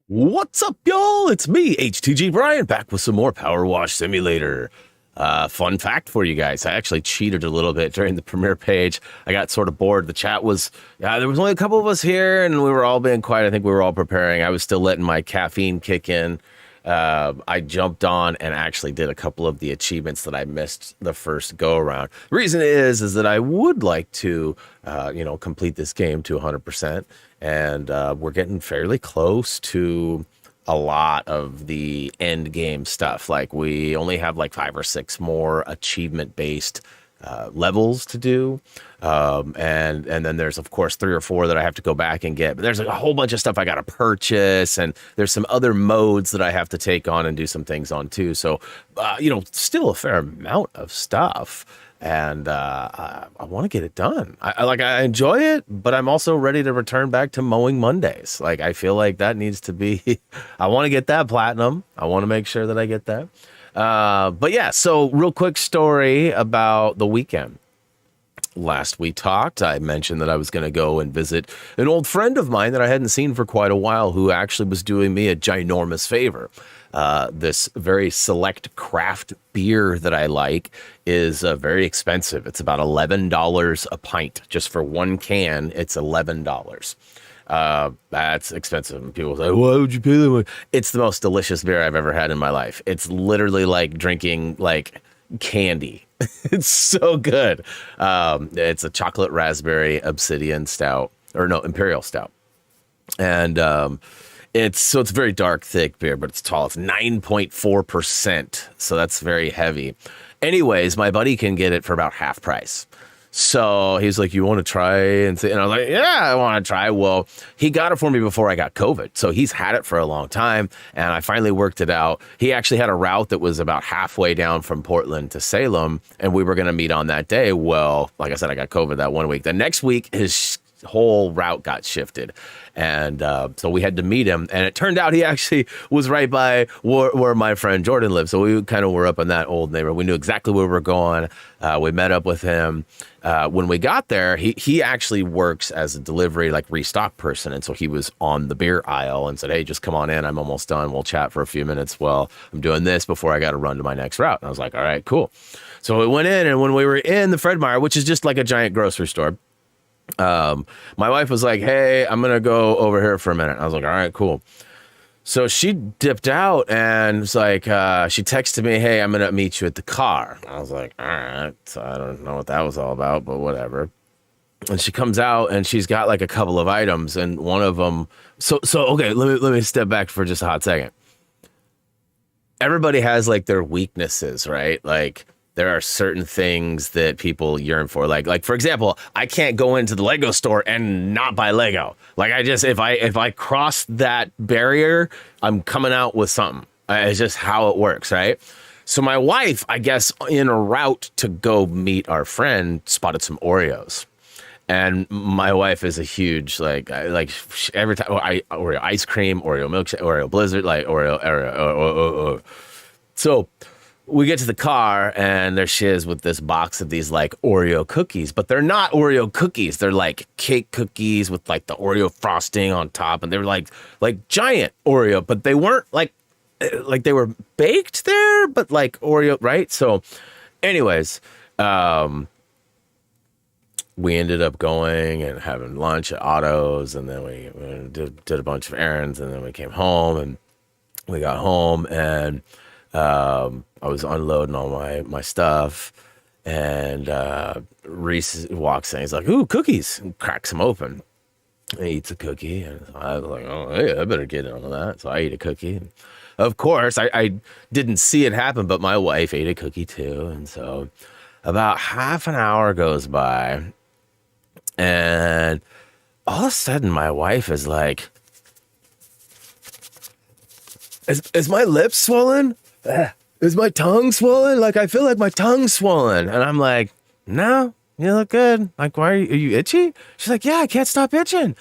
What's up, y'all? It's me, HTG Brian, back with some more PowerWash Simulator. Fun fact for you guys. I actually cheated a little bit during the premiere page. I got sort of bored. The chat was, there was only a couple of us here, and we were all being quiet. I think we were all preparing. I was still letting my caffeine kick in. I jumped on and actually did a couple of the achievements that I missed the first go around. The reason is that I would like to, complete this game to 100%. And we're getting fairly close to a lot of the end game stuff. Like we only have like 5 or 6 more achievement based levels to do. And then there's of course 3 or 4 that I have to go back and get, but there's like a whole bunch of stuff I got to purchase, and there's some other modes that I have to take on and do some things on too. So, still a fair amount of stuff. And I want to get it done. I enjoy it, but I'm also ready to return back to mowing Mondays. Like I feel like that needs to be. I want to get that platinum. I want to make sure that I get that. But yeah, so real quick story about the weekend. Last we talked, I mentioned that I was going to go and visit an old friend of mine that I hadn't seen for quite a while, who actually was doing me a ginormous favor. This very select craft beer that I like is very expensive. It's about $11 a pint. Just for one can, it's $11. That's expensive. And people say, why would you pay that much? It's the most delicious beer I've ever had in my life. It's literally like drinking like candy. It's so good. It's a chocolate raspberry obsidian stout, or no, imperial stout. And it's very dark, thick beer, but it's tall. It's 9.4%. So that's very heavy. Anyways, my buddy can get it for about half price. So he's like, you want to try and see? And I was like, yeah, I want to try. Well, he got it for me before I got COVID. So he's had it for a long time. And I finally worked it out. He actually had a route that was about halfway down from Portland to Salem. And we were going to meet on that day. Well, like I said, I got COVID that one week. The next week, his whole route got shifted. And so we had to meet him. And it turned out he actually was right by where my friend Jordan lived. So we kind of were up in that old neighborhood. We knew exactly where we were going. We met up with him. When we got there, he actually works as a delivery, like restock person. And so he was on the beer aisle and said, hey, just come on in. I'm almost done. We'll chat for a few minutes while I'm doing this before I got to run to my next route. And I was like, all right, cool. So we went in, and when we were in the Fred Meyer, which is just like a giant grocery store, my wife was like, hey, I'm going to go over here for a minute. I was like, all right, cool. So she dipped out and was like, she texted me, hey, I'm going to meet you at the car. I was like, all right. So I don't know what that was all about, but whatever. And she comes out and she's got like a couple of items, and one of them. So okay, let me step back for just a hot second. Everybody has like their weaknesses, right? Like there are certain things that people yearn for. Like for example, I can't go into the Lego store and not buy Lego. Like I just, if I cross that barrier, I'm coming out with something. It's just how it works, right? So my wife, I guess, in a route to go meet our friend, spotted some Oreos. And my wife is a huge, like every time, Oreo ice cream, Oreo milkshake, Oreo Blizzard, like Oreo. So we get to the car, and there she is with this box of these like Oreo cookies, but they're not Oreo cookies. They're like cake cookies with like the Oreo frosting on top, and they're like giant Oreo, but they weren't like they were baked there, but like Oreo, right? So anyways, we ended up going and having lunch at Otto's, and then we did a bunch of errands, and then we came home, and we got home, and I was unloading all my stuff, and Reese walks in. He's like, ooh, cookies, and cracks them open. And he eats a cookie, and I was like, oh, hey, I better get on that. So I ate a cookie. And of course, I didn't see it happen, but my wife ate a cookie too. And so about half an hour goes by, and all of a sudden my wife is like, is my lips swollen? Is my tongue swollen? Like, I feel like my tongue's swollen. And I'm like, no, you look good. Like, why are you itchy? She's like, yeah, I can't stop itching.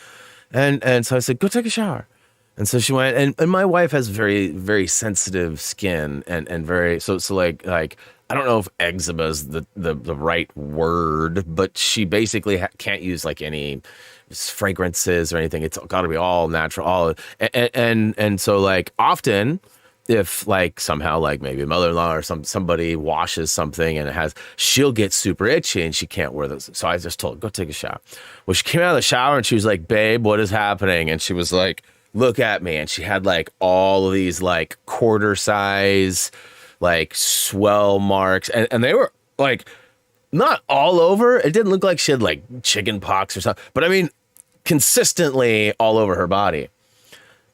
And so I said, go take a shower. And so she went, and my wife has very, very sensitive skin, and very, so like I don't know if eczema is the right word, but she basically can't use like any fragrances or anything. It's got to be all natural, all and so like often if like somehow like maybe a mother-in-law or somebody washes something and she'll get super itchy and she can't wear those. So I just told her, go take a shower. Well, she came out of the shower and she was like, babe, what is happening? And she was like, look at me. And she had like all of these like quarter size like swell marks and they were like not all over. It didn't look like she had like chicken pox or something, but I mean consistently all over her body.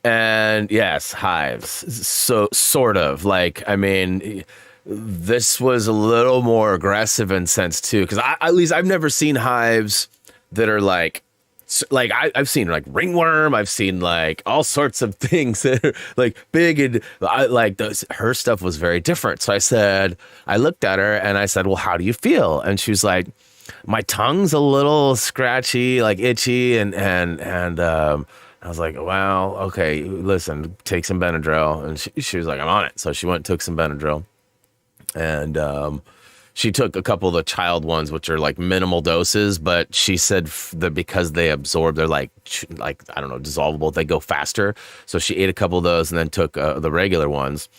And yes, hives. So sort of like, I mean, this was a little more aggressive in sense too, because at least I've never seen hives that are like I've seen like ringworm. I've seen like all sorts of things that are like big and her stuff was very different. So I looked at her and I said, well, how do you feel? And she was like, my tongue's a little scratchy, like itchy. And I was like, wow, okay, listen, take some Benadryl. And she was like, I'm on it. So she went and took some Benadryl. And she took a couple of the child ones, which are like minimal doses, but she said that because they absorb, they're like, I don't know, dissolvable, they go faster. So she ate a couple of those and then took the regular ones.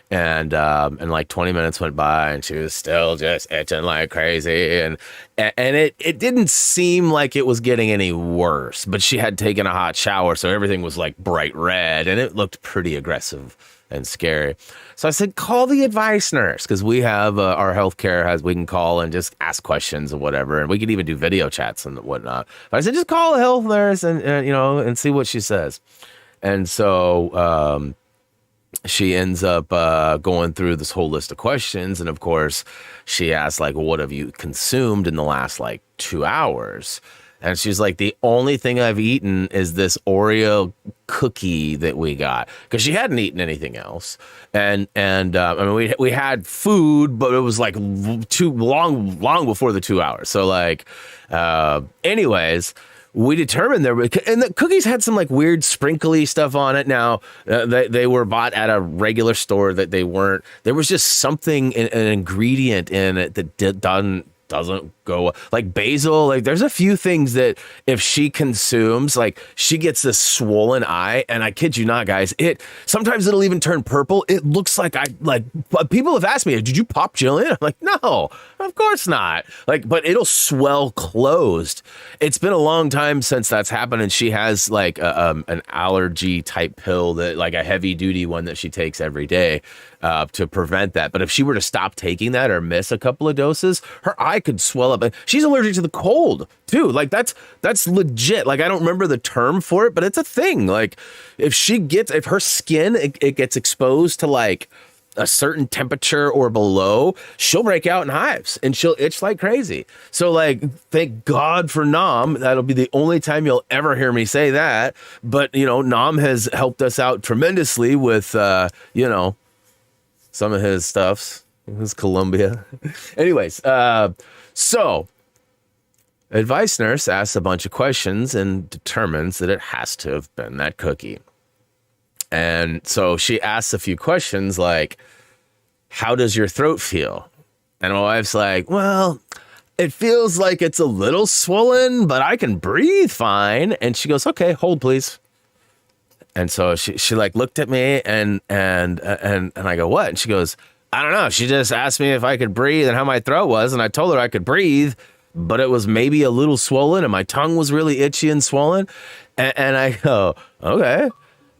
And like 20 minutes went by and she was still just itching like crazy. And it didn't seem like it was getting any worse, but she had taken a hot shower. So everything was like bright red and it looked pretty aggressive and scary. So I said, call the advice nurse, because we have our healthcare we can call and just ask questions or whatever. And we could even do video chats and whatnot. But I said, just call a health nurse and see what she says. And so, she ends up going through this whole list of questions. And of course, she asked, like, what have you consumed in the last, like, 2 hours? And she's like, the only thing I've eaten is this Oreo cookie that we got. Because she hadn't eaten anything else. And I mean, we had food, but it was, like, too long before the 2 hours. So, like, anyways, we determined and the cookies had some like weird sprinkly stuff on it. Now they were bought at a regular store that there was just something, an ingredient in it that doesn't go like basil. Like there's a few things that if she consumes, like she gets this swollen eye, and I kid you not, guys, sometimes it'll even turn purple. It looks like people have asked me, did you pop Jillian? I'm like, no, of course not. Like, but it'll swell closed. It's been a long time since that's happened. And she has like an allergy type pill, that like a heavy duty one that she takes every day to prevent that. But if she were to stop taking that or miss a couple of doses, her eye could swell up. She's allergic to the cold too. Like that's legit. Like I don't remember the term for it, but it's a thing. Like if her skin it gets exposed to like a certain temperature or below, she'll break out in hives and she'll itch like crazy. So like, thank God for Nam. That'll be the only time you'll ever hear me say that. But Nam has helped us out tremendously with some of his stuffs. His Columbia. Anyways, so advice nurse asks a bunch of questions and determines that it has to have been that cookie. And so she asks a few questions like, how does your throat feel? And my wife's like, well, it feels like it's a little swollen, but I can breathe fine. And she goes, okay, hold please. And so she like looked at me and I go, what? And she goes, I don't know. She just asked me if I could breathe and how my throat was. And I told her I could breathe, but it was maybe a little swollen and my tongue was really itchy and swollen. And I go, okay.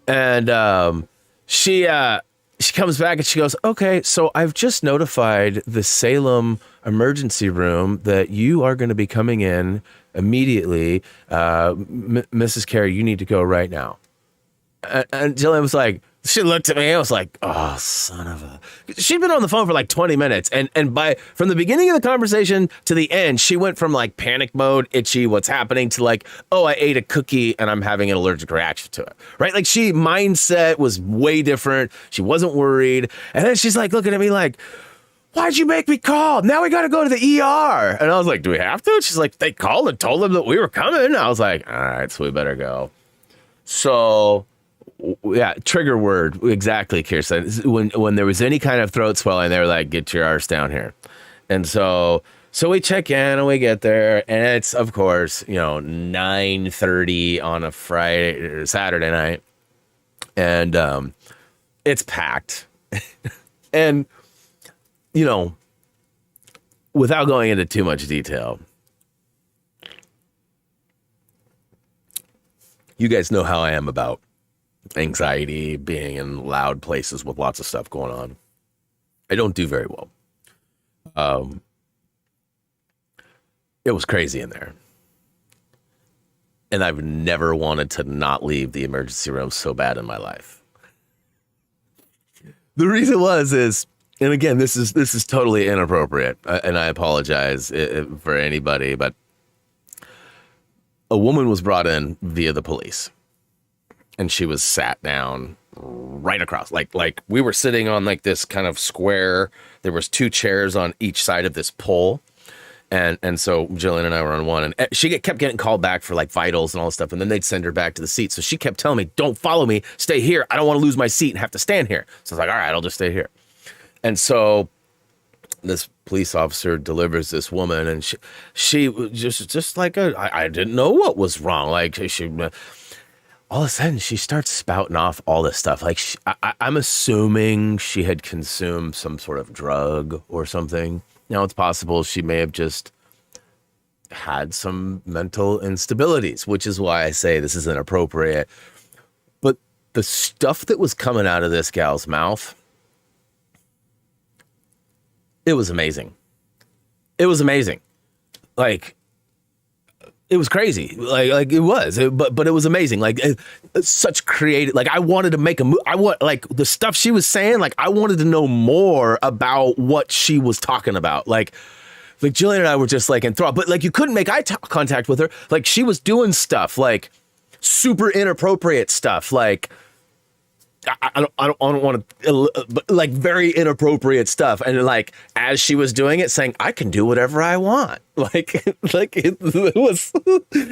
And she comes back and she goes, okay, so I've just notified the Salem emergency room that you are going to be coming in immediately. Mrs. Carey, you need to go right now. And Jillian was like, she looked at me. I was like, oh, son of a... She'd been on the phone for like 20 minutes. And from the beginning of the conversation to the end, she went from like panic mode, itchy, what's happening, to like, oh, I ate a cookie and I'm having an allergic reaction to it. Right? Like mindset was way different. She wasn't worried. And then she's like looking at me like, why'd you make me call? Now we got to go to the ER. And I was like, do we have to? She's like, they called and told them that we were coming. I was like, all right, so we better go. So Yeah, trigger word. Exactly, Kirsten. When there was any kind of throat swelling, they were like, get your arse down here. And so we check in and we get there, and it's, of course, 9:30 on a Saturday night. And it's packed. And, without going into too much detail, you guys know how I am about anxiety, being in loud places with lots of stuff going on. I don't do very well. It was crazy in there. And I've never wanted to not leave the emergency room so bad in my life. The reason is, and again, this is totally inappropriate, and I apologize for anybody, but a woman was brought in via the police. And she was sat down right across, like we were sitting on like this kind of square. There was 2 chairs on each side of this pole. And so Jillian and I were on one, and she kept getting called back for like vitals and all this stuff. And then they'd send her back to the seat. So she kept telling me, don't follow me, stay here. I don't want to lose my seat and have to stand here. So I was like, all right, I'll just stay here. And so this police officer delivers this woman, and she was just like, I didn't know what was wrong. Like all of a sudden she starts spouting off all this stuff. Like I'm assuming she had consumed some sort of drug or something. Now it's possible she may have just had some mental instabilities, which is why I say this is inappropriate. But the stuff that was coming out of this gal's mouth, it was amazing. It was amazing. Like, it was crazy. Like it was, but it was amazing. Like such creative. Like I wanted to make a move. I want like the stuff she was saying. Like I wanted to know more about what she was talking about. Like Jillian and I were just like enthralled. But like you couldn't make eye contact with her. Like she was doing stuff like super inappropriate stuff. Like I don't want to, but like very inappropriate stuff. And like, as she was doing it, saying, I can do whatever I want. Like it was,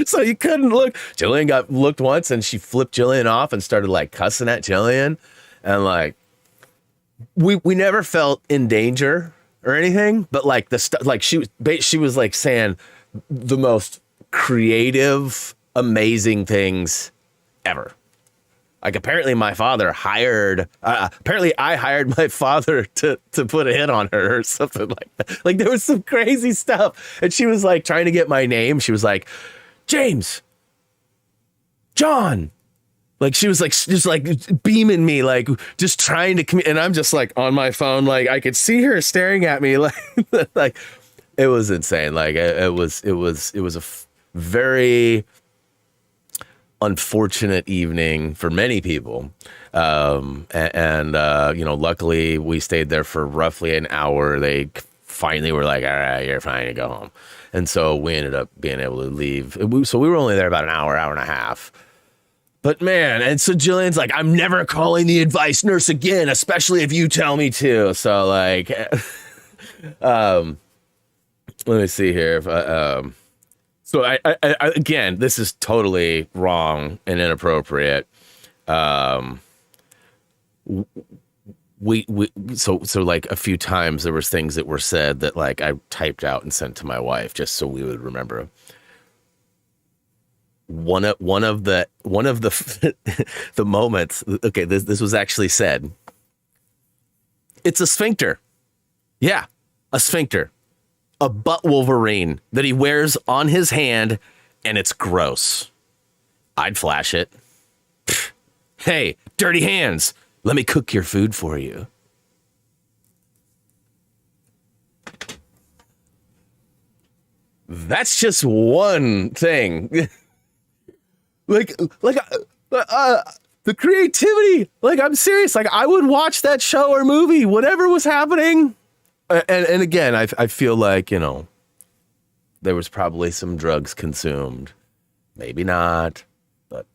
so you couldn't look. Jillian looked once and she flipped Jillian off and started like cussing at Jillian. And like, we never felt in danger or anything, but like the stuff, like she was like saying the most creative, amazing things ever. Like apparently I hired my father to put a hit on her or something like that. Like there was some crazy stuff. And she was like trying to get my name. She was like, James, John. Like she was like, just like beaming me, like just trying to and I'm just like on my phone. Like I could see her staring at me. Like, like it was insane. Like it was a very unfortunate evening for many people. Luckily we stayed there for roughly an hour. They finally were like, all right, you're fine to go home. And so we ended up being able to leave. So we were only there about an hour and a half. But man, and so Jillian's like, I'm never calling the advice nurse again, especially if you tell me to. So like, let me see here. So I again, this is totally wrong and inappropriate. So like a few times there was things that were said that like I typed out and sent to my wife just so we would remember. One of the the moments. Okay, this was actually said. It's a sphincter. Yeah, a sphincter. A butt Wolverine that he wears on his hand, and it's gross. I'd flash it. Hey, dirty hands. Let me cook your food for you. That's just one thing. The creativity. Like, I'm serious. Like, I would watch that show or movie, whatever was happening. And again, I feel like, there was probably some drugs consumed. Maybe not. But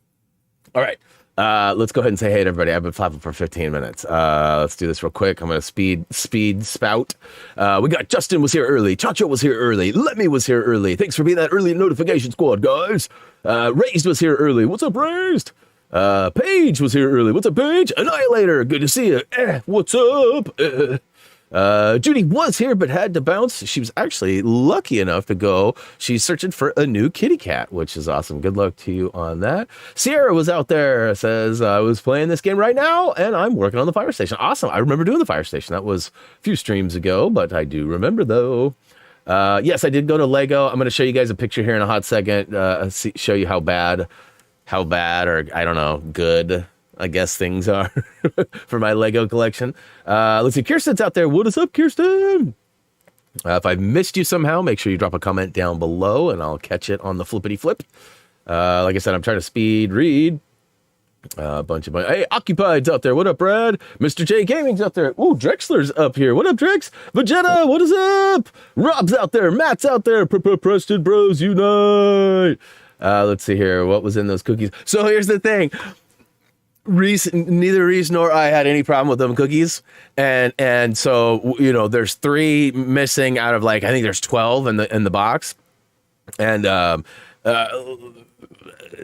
all right. Let's go ahead and say hey to everybody. I've been flapping for 15 minutes. Let's do this real quick. I'm going to speed spout. We got Justin was here early. Chacho was here early. Lemmy was here early. Thanks for being that early notification squad, guys. Raised was here early. What's up, Raised? Paige was here early. What's up, Paige? Annihilator, good to see you. What's up? Judy was here but had to bounce. She was actually lucky enough to go. She's searching for a new kitty cat, which is awesome. Good luck to you on that. Sierra was out there, says, I was playing this game right now and I'm working on the fire station. Awesome. I remember doing the fire station. That was a few streams ago, but I do remember though. Yes, I did go to Lego. I'm going to show you guys a picture here in a hot second. Show you how bad, or I don't know, good, I guess things are for my Lego collection. Let's see. Kirsten's out there. What is up, Kirsten? If I've missed you somehow, make sure you drop a comment down below and I'll catch it on the flippity flip. Like I said, I'm trying to speed read. Bunch of hey, Occupied's out there. What up, Brad? Mr. J Gaming's out there. Ooh, Drexler's up here. What up, Drex? Vegeta, what is up? Rob's out there. Matt's out there. Preston Bros Unite. Let's see here. What was in those cookies? So here's the thing. Neither Reese nor I had any problem with them cookies, and so there's 3 missing out of I think there's 12 in the box, and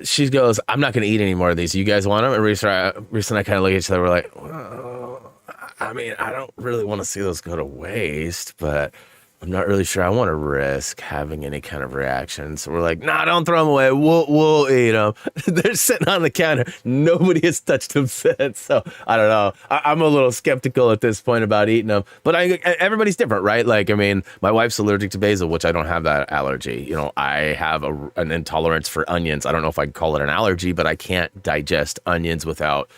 she goes, I'm not going to eat any more of these. You guys want them? And Reese and I kind of look at each other. We're like, well, I mean, I don't really want to see those go to waste, but I'm not really sure I want to risk having any kind of reaction. So we're like, nah, don't throw them away. We'll eat them. They're sitting on the counter. Nobody has touched them since. So I don't know. I'm a little skeptical at this point about eating them. But everybody's different, right? I mean, my wife's allergic to basil, which I don't have that allergy. I have an intolerance for onions. I don't know if I'd call it an allergy, but I can't digest onions without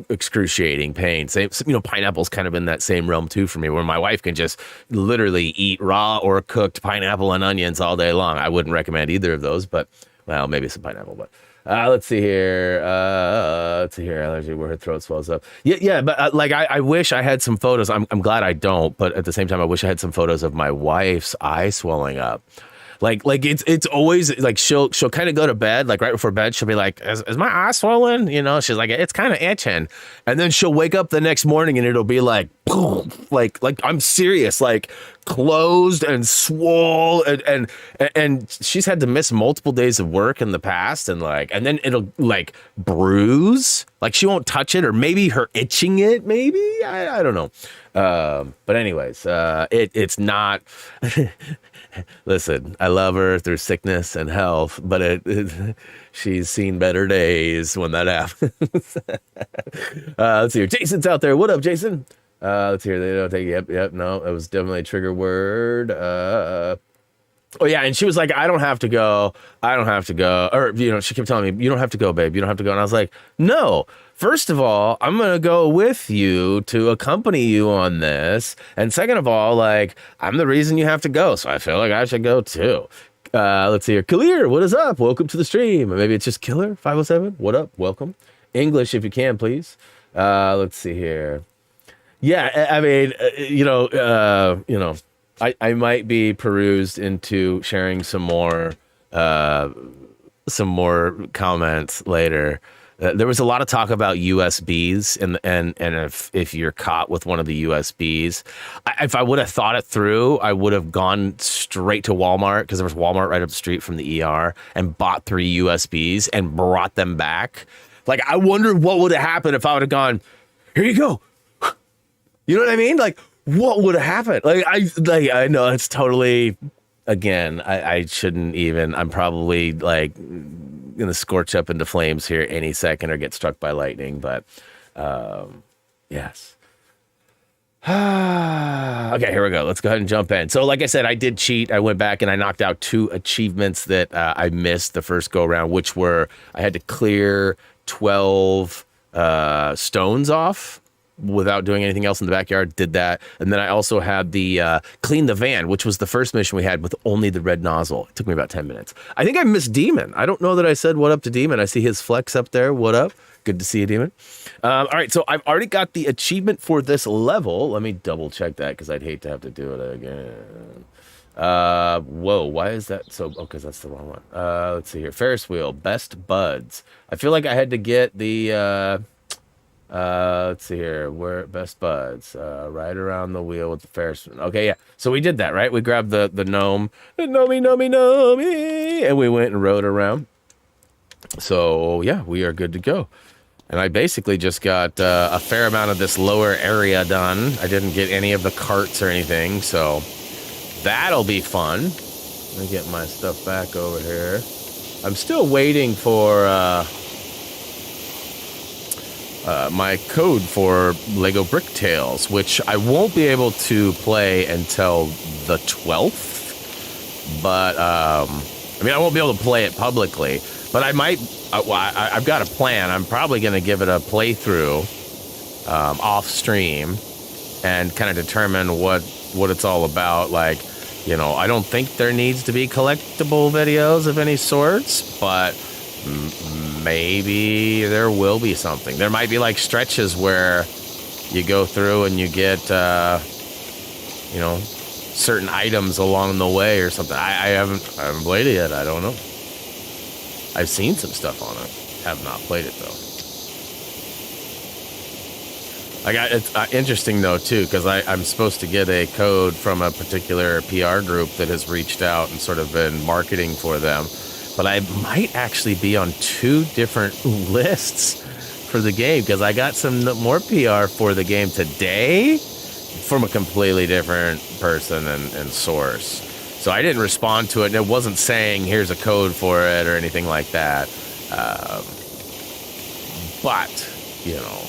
excruciating pain. Same, pineapple's kind of in that same realm too for me, where my wife can just literally eat raw or cooked pineapple and onions all day long. I wouldn't recommend either of those, but well, maybe some pineapple. But let's see here. Allergy where her throat swells up. Yeah. But I wish I had some photos. I'm glad I don't. But at the same time, I wish I had some photos of my wife's eye swelling up. It's always she'll kind of go to bed, right before bed, she'll be like, is my eye swollen? She's like, it's kind of itching. And then she'll wake up the next morning and it'll be like, boom, like I'm serious, closed and swole. And she's had to miss multiple days of work in the past. And then it'll bruise, she won't touch it, or maybe her itching it, maybe, I don't know. But anyways, it's not, listen, I love her through sickness and health, but she's seen better days when that happens. Let's see here. Jason's out there. What up, Jason? Let's hear. They don't take. Yep. No, it was definitely a trigger word. Oh yeah, and she was like, I don't have to go. Or she kept telling me, you don't have to go, babe. You don't have to go. And I was like, no. First of all, I'm going to go with you to accompany you on this. And second of all, I'm the reason you have to go. So I feel like I should go too. Let's see here. Kalir, what is up? Welcome to the stream. Maybe it's just Killer 507. What up? Welcome. English, if you can, please. Let's see here. Yeah, I mean, I might be perused into sharing some more comments later. There was a lot of talk about USBs and if you're caught with one of the USBs. If I would have thought it through, I would have gone straight to Walmart, because there was Walmart right up the street from the ER, and bought 3 USBs and brought them back. I wonder what would have happened if I would have gone, here you go. You know what I mean? What would have happened? I know it's totally, again, I shouldn't even, I'm probably gonna scorch up into flames here any second or get struck by lightning, but yes. Okay, here we go. Let's go ahead and jump in. So like I said, I did cheat. I went back and I knocked out 2 achievements that I missed the first go around, which were, I had to clear 12 stones off without doing anything else in the backyard. Did that. And then I also had the clean the van, which was the first mission we had with only the red nozzle. It took me about 10 minutes. I think I missed Demon. I don't know that I said what up to Demon. I see his flex up there. What up? Good to see you, Demon. All right, so I've already got the achievement for this level. Let me double check that, because I'd hate to have to do it again. Whoa, why is that so? Oh, because that's the wrong one. Let's see here. Ferris wheel, best buds. I feel like I had to get the let's see here, where best buds, right around the wheel with the Ferris. Okay, yeah. So we did that, right? We grabbed the gnome, and we went and rode around. So yeah, we are good to go. And I basically just got a fair amount of this lower area done. I didn't get any of the carts or anything, so that'll be fun. Let me get my stuff back over here. I'm still waiting for my code for Lego Brick Tales, which I won't be able to play until the 12th. But, I mean, I won't be able to play it publicly, but I might... I've got a plan. I'm probably going to give it a playthrough off stream and kind of determine what it's all about. Like, you know, I don't think there needs to be collectible videos of any sorts, but maybe there will be something. There might be like stretches where you go through and you get, you know, certain items along the way or something. I haven't played it yet. I don't know. I've seen some stuff on it. Have not played it though. It's interesting though too, because I'm supposed to get a code from a particular PR group that has reached out and sort of been marketing for them. But I might actually be on 2 different lists for the game, because I got some more PR for the game today from a completely different person and source. So I didn't respond to it, and it wasn't saying here's a code for it or anything like that. But, you know,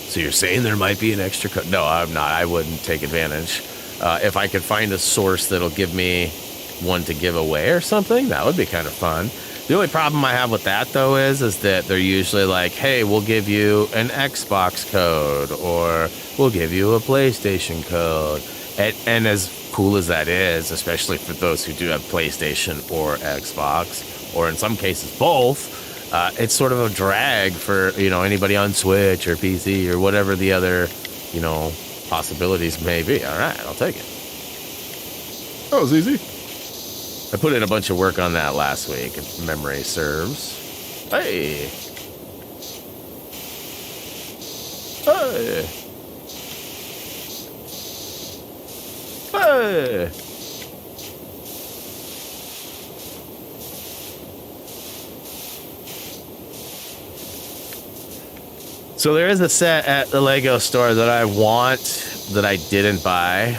so you're saying there might be an extra code? No, I'm not. I wouldn't take advantage. If I could find a source that'll give me one to give away or something, that would be kind of fun. The only problem I have with that, though, is that they're usually like, hey, we'll give you an Xbox code, or we'll give you a PlayStation code. And as cool as that is, especially for those who do have PlayStation or Xbox, or in some cases both, it's sort of a drag for, you know, anybody on Switch or PC or whatever the other, you know, possibilities may be. All right, I'll take it. That was easy. I put in a bunch of work on that last week, if memory serves. Hey! Hey! Hey! So there is a set at the Lego store that I want that I didn't buy.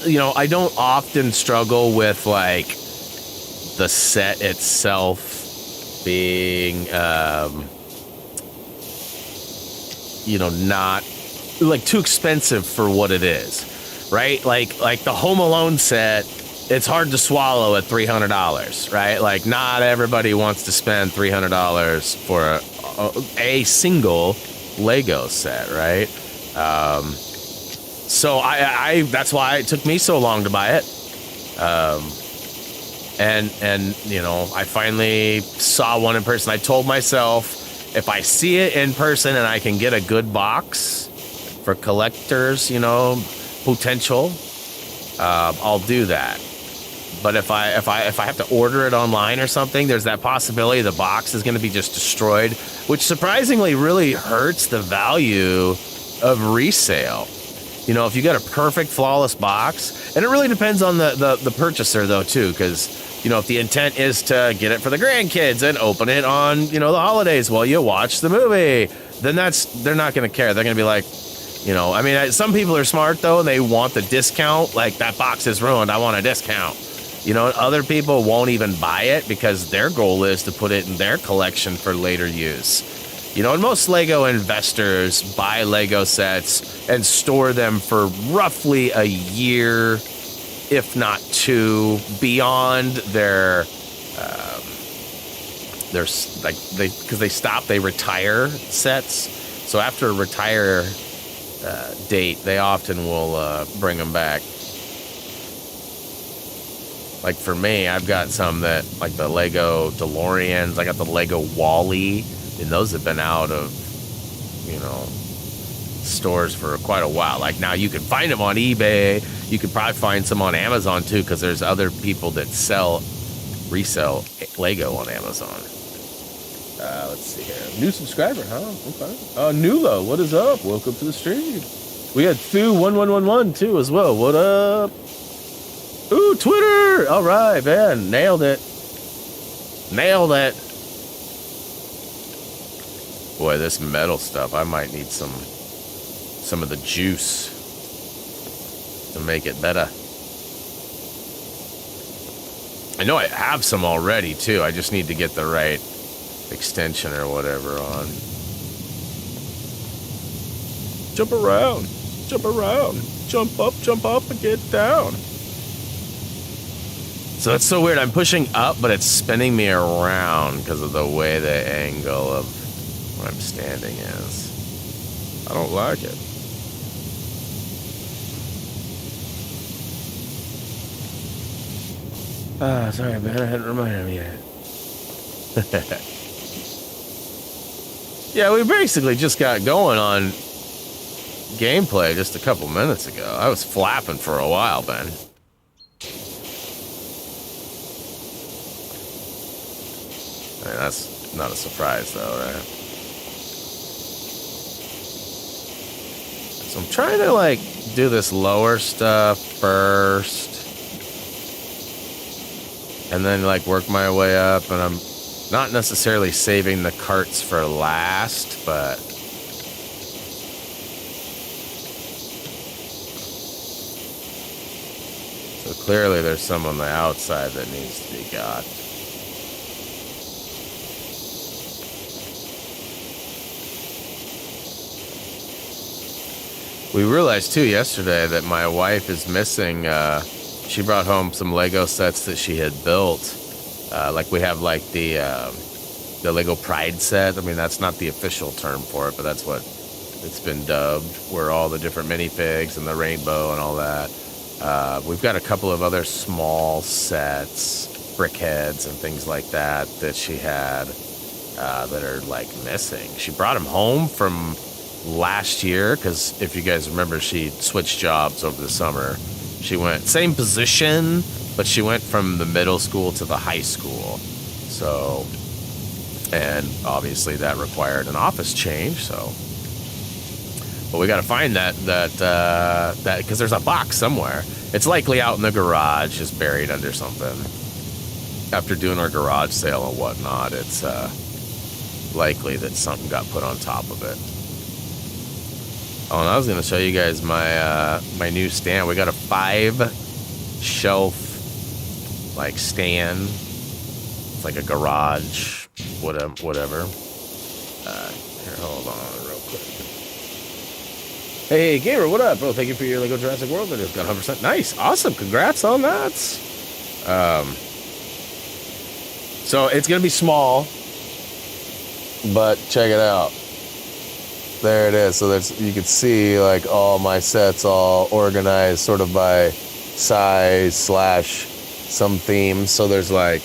You know, I don't often struggle with like the set itself being, you know, not like too expensive for what it is, right? Like the Home Alone set, it's hard to swallow at $300, right? Like not everybody wants to spend $300 for a single Lego set, right? So I that's why it took me so long to buy it. And you know, I finally saw one in person. I told myself, if I see it in person and I can get a good box for collectors, you know, potential, I'll do that. But if I have to order it online or something, there's that possibility the box is going to be just destroyed, which surprisingly really hurts the value of resale. You know, if you got a perfect, flawless box, and it really depends on the purchaser, though, too, because, you know, if the intent is to get it for the grandkids and open it on, you know, the holidays while you watch the movie, then they're not going to care. They're going to be like, you know, I mean, some people are smart, though, and they want the discount. Like, that box is ruined. I want a discount. You know, other people won't even buy it because their goal is to put it in their collection for later use. You know, and most Lego investors buy Lego sets and store them for roughly a year, if not 2, beyond their like because they retire sets. So after a retire date, they often will bring them back. Like for me, I've got some that, like the Lego DeLoreans, I got the Lego Wall-E, and those have been out of, you know, stores for quite a while. Like now you can find them on eBay. You could probably find some on Amazon too, because there's other people that resell Lego on Amazon. Let's see here. New subscriber, huh? Okay. Nulo, what is up? Welcome to the stream. We had Thu1111 too as well. What up? Ooh, Twitter! All right, man, nailed it. Nailed it. Boy, this metal stuff, I might need some of the juice to make it better. I know I have some already, too. I just need to get the right extension or whatever on. Jump around. Jump around. Jump up, and get down. So it's so weird. I'm pushing up, but it's spinning me around because of the way the angle of where I'm standing is. I don't like it. Sorry, man. I hadn't reminded him yet. Yeah, we basically just got going on gameplay just a couple minutes ago. I was flapping for a while, Ben. I mean, that's not a surprise, though, right? So I'm trying to, like, do this lower stuff first. And then, like, work my way up. And I'm not necessarily saving the carts for last, but... So clearly there's some on the outside that needs to be got. We realized, too, yesterday that my wife is missing... she brought home some Lego sets that she had built. Like we have like the Lego Pride set. I mean, that's not the official term for it, but that's what it's been dubbed, where all the different minifigs and the rainbow and all that. We've got a couple of other small sets, brickheads and things like that she had that are like missing. She brought them home from last year because if you guys remember, she switched jobs over the summer. She went same position, but she went from the middle school to the high school. So, and obviously that required an office change. So, but we got to find that because there's a box somewhere. It's likely out in the garage, just buried under something. After doing our garage sale and whatnot, it's likely that something got put on top of it. Oh, and I was going to show you guys my my new stand. We got a 5-shelf like stand. It's like a garage, whatever. Here, hold on real quick. Hey, Gamer, what up, bro? Thank you for your Lego Jurassic World. I just got 100%. Nice, awesome. Congrats on that. So it's going to be small, but check it out. There it is. So you can see like all my sets all organized sort of by size / some themes. So there's like,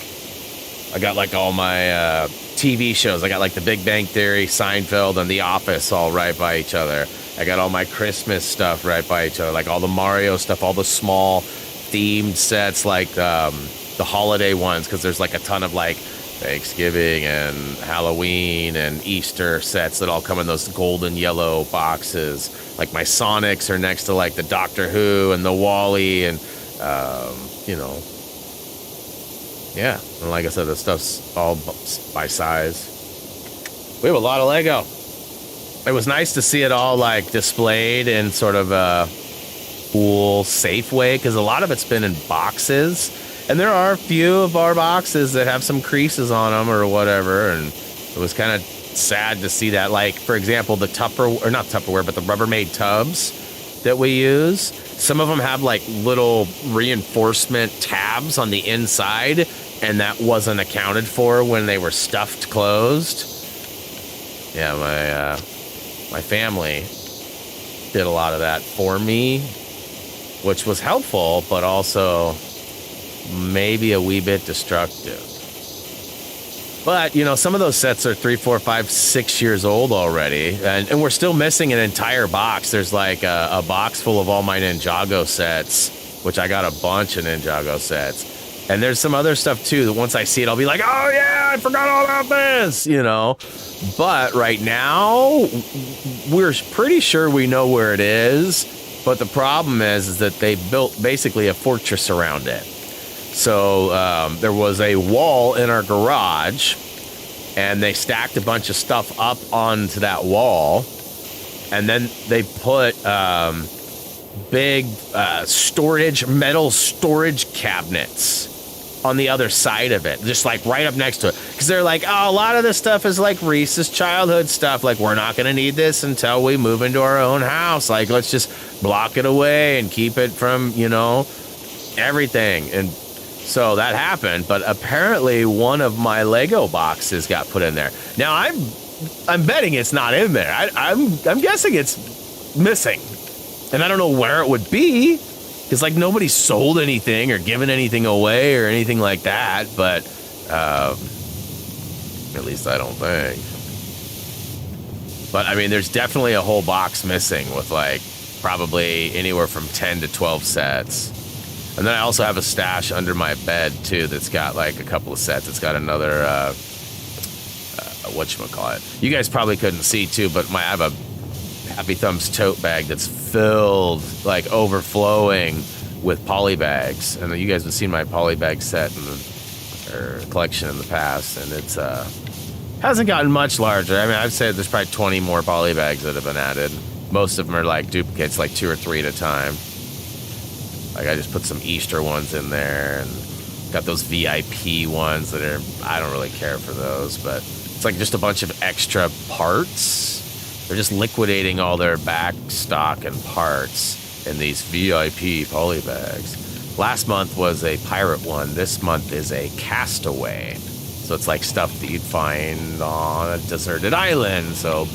I got like all my TV shows. I got like The Big Bang Theory, Seinfeld, and The Office all right by each other. I got all my Christmas stuff right by each other, like all the Mario stuff, all the small themed sets, like the holiday ones, because there's like a ton of like Thanksgiving and Halloween and Easter sets that all come in those golden yellow boxes. Like my Sonics are next to like the Doctor Who and the Wall-E and, you know. Yeah, and like I said, the stuff's all by size. We have a lot of Lego. It was nice to see it all like displayed in sort of a cool, safe way, because a lot of it's been in boxes. And there are a few of our boxes that have some creases on them or whatever, and it was kind of sad to see that. Like, for example, the not Tupperware, but the Rubbermaid tubs that we use, some of them have like little reinforcement tabs on the inside, and that wasn't accounted for when they were stuffed closed. Yeah, my family did a lot of that for me, which was helpful, but also maybe a wee bit destructive. But, you know, some of those sets are 3, 4, 5, 6 years old already, and we're still missing an entire box. There's like a box full of all my Ninjago sets, which I got a bunch of Ninjago sets. And there's some other stuff, too, that once I see it, I'll be like, oh, yeah, I forgot all about this, you know. But right now, we're pretty sure we know where it is. But the problem is that they built basically a fortress around it. So there was a wall in our garage, and they stacked a bunch of stuff up onto that wall, and then they put big metal storage cabinets on the other side of it, just like right up next to it, because they're like, oh, a lot of this stuff is like Reese's childhood stuff, like we're not going to need this until we move into our own house, like let's just block it away and keep it from, you know, everything. And so that happened, but apparently one of my Lego boxes got put in there. Now I'm betting it's not in there. I'm guessing it's missing, and I don't know where it would be. Because, like, nobody sold anything or given anything away or anything like that, but at least I don't think. But, I mean, there's definitely a whole box missing with, like, probably anywhere from 10 to 12 sets. And then I also have a stash under my bed, too, that's got, like, a couple of sets. It's got another, whatchamacallit. You guys probably couldn't see, too, but I have a Happy Thumbs tote bag that's filled, like overflowing with poly bags, and you guys have seen my poly bag set or collection in the past, and it's hasn't gotten much larger. I mean, I've said there's probably 20 more poly bags that have been added. Most of them are like duplicates, like 2 or 3 at a time. Like I just put some Easter ones in there, and got those VIP ones that are, I don't really care for those, but it's like just a bunch of extra parts. They're just liquidating all their back stock and parts in these VIP poly bags. Last month was a pirate one. This month is a castaway. So it's like stuff that you'd find on a deserted island. So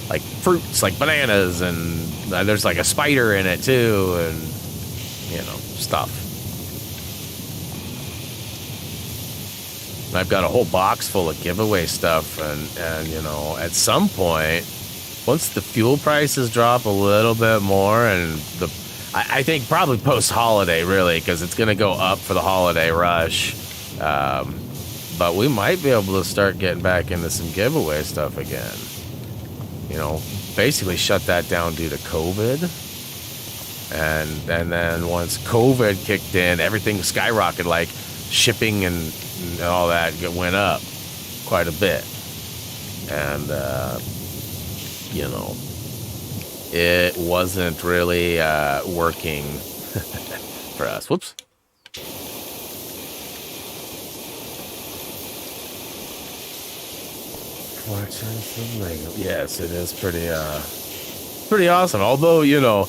like fruits, like bananas, and there's like a spider in it too, and you know, stuff. And I've got a whole box full of giveaway stuff, and you know, at some point, once the fuel prices drop a little bit more, and I think probably post-holiday, really, because it's going to go up for the holiday rush. But we might be able to start getting back into some giveaway stuff again. You know, basically shut that down due to COVID. And then once COVID kicked in, everything skyrocketed, like shipping and all that went up quite a bit. And, you know, it wasn't really working for us. Whoops. Yes, it is pretty awesome. Although, you know,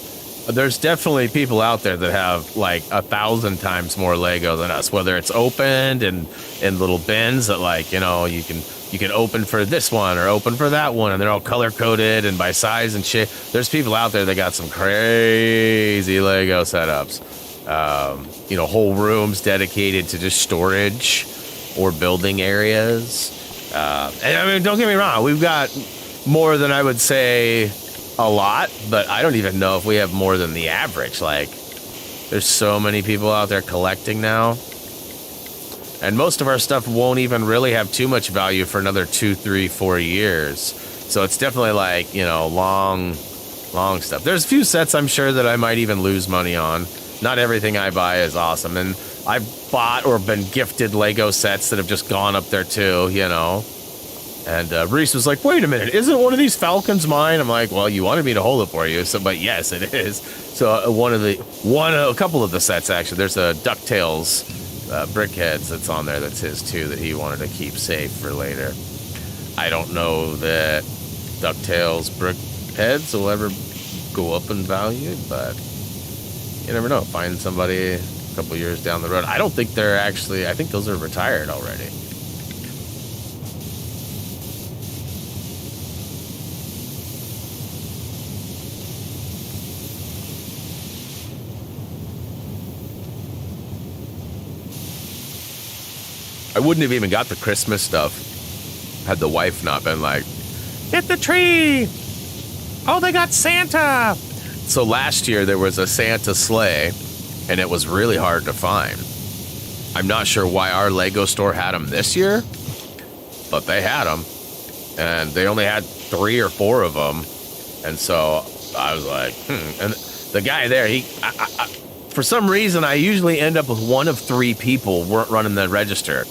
there's definitely people out there that have like 1,000 times more Lego than us, whether it's opened and in little bins that, like, you know, you can open for this one or open for that one, and they're all color coded and by size and shit. There's people out there that got some crazy Lego setups. You know, whole rooms dedicated to just storage or building areas. And I mean, don't get me wrong, we've got more than I would say a lot, but I don't even know if we have more than the average. Like, there's so many people out there collecting now. And most of our stuff won't even really have too much value for another 2, 3, 4 years. So it's definitely like, you know, long stuff. There's a few sets I'm sure that I might even lose money on. Not everything I buy is awesome. And I've bought or been gifted Lego sets that have just gone up there too, you know. And Reese was like, wait a minute, isn't one of these Falcons mine? I'm like, well, you wanted me to hold it for you. So, but yes, it is. So a couple of the sets, actually, there's a DuckTales Brickheads that's on there that's his too, that he wanted to keep safe for later. I don't know that DuckTales Brickheads will ever go up in value, but you never know. Find somebody a couple years down the road. I don't think they're actually, I think those are retired already. I wouldn't have even got the Christmas stuff had the wife not been like, hit the tree! Oh, they got Santa! So last year there was a Santa sleigh, and it was really hard to find. I'm not sure why our Lego store had them this year, but they had them, and they only had 3 or 4 of them. And so I was like, And the guy there, for some reason, I usually end up with one of 3 people running the register.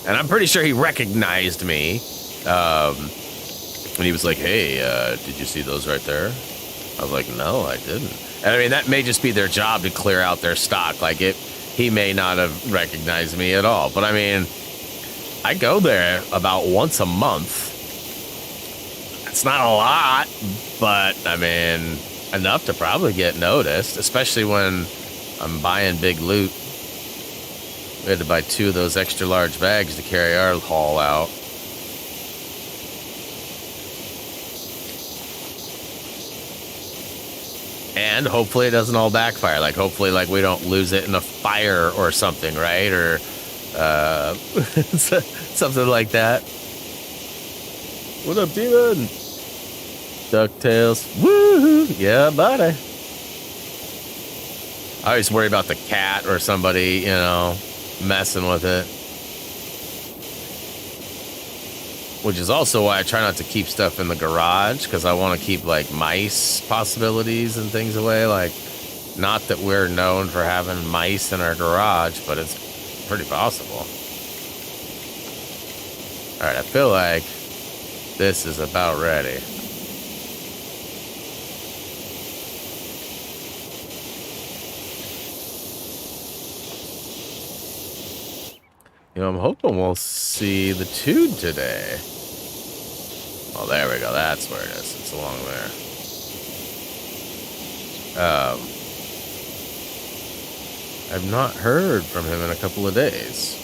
And I'm pretty sure he recognized me. And he was like, hey, did you see those right there? I was like, no, I didn't. And I mean, that may just be their job to clear out their stock. Like, he may not have recognized me at all. But I mean, I go there about once a month. It's not a lot, but I mean, enough to probably get noticed, especially when I'm buying big loot. We had to buy 2 of those extra large bags to carry our haul out. And hopefully it doesn't all backfire. Like, hopefully, like, we don't lose it in a fire or something, right? Or something like that. What up, Demon? DuckTales. Woohoo! Yeah, buddy. I always worry about the cat or somebody, you know, messing with it. Which is also why I try not to keep stuff in the garage, because I want to keep, like, mice possibilities and things away. Like, not that we're known for having mice in our garage, but it's pretty possible. Alright, I feel like this is about ready. You know, I'm hoping we'll see the tube today. Oh, there we go. That's where it is. It's along there. I've not heard from him in a couple of days.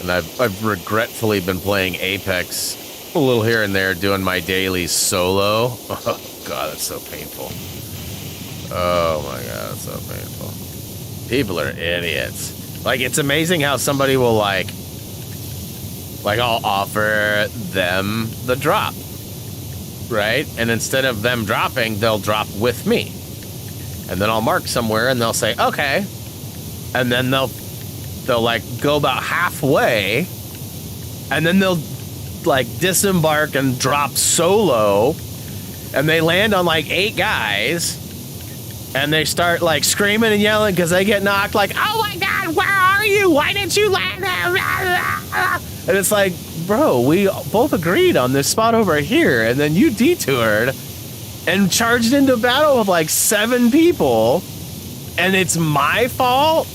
And I've regretfully been playing Apex a little here and there, doing my daily solo. Oh, God, that's so painful. Oh, my God, that's so painful. People are idiots. Like, it's amazing how somebody will, like, I'll offer them the drop, right? And instead of them dropping, they'll drop with me. And then I'll mark somewhere, and they'll say, okay. And then they'll like, go about halfway, and then they'll, like, disembark and drop solo, and they land on, like, 8 guys, and they start, like, screaming and yelling because they get knocked, like, oh my God, where are you? Why didn't you land there? And it's like, bro, we both agreed on this spot over here, and then you detoured and charged into battle with, like, 7 people, and it's my fault?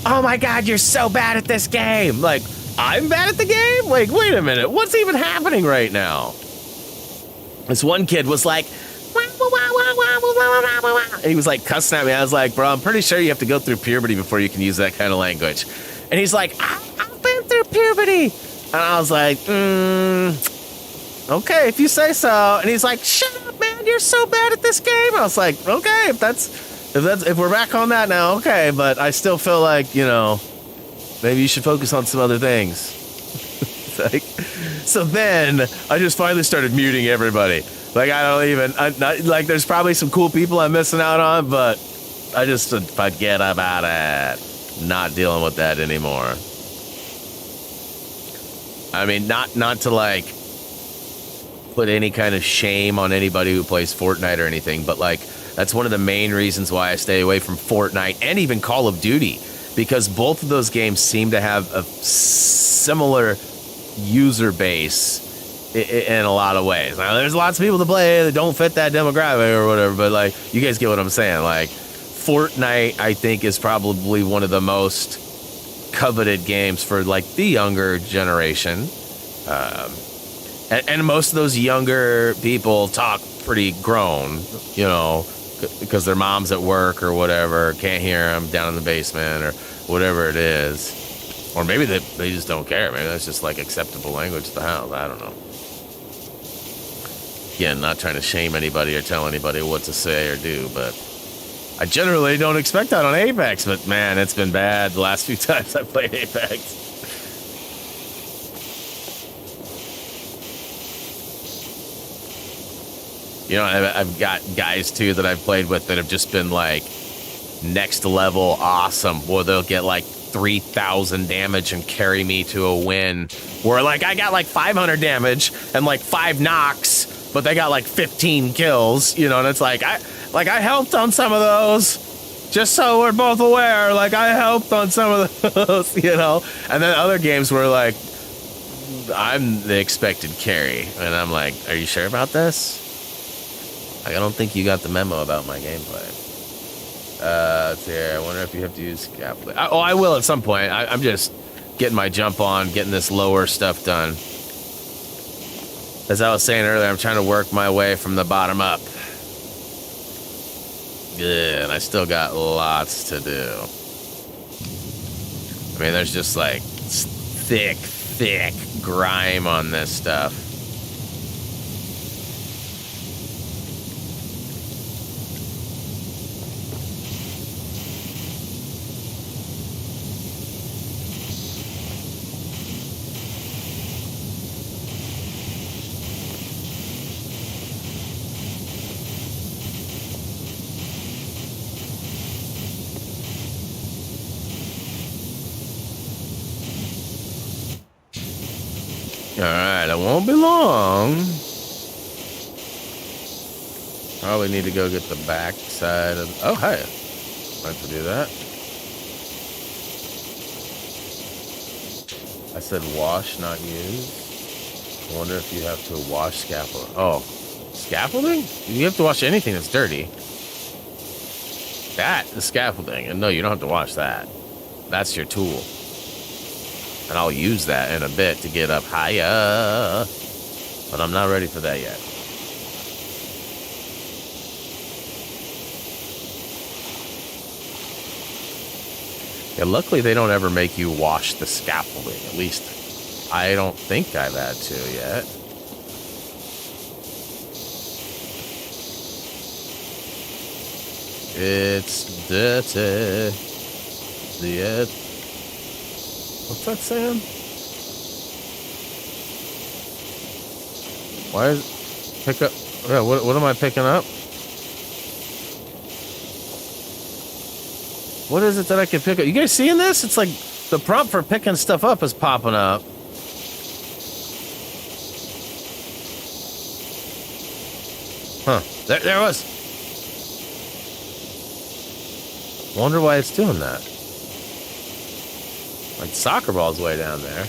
Oh my God, you're so bad at this game. Like, I'm bad at the game? Like, wait a minute. What's even happening right now? This one kid was like, and he was like cussing at me. I was like, bro, I'm pretty sure you have to go through puberty before you can use that kind of language. And he's like, I've been through puberty. And I was like, okay, if you say so. And he's like, shut up, man. You're so bad at this game. I was like, okay, if we're back on that now, okay. But I still feel like, you know, maybe you should focus on some other things. Like, so then I just finally started muting everybody. Like, like, there's probably some cool people I'm missing out on, but I just forget about it. Not dealing with that anymore. I mean, not to, like, put any kind of shame on anybody who plays Fortnite or anything, but, like, that's one of the main reasons why I stay away from Fortnite and even Call of Duty, because both of those games seem to have a similar user base in a lot of ways. Now, there's lots of people to play that don't fit that demographic or whatever, but, like, you guys get what I'm saying. Like, Fortnite, I think, is probably one of the most coveted games for, like, the younger generation. And most of those younger people talk pretty grown, you know, because their mom's at work or whatever, can't hear them down in the basement or whatever it is. Or maybe they just don't care. Maybe that's just, like, acceptable language at the house. I don't know. Again, not trying to shame anybody or tell anybody what to say or do, but I generally don't expect that on Apex. But, man, it's been bad the last few times I played Apex. You know, I've got guys, too, that I've played with that have just been, like, next level awesome. Or they'll get, like, 3,000 damage and carry me to a win. Where like I got like 500 damage and like 5 knocks, but they got like 15 kills, you know, and it's like I helped on some of those. Just so we're both aware, like I helped on some of those, you know. And then other games were like, I'm the expected carry, and I'm like, are you sure about this? Like, I don't think you got the memo about my gameplay. Here, I wonder if you have to use scaffolding. Oh, I will at some point. I'm just getting my jump on, getting this lower stuff done. As I was saying earlier, I'm trying to work my way from the bottom up. Yeah, and I still got lots to do. I mean, there's just like thick grime on this stuff. Alright, it won't be long. Probably need to go get the back side of... Oh, hey. Might have to do that. I said wash, not use. I wonder if you have to wash scaffolding. Oh, scaffolding? You have to wash anything that's dirty. That is scaffolding. And no, you don't have to wash that. That's your tool. And I'll use that in a bit to get up higher. But I'm not ready for that yet. Yeah, luckily they don't ever make you wash the scaffolding. At least I don't think I've had to yet. It's dirty. What's that saying? Why is pick up? Yeah, what am I picking up? What is it that I can pick up? You guys seeing this? It's like the prompt for picking stuff up is popping up. Huh? There it was. Wonder why it's doing that. Like soccer ball's way down there.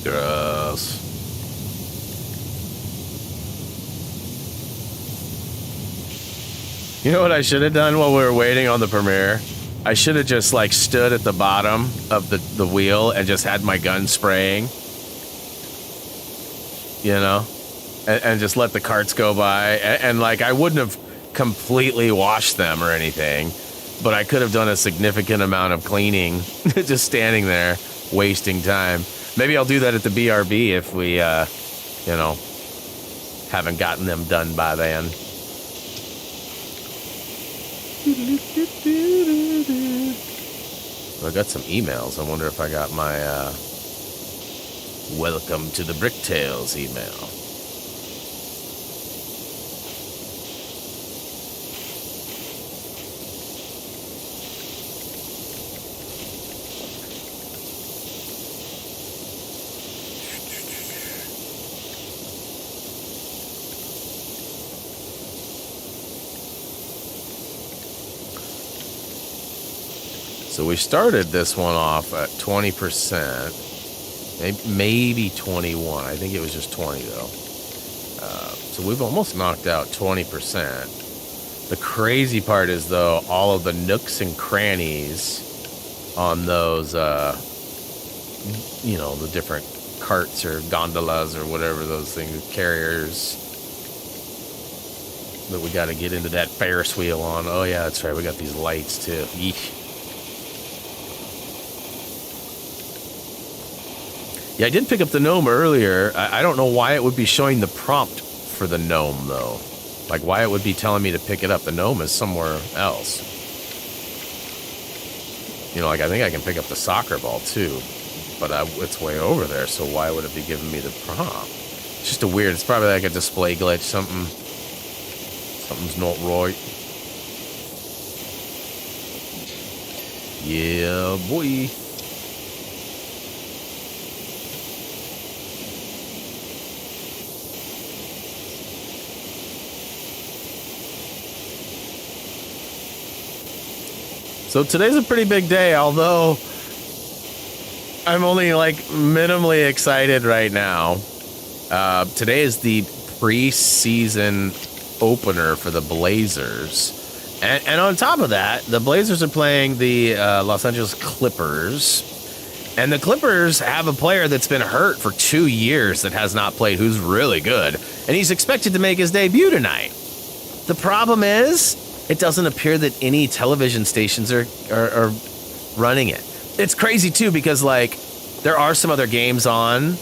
Gross. You know what I should have done while we were waiting on the premiere? I should have just like stood at the bottom of the wheel and just had my gun spraying. You know? And just let the carts go by. And like, I wouldn't have completely washed them or anything, but I could have done a significant amount of cleaning just standing there, wasting time. Maybe I'll do that at the BRB if we, you know, haven't gotten them done by then. I got some emails. I wonder if I got my welcome to the Bricktails email. So we started this one off at 20%, maybe 21. I think it was just 20 though. So we've almost knocked out 20%. The crazy part is though, all of the nooks and crannies on those, you know, the different carts or gondolas or whatever those things, carriers that we got to get into that Ferris wheel on. Oh yeah, that's right. We got these lights too. Yeesh. Yeah, I did pick up the gnome earlier. I don't know why it would be showing the prompt for the gnome, though. Like, why it would be telling me to pick it up. The gnome is somewhere else. You know, like, I think I can pick up the soccer ball, too. But it's way over there, so why would it be giving me the prompt? It's just a weird, it's probably like a display glitch. Something's not right. Yeah, boy. So today's a pretty big day, although I'm only like minimally excited right now. Today is the preseason opener for the Blazers. And on top of that, the Blazers are playing the Los Angeles Clippers. And the Clippers have a player that's been hurt for 2 years that has not played, who's really good. And he's expected to make his debut tonight. The problem is, it doesn't appear that any television stations are running it. It's crazy, too, because, like, there are some other games on,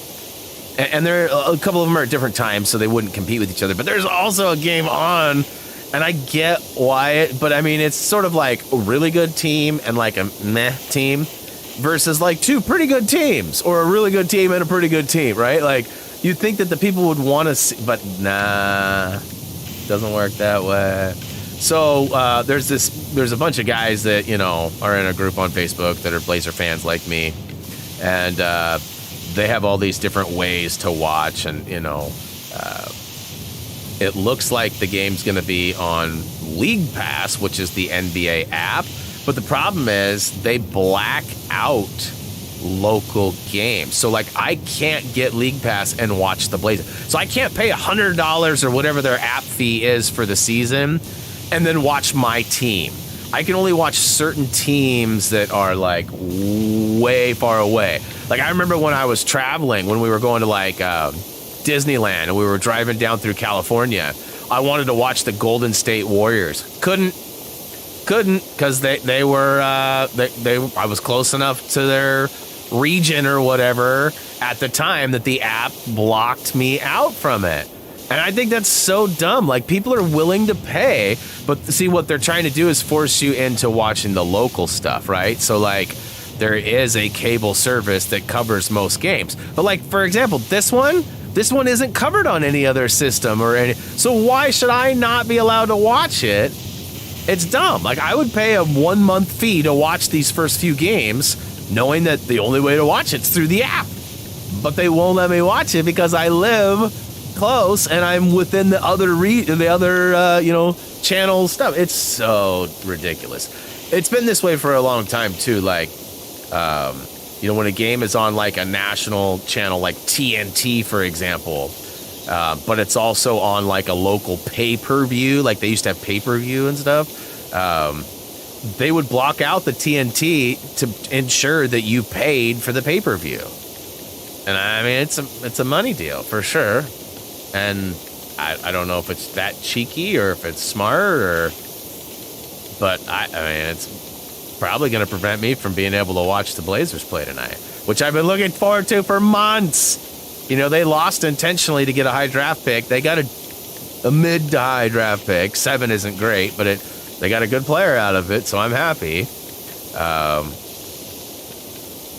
and there a couple of them are at different times, so they wouldn't compete with each other. But there's also a game on, and I get why, but I mean, it's sort of like a really good team and like a meh team versus like two pretty good teams, or a really good team and a pretty good team, right? Like, you'd think that the people would want to see, but nah, doesn't work that way. So there's a bunch of guys that, you know, are in a group on Facebook that are Blazer fans like me, and they have all these different ways to watch, and, you know, it looks like the game's going to be on League Pass, which is the NBA app, but the problem is they black out local games. So, like, I can't get League Pass and watch the Blazers. So I can't pay $100 or whatever their app fee is for the season and then watch my team. I can only watch certain teams that are, like, way far away. Like, I remember when I was traveling, when we were going to, like, Disneyland, and we were driving down through California, I wanted to watch the Golden State Warriors. Couldn't, because they were, I was close enough to their region or whatever at the time that the app blocked me out from it. And I think that's so dumb. Like, people are willing to pay, but see, what they're trying to do is force you into watching the local stuff, right? So, like, there is a cable service that covers most games. But, like, for example, this one isn't covered on any other system or any. So why should I not be allowed to watch it? It's dumb. Like, I would pay a 1 month fee to watch these first few games, knowing that the only way to watch it's through the app. But they won't let me watch it because I live close and I'm within the other channel stuff. It's so ridiculous. It's been this way for a long time too. Like, when a game is on like a national channel like TNT, for example, but it's also on like a local pay-per-view, like they used to have pay-per-view and stuff, they would block out the TNT to ensure that you paid for the pay-per-view. And I mean, it's a money deal for sure. And I don't know if it's that cheeky or if it's smart, but I mean, it's probably going to prevent me from being able to watch the Blazers play tonight, which I've been looking forward to for months. You know, they lost intentionally to get a high draft pick. They got a mid to high draft pick. 7 isn't great, but they got a good player out of it, so I'm happy.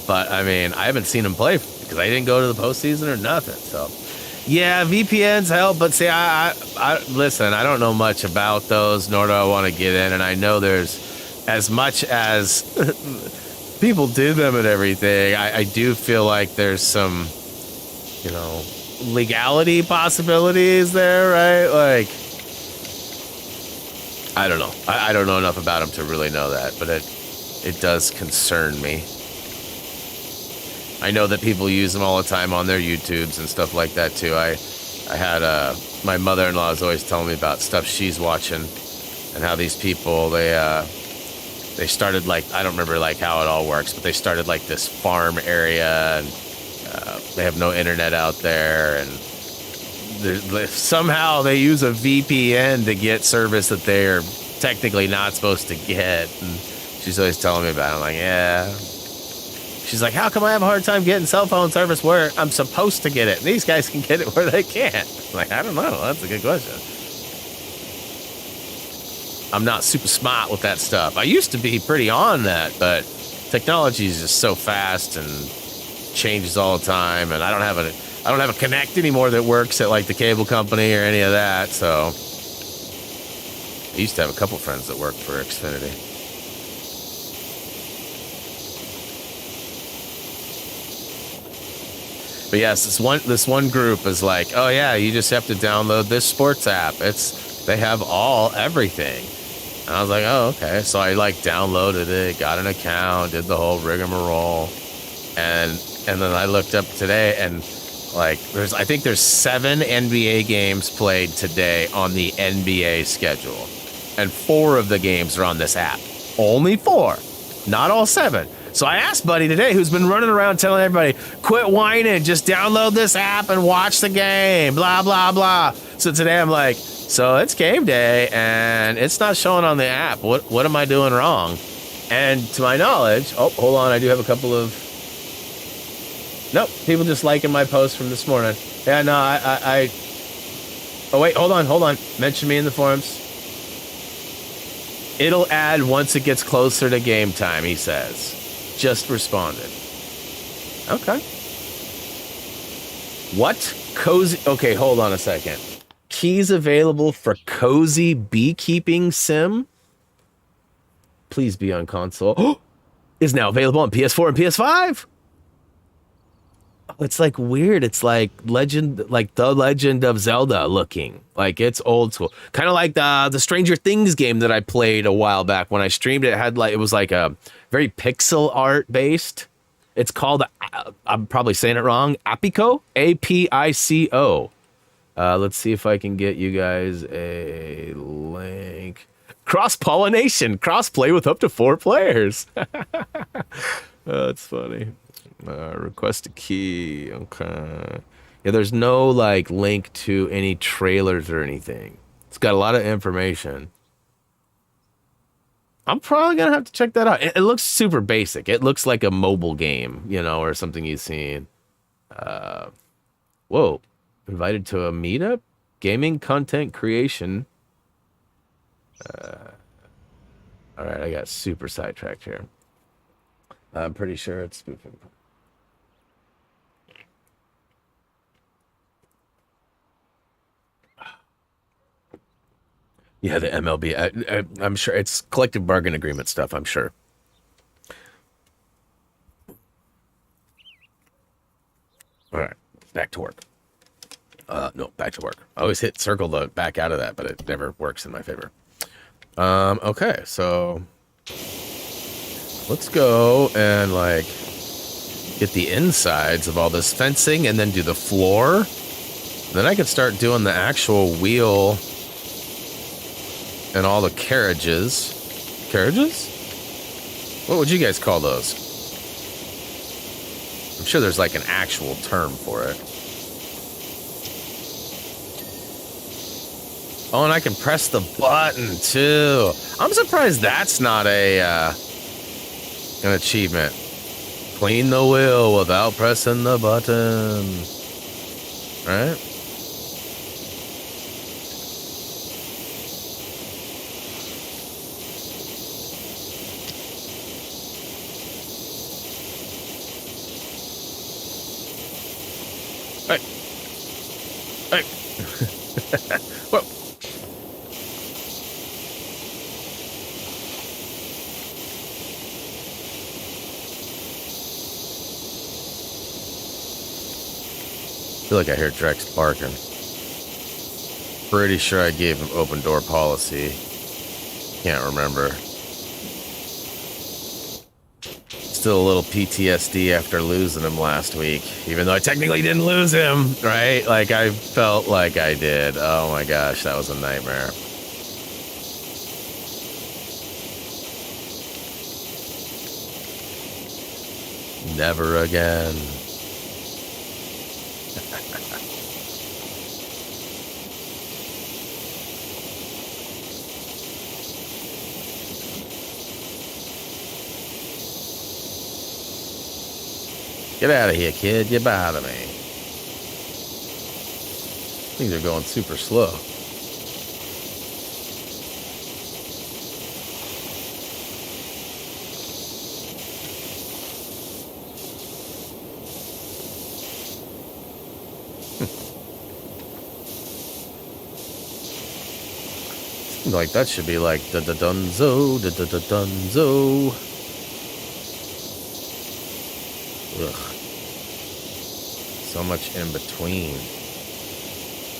But I mean, I haven't seen him play because I didn't go to the postseason or nothing. So yeah, VPNs help, but see, I listen, I don't know much about those, nor do I want to get in, and I know there's, as much as people do them and everything, I do feel like there's some, legality possibilities there, right? Like, I don't know. I don't know enough about them to really know that, but it does concern me. I know that people use them all the time on their YouTubes and stuff like that too. I had my mother-in-law is always telling me about stuff she's watching and how these people they started, like, I don't remember like how it all works, but they started like this farm area and they have no internet out there, and somehow they use a VPN to get service that they're technically not supposed to get. And she's always telling me about it. I'm like, yeah. She's like, how come I have a hard time getting cell phone service where I'm supposed to get it? And these guys can get it where they can't. I'm like, I don't know. That's a good question. I'm not super smart with that stuff. I used to be pretty on that, but technology is just so fast and changes all the time. And I don't have I don't have a Connect anymore that works at like the cable company or any of that. So I used to have a couple friends that worked for Xfinity. But yes, this one group is like, oh yeah, you just have to download this sports app. They have everything. And I was like, oh, okay. So I like downloaded it, got an account, did the whole rigmarole. And then I looked up today and like I think there's 7 NBA games played today on the NBA schedule. And 4 of the games are on this app. Only 4, not all 7. So I asked Buddy today, who's been running around telling everybody, quit whining, just download this app and watch the game, blah, blah, blah. So today I'm like, so it's game day and it's not showing on the app. What am I doing wrong? And to my knowledge, oh, hold on, I do have a couple of, nope, people just liking my post from this morning. Yeah, no, oh wait, hold on. Mention me in the forums. It'll add once it gets closer to game time, he says. Just responded. Okay. What? Cozy. Okay, hold on a second. Keys available for Cozy Beekeeping Sim. Please be on console. Is now available on PS4 and PS5. Oh, it's like weird. It's like the Legend of Zelda looking. Like it's old school. Kind of like the Stranger Things game that I played a while back when I streamed it. It was like a very pixel art based. It's called, I'm probably saying it wrong, Apico? A-P-I-C-O. Let's see if I can get you guys a link. Cross-pollination. Cross-play with up to 4 players. That's funny. Request a key. Okay. Yeah, there's no like link to any trailers or anything. It's got a lot of information. I'm probably gonna have to check that out. It looks super basic. It looks like a mobile game, or something you've seen. Whoa. Invited to a meetup? Gaming content creation. All right, I got super sidetracked here. I'm pretty sure it's spoofing. Yeah, the MLB. I'm sure it's collective bargain agreement stuff, I'm sure. All right, back to work. No, back to work. I always hit circle to back out of that, but it never works in my favor. Okay, so let's go and like get the insides of all this fencing and then do the floor. Then I can start doing the actual wheel and all the carriages. Carriages? What would you guys call those? I'm sure there's like an actual term for it. Oh, and I can press the button too. I'm surprised that's not an achievement. Clean the wheel without pressing the button. Right? Hey. Whoa. I feel like I hear Drex barking. Pretty sure I gave him open door policy. Can't remember. Still a little PTSD after losing him last week, even though I technically didn't lose him, right? Like I felt like I did. Oh my gosh, that was a nightmare. Never again. Get out of here, kid. You bother me. Things are going super slow. seemed like that should be like da-da-dunzo, da-da-da-dunzo. Ugh. So much in between.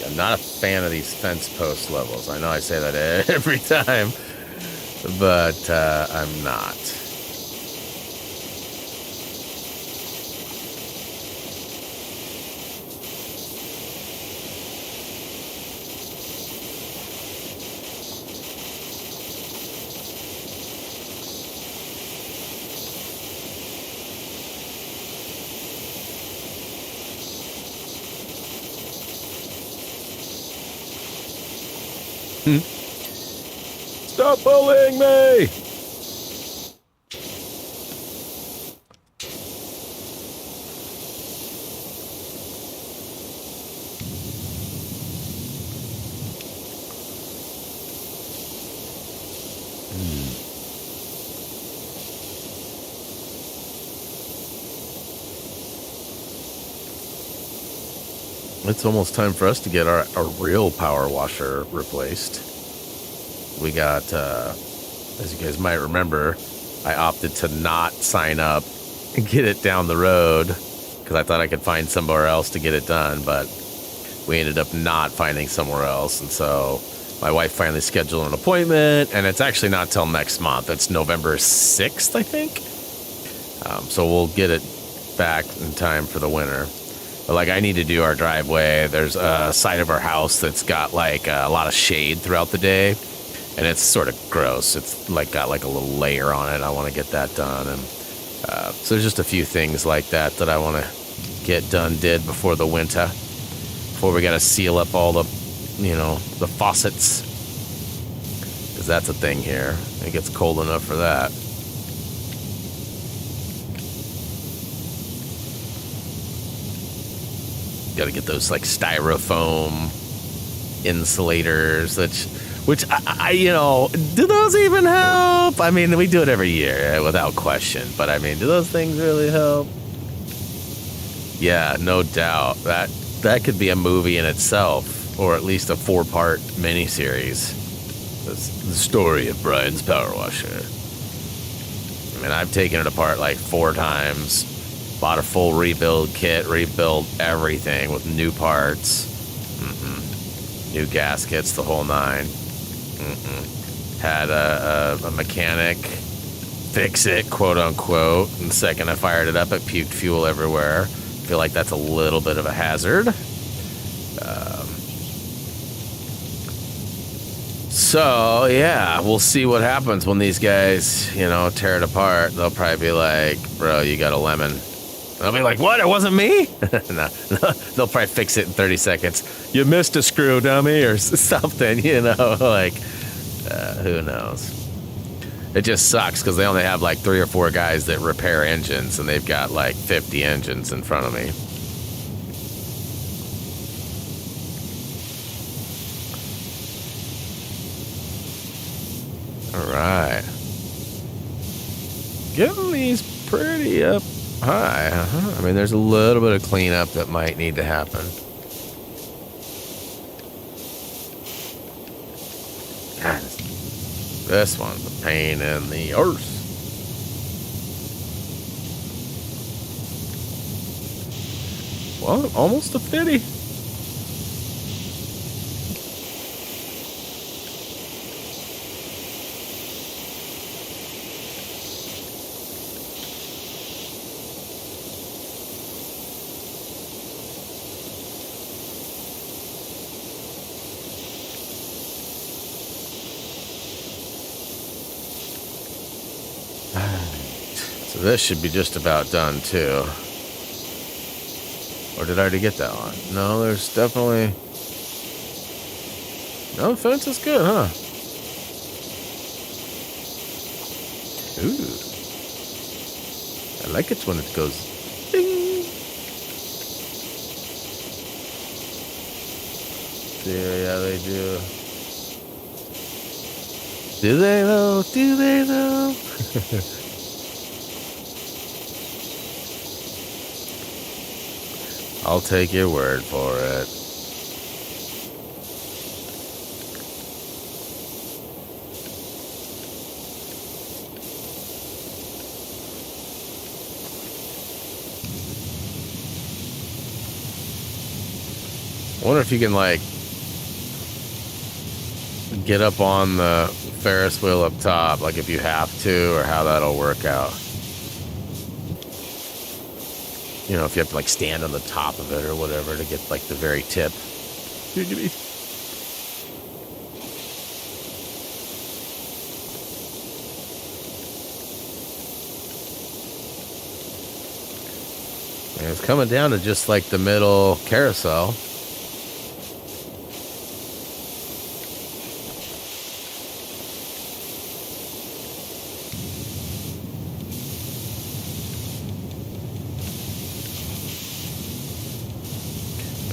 I'm not a fan of these fence post levels. I know I say that every time, but I'm not. Stop bullying me! It's almost time for us to get our real power washer replaced. We got, as you guys might remember, I opted to not sign up and get it down the road because I thought I could find somewhere else to get it done, but we ended up not finding somewhere else. And so my wife finally scheduled an appointment, and it's actually not till next month. It's November 6th, I think. So we'll get it back in time for the winter. But like, I need to do our driveway. There's a side of our house that's got like a lot of shade throughout the day, and it's sort of gross. It's like got like a little layer on it. I want to get that done, and so there's just a few things like that I want to get did before the winter. Before we got to seal up all the, the faucets, because that's a thing here. It gets cold enough for that. Got to get those like styrofoam insulators, which I do those even help? I mean, we do it every year without question, but I mean, do those things really help? Yeah, no doubt. That could be a movie in itself, or at least a 4-part miniseries. The story of Brian's power washer. I mean, I've taken it apart like 4 times. Bought a full rebuild kit, rebuilt everything with new parts, new gaskets, the whole 9. Had a mechanic fix it, quote unquote. And the second I fired it up, it puked fuel everywhere. Feel like that's a little bit of a hazard. So yeah, we'll see what happens when these guys, tear it apart. They'll probably be like, "Bro, you got a lemon." I'll be like, "What? It wasn't me?" No, they'll probably fix it in 30 seconds. "You missed a screw, dummy," or something, like, who knows? It just sucks because they only have like 3 or 4 guys that repair engines, and they've got like 50 engines in front of me. All right. Getting these pretty up high, I mean, there's a little bit of cleanup that might need to happen. God, this one's a pain in the arse. Well, almost a 50. So this should be just about done too. Or did I already get that one? No, there's definitely... No, the fence is good, huh? Ooh. I like it when it goes ding. Yeah, they do. Do they though? Do they though? I'll take your word for it. I wonder if you can, like, get up on the Ferris wheel up top, like if you have to, or how that'll work out. You know, if you have to, like, stand on the top of it or whatever to get, like, the very tip. And it's coming down to just, like, the middle carousel.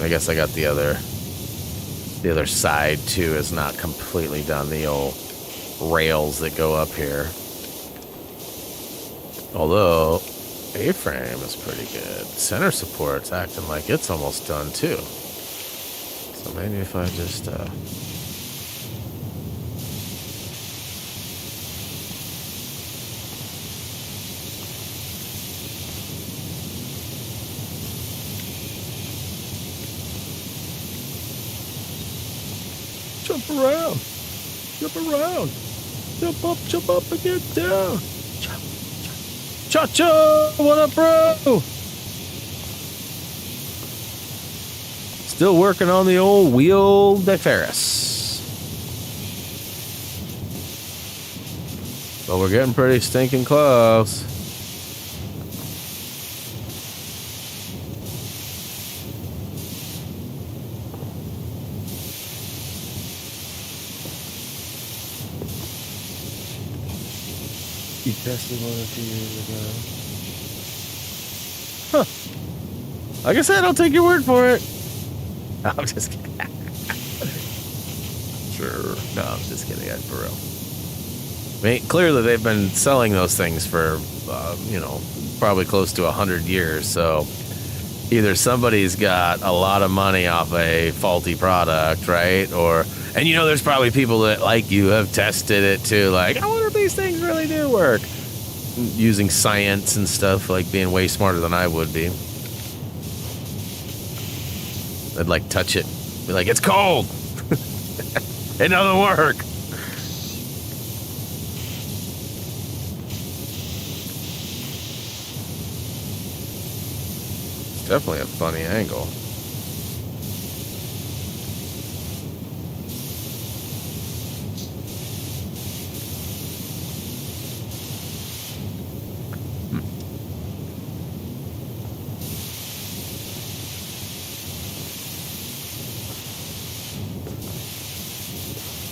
I guess I got the other side too is not completely done. The old rails that go up here. Although A-frame is pretty good. Center support's acting like it's almost done too. So maybe if I just jump around, jump up and get down. Cha-cha! What up, bro? Still working on the old wheel de Ferris. But we're getting pretty stinking close. You tested one a few years ago. Huh. Like I said, I'll take your word for it. No, I'm just kidding. Sure. No, I'm just kidding. For real. I mean, clearly they've been selling those things for, you know, probably close to 100 years. So either somebody's got a lot of money off a faulty product, right? Or, and you know, there's probably people that, like you, have tested it too. Like, I wonder if these things really do work. Using science and stuff, like being way smarter than I would be. I'd like touch it, be like, it's cold. It doesn't work. It's definitely a funny angle.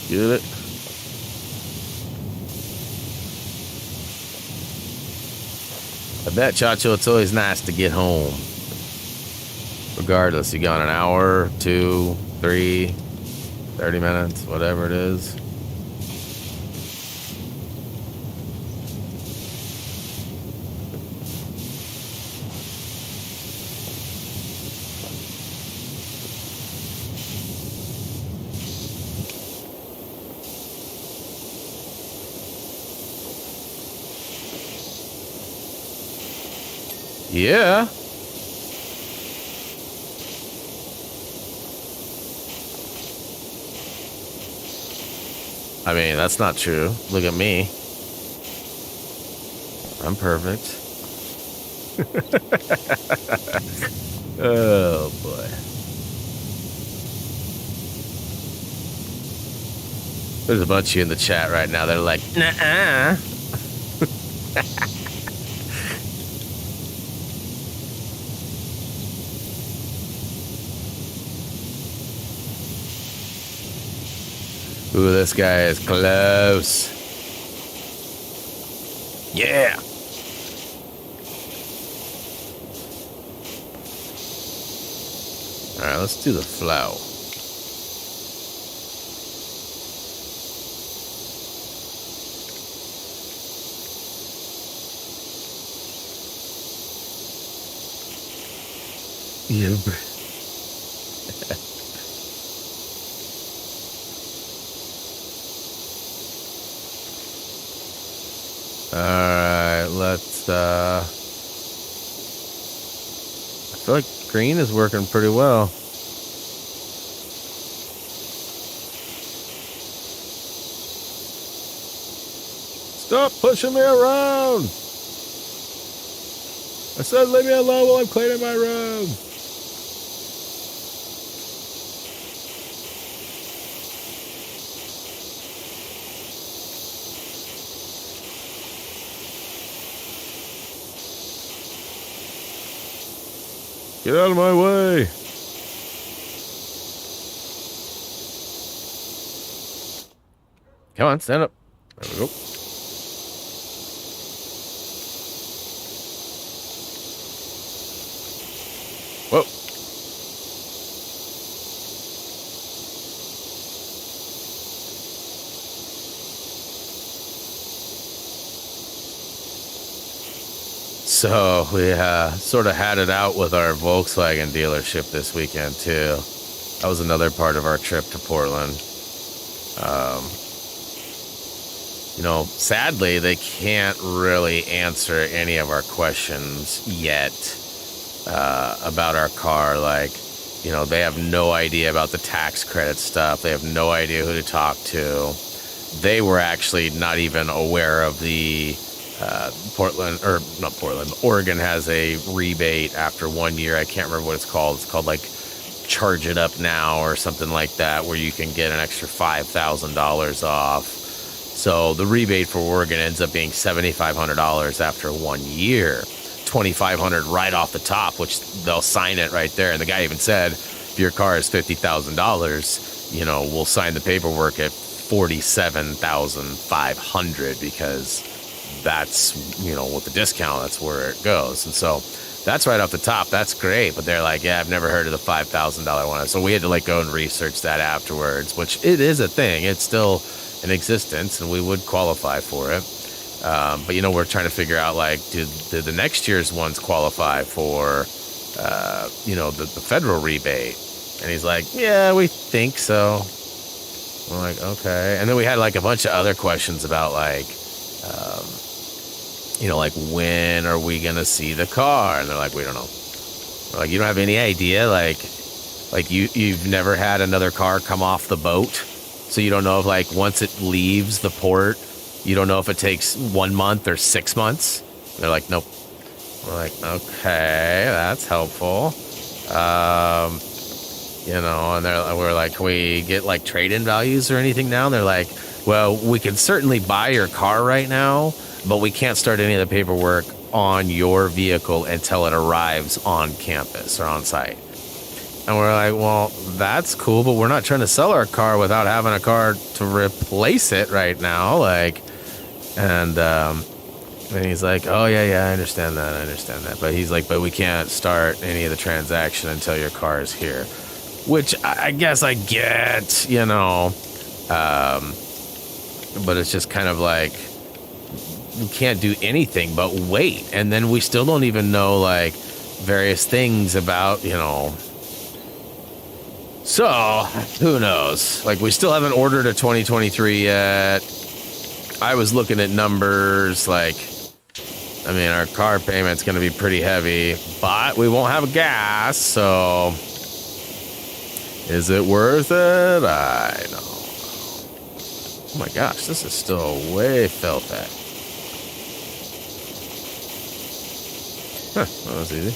Get it? I bet, Chacho, it's always nice to get home. Regardless, you gone an hour, 2, 3, 30 minutes, whatever it is. Yeah. I mean, that's not true. Look at me. I'm perfect. Oh, boy. There's a bunch of you in the chat right now. They're like, nah. Ooh, this guy is close. Yeah. All right, let's do the flow. Yeah. Alright, let's I feel like green is working pretty well. Stop pushing me around. I said leave me alone while I'm cleaning my room. Get out of my way. Come on, stand up. There we go. Whoa. So we sort of had it out with our Volkswagen dealership this weekend too. That was another part of our trip to Portland. You know, sadly, they can't really answer any of our questions yet about our car. Like, you know, they have no idea about the tax credit stuff. They have no idea who to talk to. They were actually not even aware of the Oregon has a rebate after 1 year. I can't remember what it's called. It's called like Charge It Up Now or something like that, where you can get an extra $5,000 off. So the rebate for Oregon ends up being $7,500 after 1 year, $2,500 right off the top, which they'll sign it right there. And the guy even said, if your car is $50,000, you know, we'll sign the paperwork at $47,500 because that's, you know, with the discount, that's where it goes. And so that's right off the top. That's great. But they're like, yeah, I've never heard of the $5,000 one. So we had to like go and research that afterwards, which it is a thing. It's still in existence and we would qualify for it. But, you know, we're trying to figure out like, did the next year's ones qualify for, you know, the federal rebate? And he's like, yeah, we think so. We're like, okay. And then we had like a bunch of other questions about like, you know, like when are we gonna see the car? And they're like, we don't know. We're like, you don't have any idea? Like you've never had another car come off the boat, so you don't know if like once it leaves the port, you don't know if it takes 1 month or 6 months. And they're like, nope. We're like, okay, that's helpful. You know, and we're like, can we get like trade-in values or anything now? And they're like, well, we can certainly buy your car right now, but we can't start any of the paperwork on your vehicle until it arrives on campus or on site. And we're like, well, that's cool, but we're not trying to sell our car without having a car to replace it right now. Like, and he's like, oh yeah, I understand that. But he's like, but we can't start any of the transaction until your car is here, which I guess I get, you know, but it's just kind of like, we can't do anything but wait. And then we still don't even know like various things about, you know, so who knows? Like we still haven't ordered a 2023 yet. I was looking at numbers like, I mean, our car payment's going to be pretty heavy, but we won't have gas. So is it worth it? I don't know. Oh my gosh, this is still way felt at. Huh, that was easy.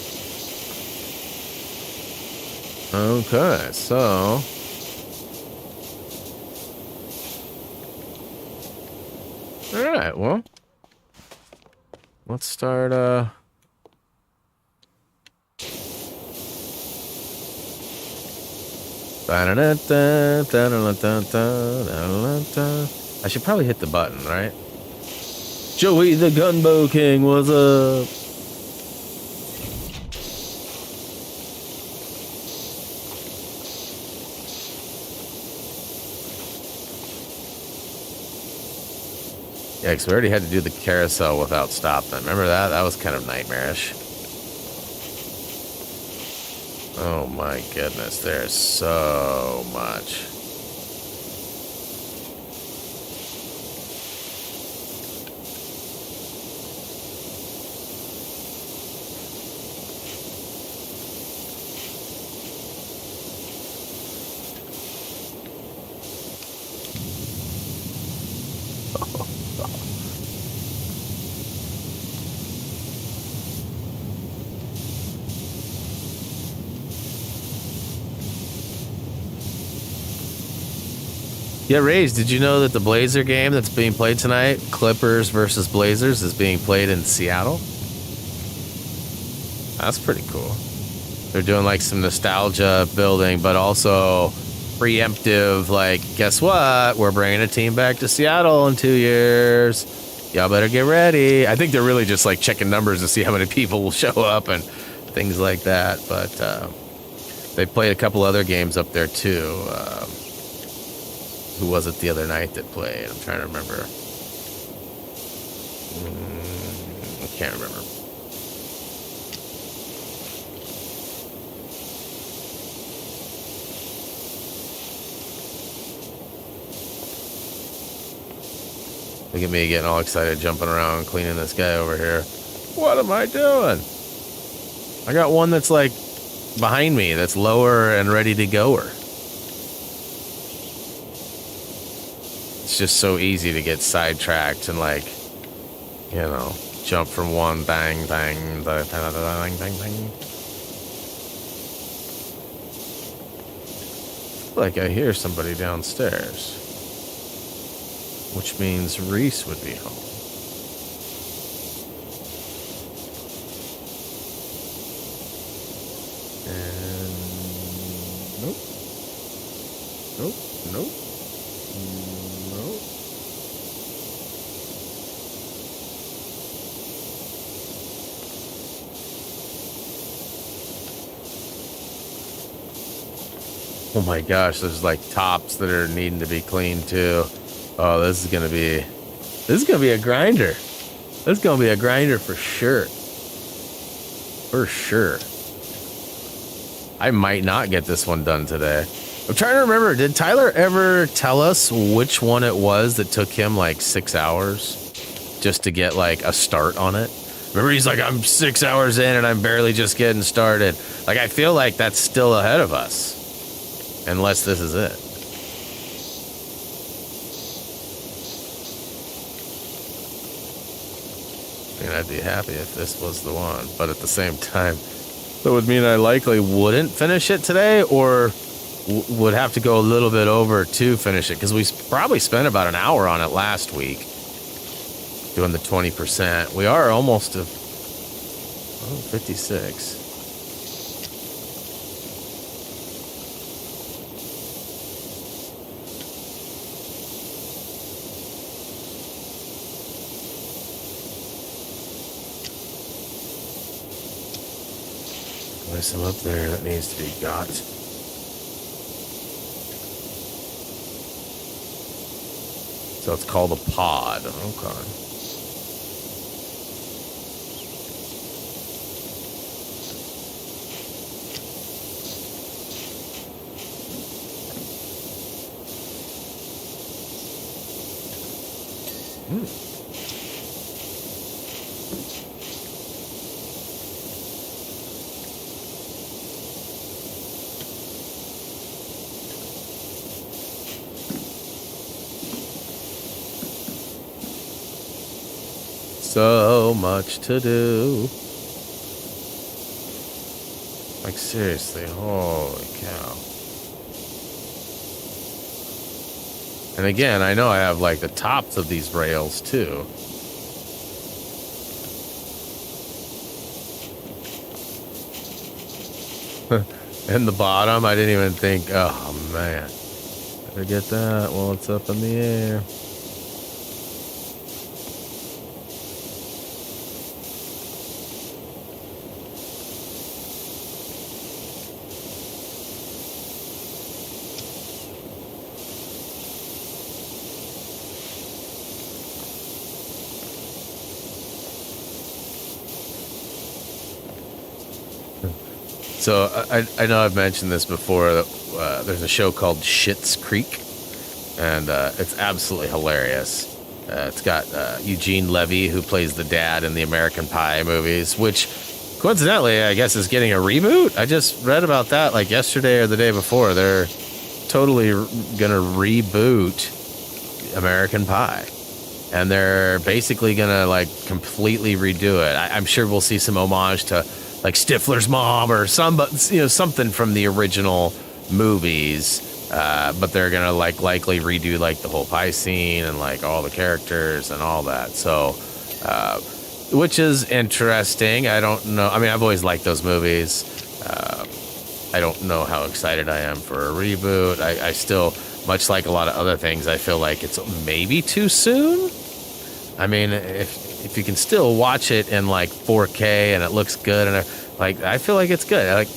Okay, so all right, well, let's start I should probably hit the button, right? Joey the Gunbow King, what's up? Yeah, because we already had to do the carousel without stopping. Remember that? That was kind of nightmarish. Oh my goodness, there's so much. Yeah, Rage, did you know that the Blazer game that's being played tonight, Clippers versus Blazers, is being played in Seattle? That's pretty cool. They're doing like some nostalgia building, but also preemptive, like, guess what? We're bringing a team back to Seattle in 2 years. Y'all better get ready. I think they're really just like checking numbers to see how many people will show up and things like that. But they played a couple other games up there too. Who was it the other night that played? I'm trying to remember. I can't remember. Look at me getting all excited, jumping around, cleaning this guy over here. What am I doing? I got one that's like behind me, that's lower and ready to goer. It's just so easy to get sidetracked and like, you know, jump from one bang, bang, bang, bang, bang, bang. Like I hear somebody downstairs. Which means Reese would be home. And nope. Nope. Nope. Nope. Oh my gosh, there's like tops that are needing to be cleaned too. Oh, this is gonna be a grinder. This is gonna be a grinder for sure. For sure. I might not get this one done today. I'm trying to remember, did Tyler ever tell us which one it was that took him like 6 hours just to get like a start on it? Remember, he's like, I'm 6 hours in and I'm barely just getting started. Like, I feel like that's still ahead of us. Unless this is it. I'd be happy if this was the one, but at the same time, that would mean I likely wouldn't finish it today, or would have to go a little bit over to finish it, because we probably spent about an hour on it last week doing the 20%. We are almost to 56. There's some up there that needs to be got. So it's called a pod. Okay. So much to do. Like, seriously, holy cow. And again, I know I have like the tops of these rails too. And the bottom, I didn't even think, oh man. Better get that while it's up in the air. So I know I've mentioned this before. That, there's a show called Schitt's Creek, and it's absolutely hilarious. It's got Eugene Levy, who plays the dad in the American Pie movies, which coincidentally, I guess, is getting a reboot. I just read about that like yesterday or the day before. They're totally gonna reboot American Pie, and they're basically gonna like completely redo it. I'm sure we'll see some homage to like Stifler's mom or something from the original movies. but they're gonna like likely redo like the whole pie scene and like all the characters and all that. So, which is interesting. I don't know. I mean, I've always liked those movies. I don't know how excited I am for a reboot. I still, much like a lot of other things, I feel like it's maybe too soon. I mean, if you can still watch it in like 4K and it looks good, and like I feel like it's good. Like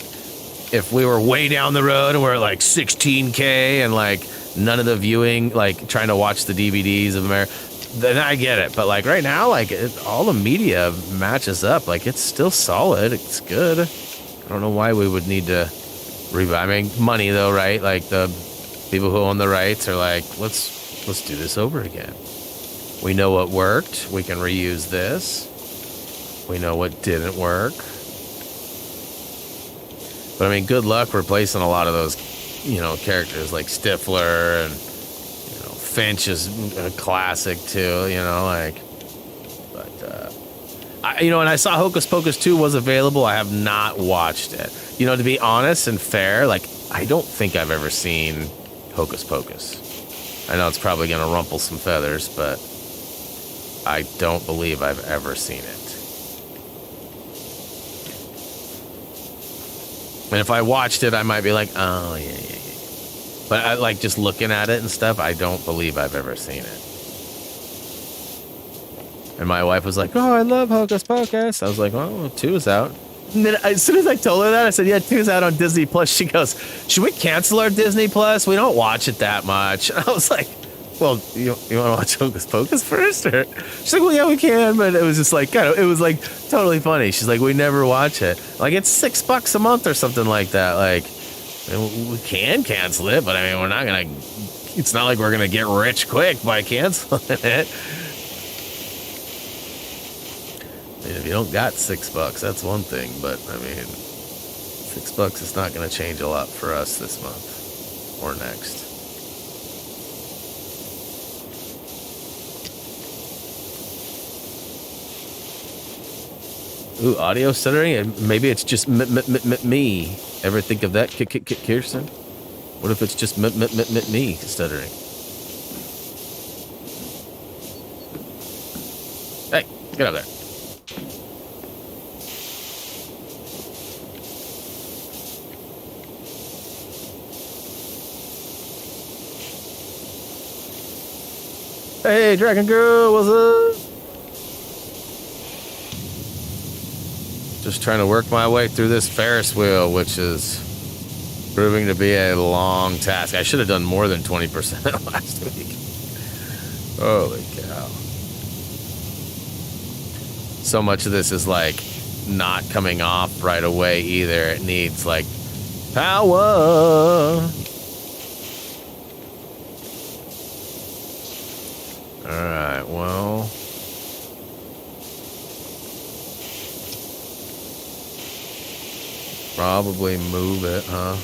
if we were way down the road and we're at like 16K and like none of the viewing, like trying to watch the DVDs of America, then I get it. But like right now, like all the media matches up. Like it's still solid. It's good. I don't know why we would need to reboot. I mean, money though, right? Like the people who own the rights are like, let's do this over again. We know what worked. We can reuse this. We know what didn't work. But I mean, good luck replacing a lot of those, you know, characters like Stifler and, you know, Finch is a classic too, you know, like, but, you know, and I saw Hocus Pocus 2 was available. I have not watched it. You know, to be honest and fair, like, I don't think I've ever seen Hocus Pocus. I know it's probably going to rumple some feathers, but I don't believe I've ever seen it. And if I watched it, I might be like, oh, yeah. But I like just looking at it and stuff, I don't believe I've ever seen it. And my wife was like, oh, I love Hocus Pocus. I was like, oh, 2 is out. And then as soon as I told her that, I said, yeah, 2's out on Disney Plus. She goes, should we cancel our Disney Plus? We don't watch it that much. And I was like, well, you want to watch Hocus Pocus first? Or she's like, well, yeah, we can. But it was just like, kind of, it was like totally funny. She's like, we never watch it. Like, it's $6 a month or something like that. Like, we can cancel it, but I mean, we're not going to, it's not like we're going to get rich quick by canceling it. I mean, if you don't got $6, that's one thing. But I mean, $6 is not going to change a lot for us this month or next. Ooh, audio stuttering? Maybe it's just me. Ever think of that, Kirsten? What if it's just me stuttering? Hey, get out there. Hey, Dragon Girl, what's up? Just trying to work my way through this Ferris wheel, which is proving to be a long task. I should have done more than 20% last week. Holy cow. So much of this is like not coming off right away either. It needs like power. Alright, well. Probably move it, huh?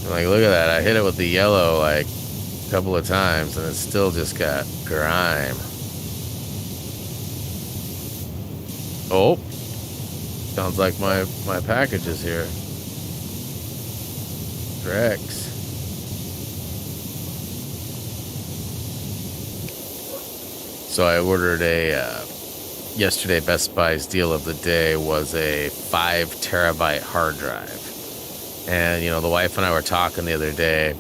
Like, look at that. I hit it with the yellow like a couple of times and it still just got grime. Oh, sounds like my package is here. Drex. So I ordered yesterday Best Buy's deal of the day was a 5 terabyte hard drive. And, you know, the wife and I were talking the other day.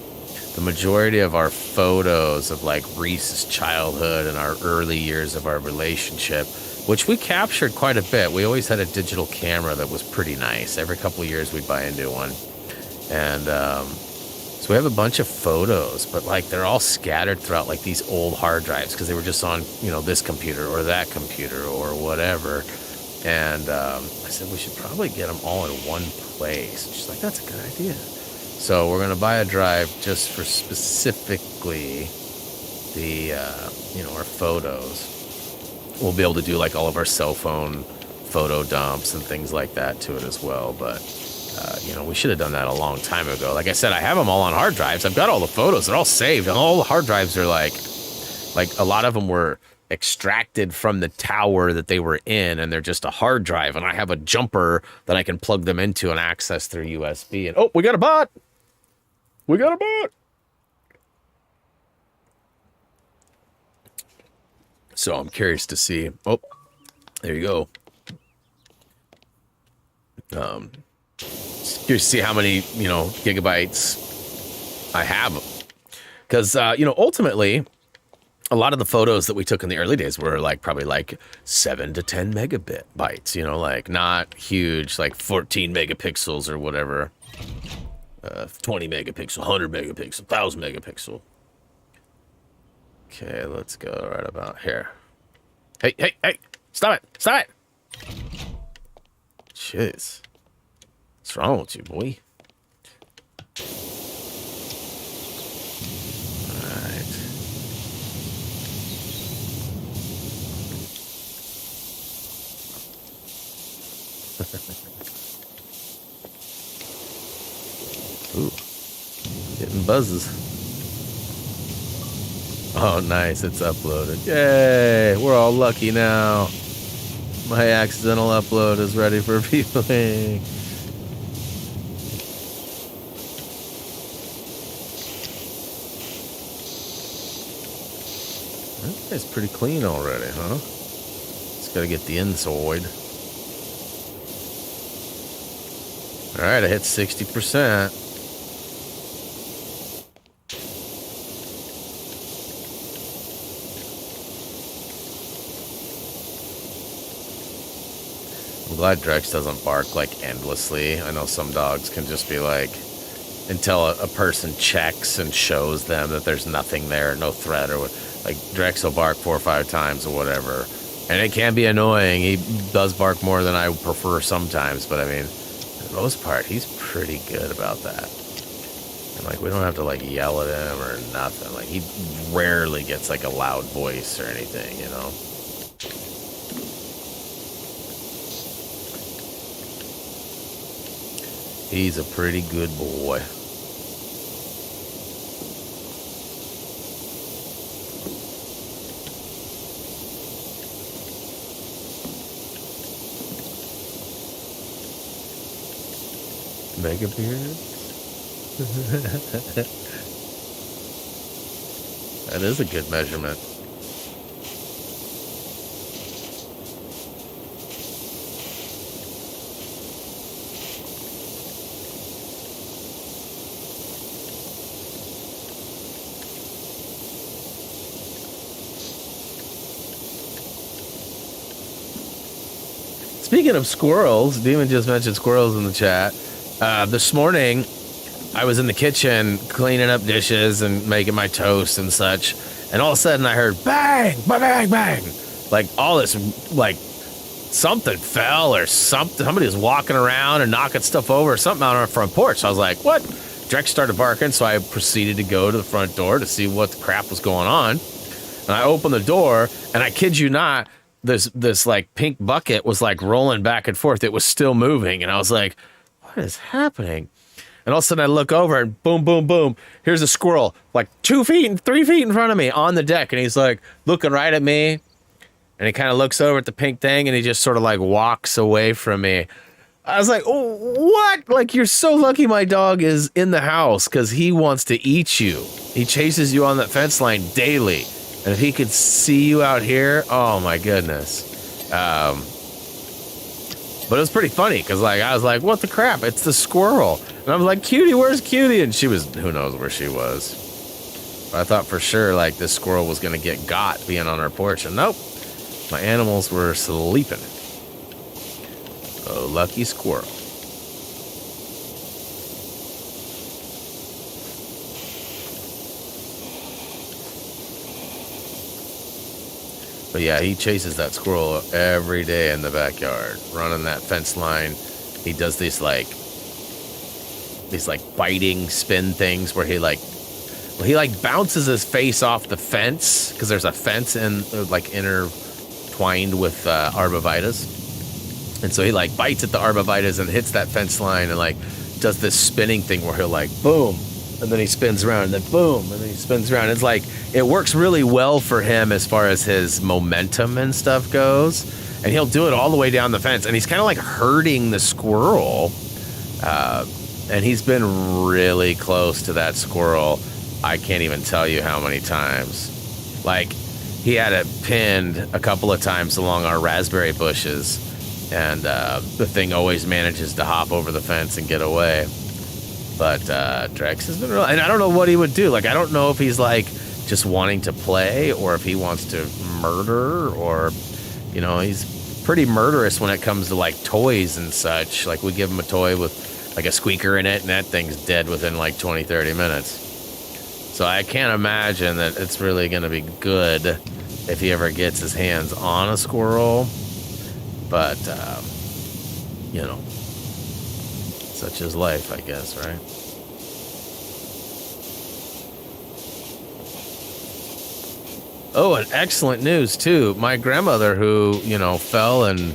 The majority of our photos of like Reese's childhood and our early years of our relationship, which we captured quite a bit. We always had a digital camera that was pretty nice. Every couple of years we'd buy a new one. And so we have a bunch of photos, but like they're all scattered throughout like these old hard drives because they were just on, you know, this computer or that computer or whatever. And I said, we should probably get them all in one place. And she's like, that's a good idea. So we're going to buy a drive just for specifically the, you know, our photos. We'll be able to do like all of our cell phone photo dumps and things like that to it as well. But, you know, we should have done that a long time ago. Like I said, I have them all on hard drives. I've got all the photos. They're all saved. And all the hard drives are like a lot of them were extracted from the tower that they were in, and they're just a hard drive. And I have a jumper that I can plug them into and access through USB. And, oh, we got a bot. We got a bot. So I'm curious to see. Oh, there you go. Curious to see how many, you know, gigabytes I have. Because, you know, ultimately, a lot of the photos that we took in the early days were like probably like 7 to 10 megabytes, you know, like not huge, like 14 megapixels or whatever. 20 megapixel, 100 megapixel, 1000 megapixel. Okay, let's go right about here. Hey, hey, hey! Stop it! Stop it! Jeez. What's wrong with you, boy? Alright. Ooh. Getting buzzes. Oh, nice. It's uploaded. Yay! We're all lucky now. My accidental upload is ready for viewing. It's pretty clean already, huh? Just gotta get the inside. Alright, I hit 60%. I'm glad Drex doesn't bark like endlessly. I know some dogs can just be like, until a person checks and shows them that there's nothing there, no threat, or like Drex will bark 4 or 5 times or whatever. And it can be annoying. He does bark more than I prefer sometimes, but I mean, for the most part, he's pretty good about that. And like, we don't have to like yell at him or nothing. Like, he rarely gets like a loud voice or anything, you know? He's a pretty good boy. Mega beard? That is a good measurement. Speaking of squirrels, Demon just mentioned squirrels in the chat. This morning, I was in the kitchen cleaning up dishes and making my toast and such, and all of a sudden I heard bang, bang, bang, bang. Like all this, like something fell or something. Somebody was walking around and knocking stuff over or something out on our front porch. So I was like, what? Drex started barking, so I proceeded to go to the front door to see what the crap was going on. And I opened the door, and I kid you not, this like pink bucket was like rolling back and forth. It was still moving, and I was like, what is happening? And all of a sudden I look over and boom, boom, boom. Here's a squirrel like 2 feet and 3 feet in front of me on the deck. And he's like looking right at me. And he kind of looks over at the pink thing and he just sort of like walks away from me. I was like, oh, what? Like, you're so lucky my dog is in the house because he wants to eat you. He chases you on that fence line daily. And if he could see you out here, oh my goodness. But it was pretty funny because, like, I was like, what the crap? It's the squirrel. And I was like, Cutie, where's Cutie? And she was, who knows where she was. But I thought for sure, like, this squirrel was going to get got being on our porch. And nope, my animals were sleeping. Oh, lucky squirrel. But yeah, he chases that squirrel every day in the backyard, running that fence line. He does these like biting spin things where he bounces his face off the fence because there's a fence in like intertwined with arborvitaes. And so he like bites at the arborvitaes and hits that fence line and like does this spinning thing where he'll like boom, and then he spins around, and then boom, and then he spins around. It's like it works really well for him as far as his momentum and stuff goes. And he'll do it all the way down the fence, and he's kind of like herding the squirrel. And he's been really close to that squirrel. I can't even tell you how many times. Like, he had it pinned a couple of times along our raspberry bushes, and the thing always manages to hop over the fence and get away. But Drex has been real, and I don't know what he would do. Like, I don't know if he's like just wanting to play, or if he wants to murder, or, you know, he's pretty murderous when it comes to like toys and such. Like, we give him a toy with like a squeaker in it, and that thing's dead within like 20-30 minutes. So I can't imagine that it's really going to be good if he ever gets his hands on a squirrel. But, you know, such is life, I guess, right? Oh, and excellent news, too. My grandmother, who, you know, fell and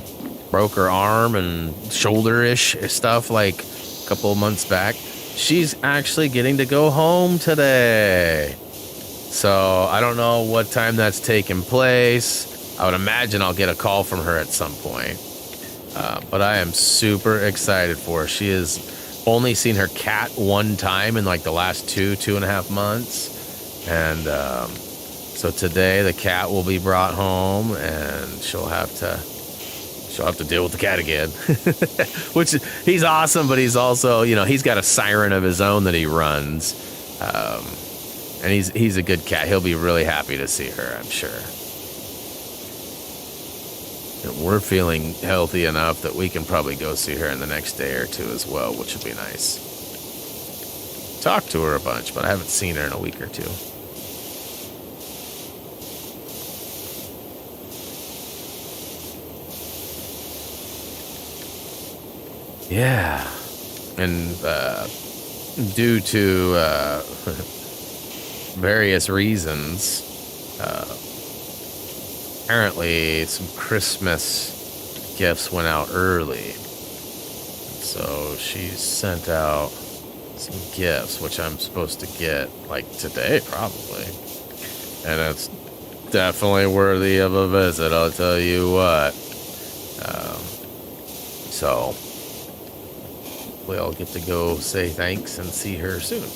broke her arm and shoulder-ish stuff like a couple of months back, she's actually getting to go home today. So I don't know what time that's taking place. I would imagine I'll get a call from her at some point. But I am super excited for her. She has only seen her cat one time in like the last 2.5 months. And so today the cat will be brought home, and she'll have to deal with the cat again. Which, he's awesome, but he's also, you know, he's got a siren of his own that he runs. And he's a good cat. He'll be really happy to see her, I'm sure. And we're feeling healthy enough that we can probably go see her in the next day or two as well, which would be nice. Talked to her a bunch, but I haven't seen her in a week or two. Yeah, and due to various reasons, apparently some Christmas gifts went out early. So she sent out some gifts, which I'm supposed to get like today, probably. And it's definitely worthy of a visit, I'll tell you what. So we'll get to go say thanks and see her soon.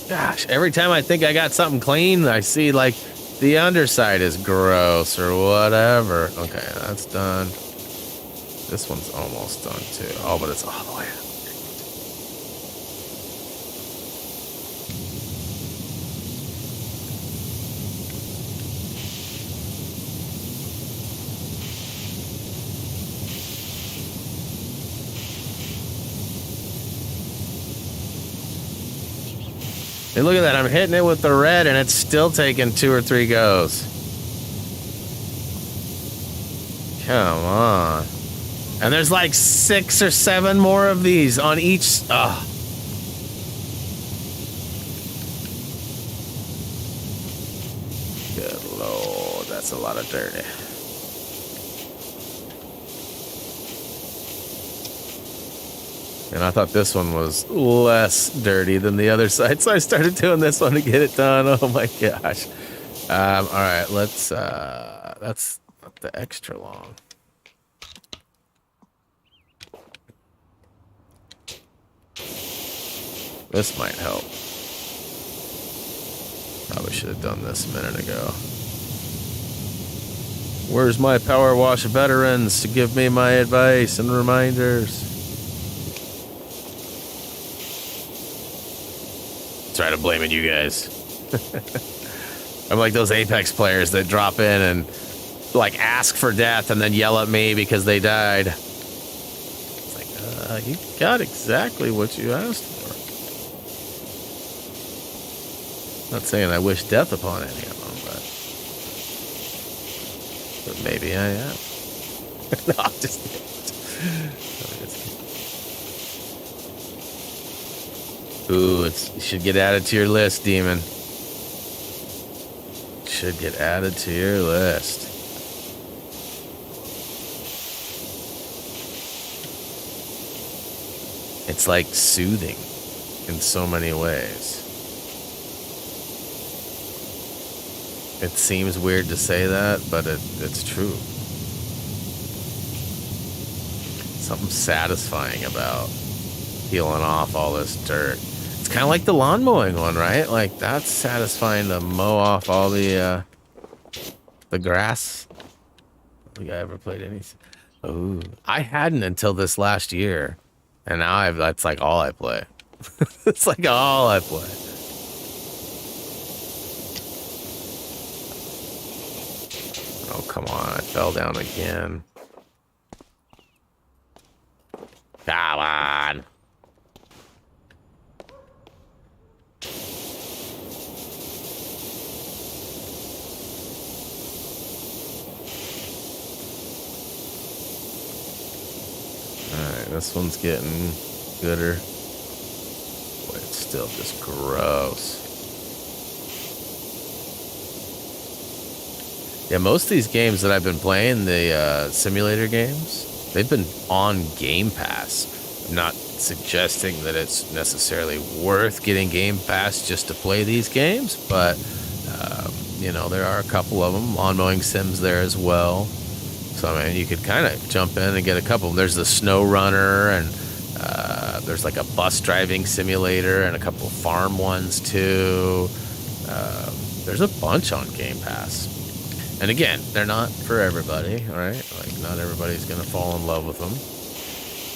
Gosh, every time I think I got something clean, I see like the underside is gross or whatever. Okay, that's done. This one's almost done too. Oh, but it's all the way up. Hey, look at that. I'm hitting it with the red, and it's still taking 2 or 3 goes. Come on. And there's like 6 or 7 more of these on each. Oh. Good Lord. That's a lot of dirty. And I thought this one was less dirty than the other side, so I started doing this one to get it done. Oh my gosh. All right, let's, that's the extra long. This might help. Probably should have done this a minute ago. Where's my Power Wash veterans to give me my advice and reminders? Try to blame it, you guys. I'm like those Apex players that drop in and like ask for death and then yell at me because they died. It's like, you got exactly what you asked for. Not saying I wish death upon any of them, but maybe I am. No, I'm just ooh, you should get added to your list, Demon. Should get added to your list. It's like soothing in so many ways. It seems weird to say that, but it's true. Something satisfying about peeling off all this dirt. It's kind of like the lawn mowing one, right? Like, that's satisfying to mow off all the grass. Have you ever played anything? Oh, I hadn't until this last year, and now that's like all I play. It's like all I play. Oh, come on. I fell down again. Come on. Alright, this one's getting gooder. Boy, it's still just gross. Yeah, most of these games that I've been playing, the simulator games, they've been on Game Pass. I'm not suggesting that it's necessarily worth getting Game Pass just to play these games, but, you know, there are a couple of them. Lawn mowing sims there as well. So, I mean, you could kind of jump in and get a couple. There's the Snow Runner, and there's like a bus driving simulator and a couple of farm ones, too. There's a bunch on Game Pass. And again, they're not for everybody, all right? Like, not everybody's going to fall in love with them.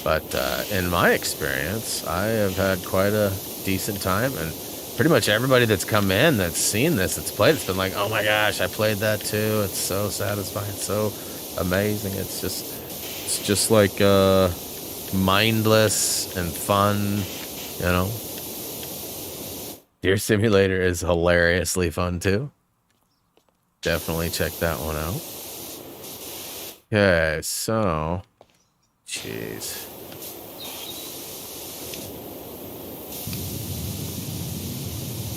But in my experience, I have had quite a decent time. And pretty much everybody that's come in that's seen this, that's played, it's been like, oh my gosh, I played that too. It's so satisfying, so amazing. It's just like mindless and fun, you know? Deer Simulator is hilariously fun too. Definitely check that one out. Okay, so, jeez.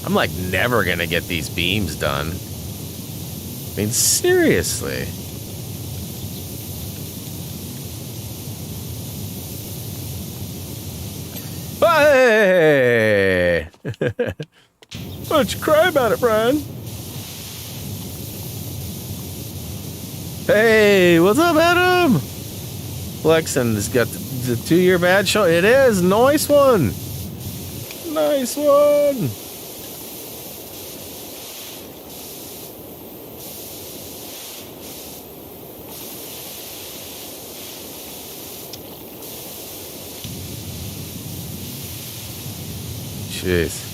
I'm like never gonna get these beams done. I mean, seriously. Hey! Why don't you cry about it, Brian? Hey, what's up, Adam? Flexen has got the 2-year badge show. It is. Nice one. Nice one. Jeez.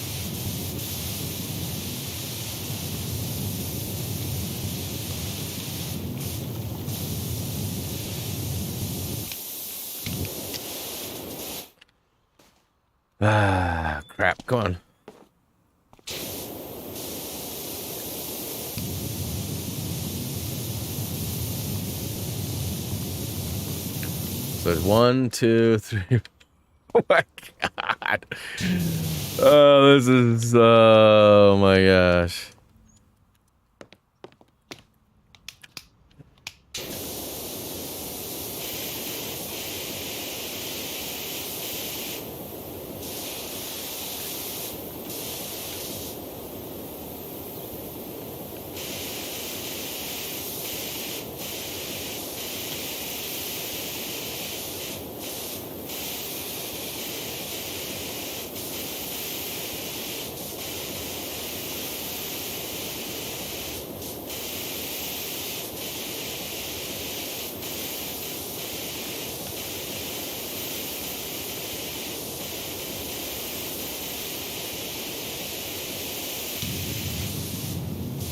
Ah, crap. Come on. So 1, 2, 3. Oh my god. Oh, this is. Oh my gosh.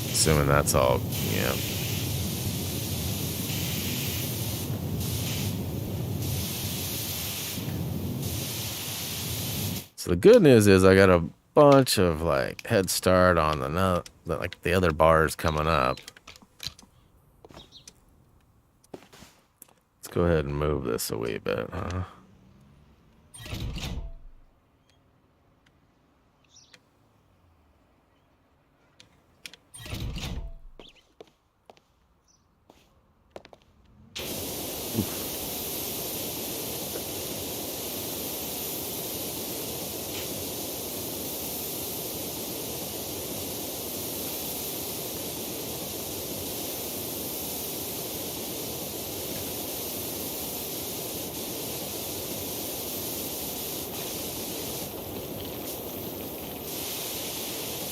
Assuming that's all, yeah. So the good news is I got a bunch of like head start on like the other bars coming up. Let's go ahead and move this a wee bit, huh?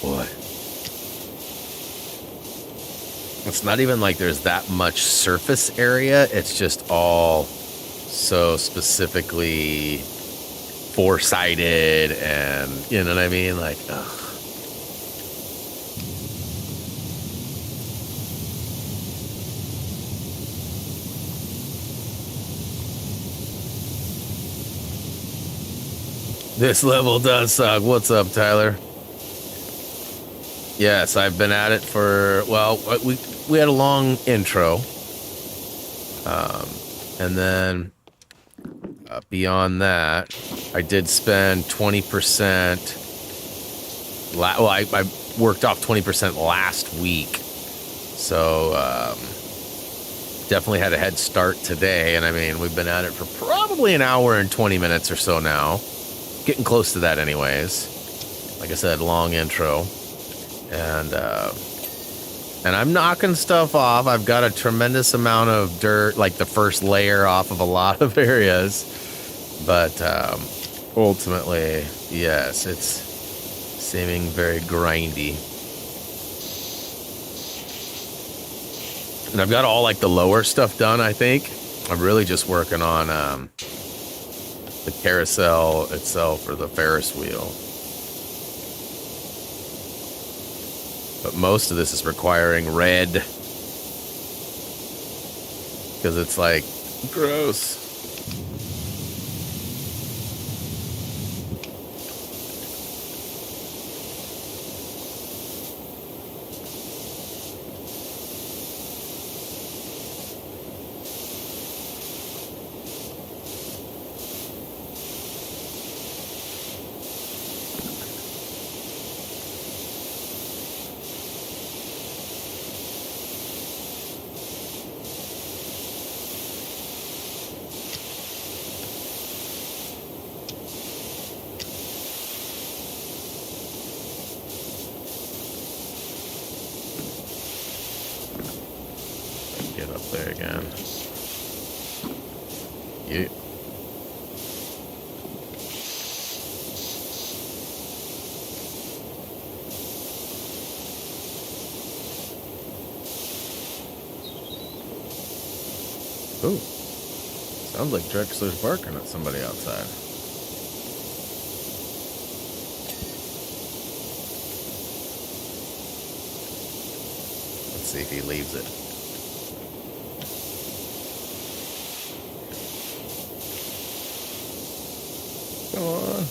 boy. It's not even like there's that much surface area. It's just all so specifically four-sided, and you know what I mean? Like, ugh. This level does suck. What's up, Tyler? Yes, I've been at it for, well, we had a long intro. And then beyond that, I did spend 20%. Well, I worked off 20% last week. So definitely had a head start today. And I mean, we've been at it for probably an hour and 20 minutes or so now. Getting close to that anyways. Like I said, long intro. And I'm knocking stuff off. I've got a tremendous amount of dirt, like the first layer off of a lot of areas. But ultimately, yes, it's seeming very grindy. And I've got all like the lower stuff done, I think. I'm really just working on the carousel itself, or the Ferris wheel. But most of this is requiring red, because it's like gross. Get up there again. Yeah. Ooh. Sounds like Drexler's barking at somebody outside. Let's see if he leaves it. Come on.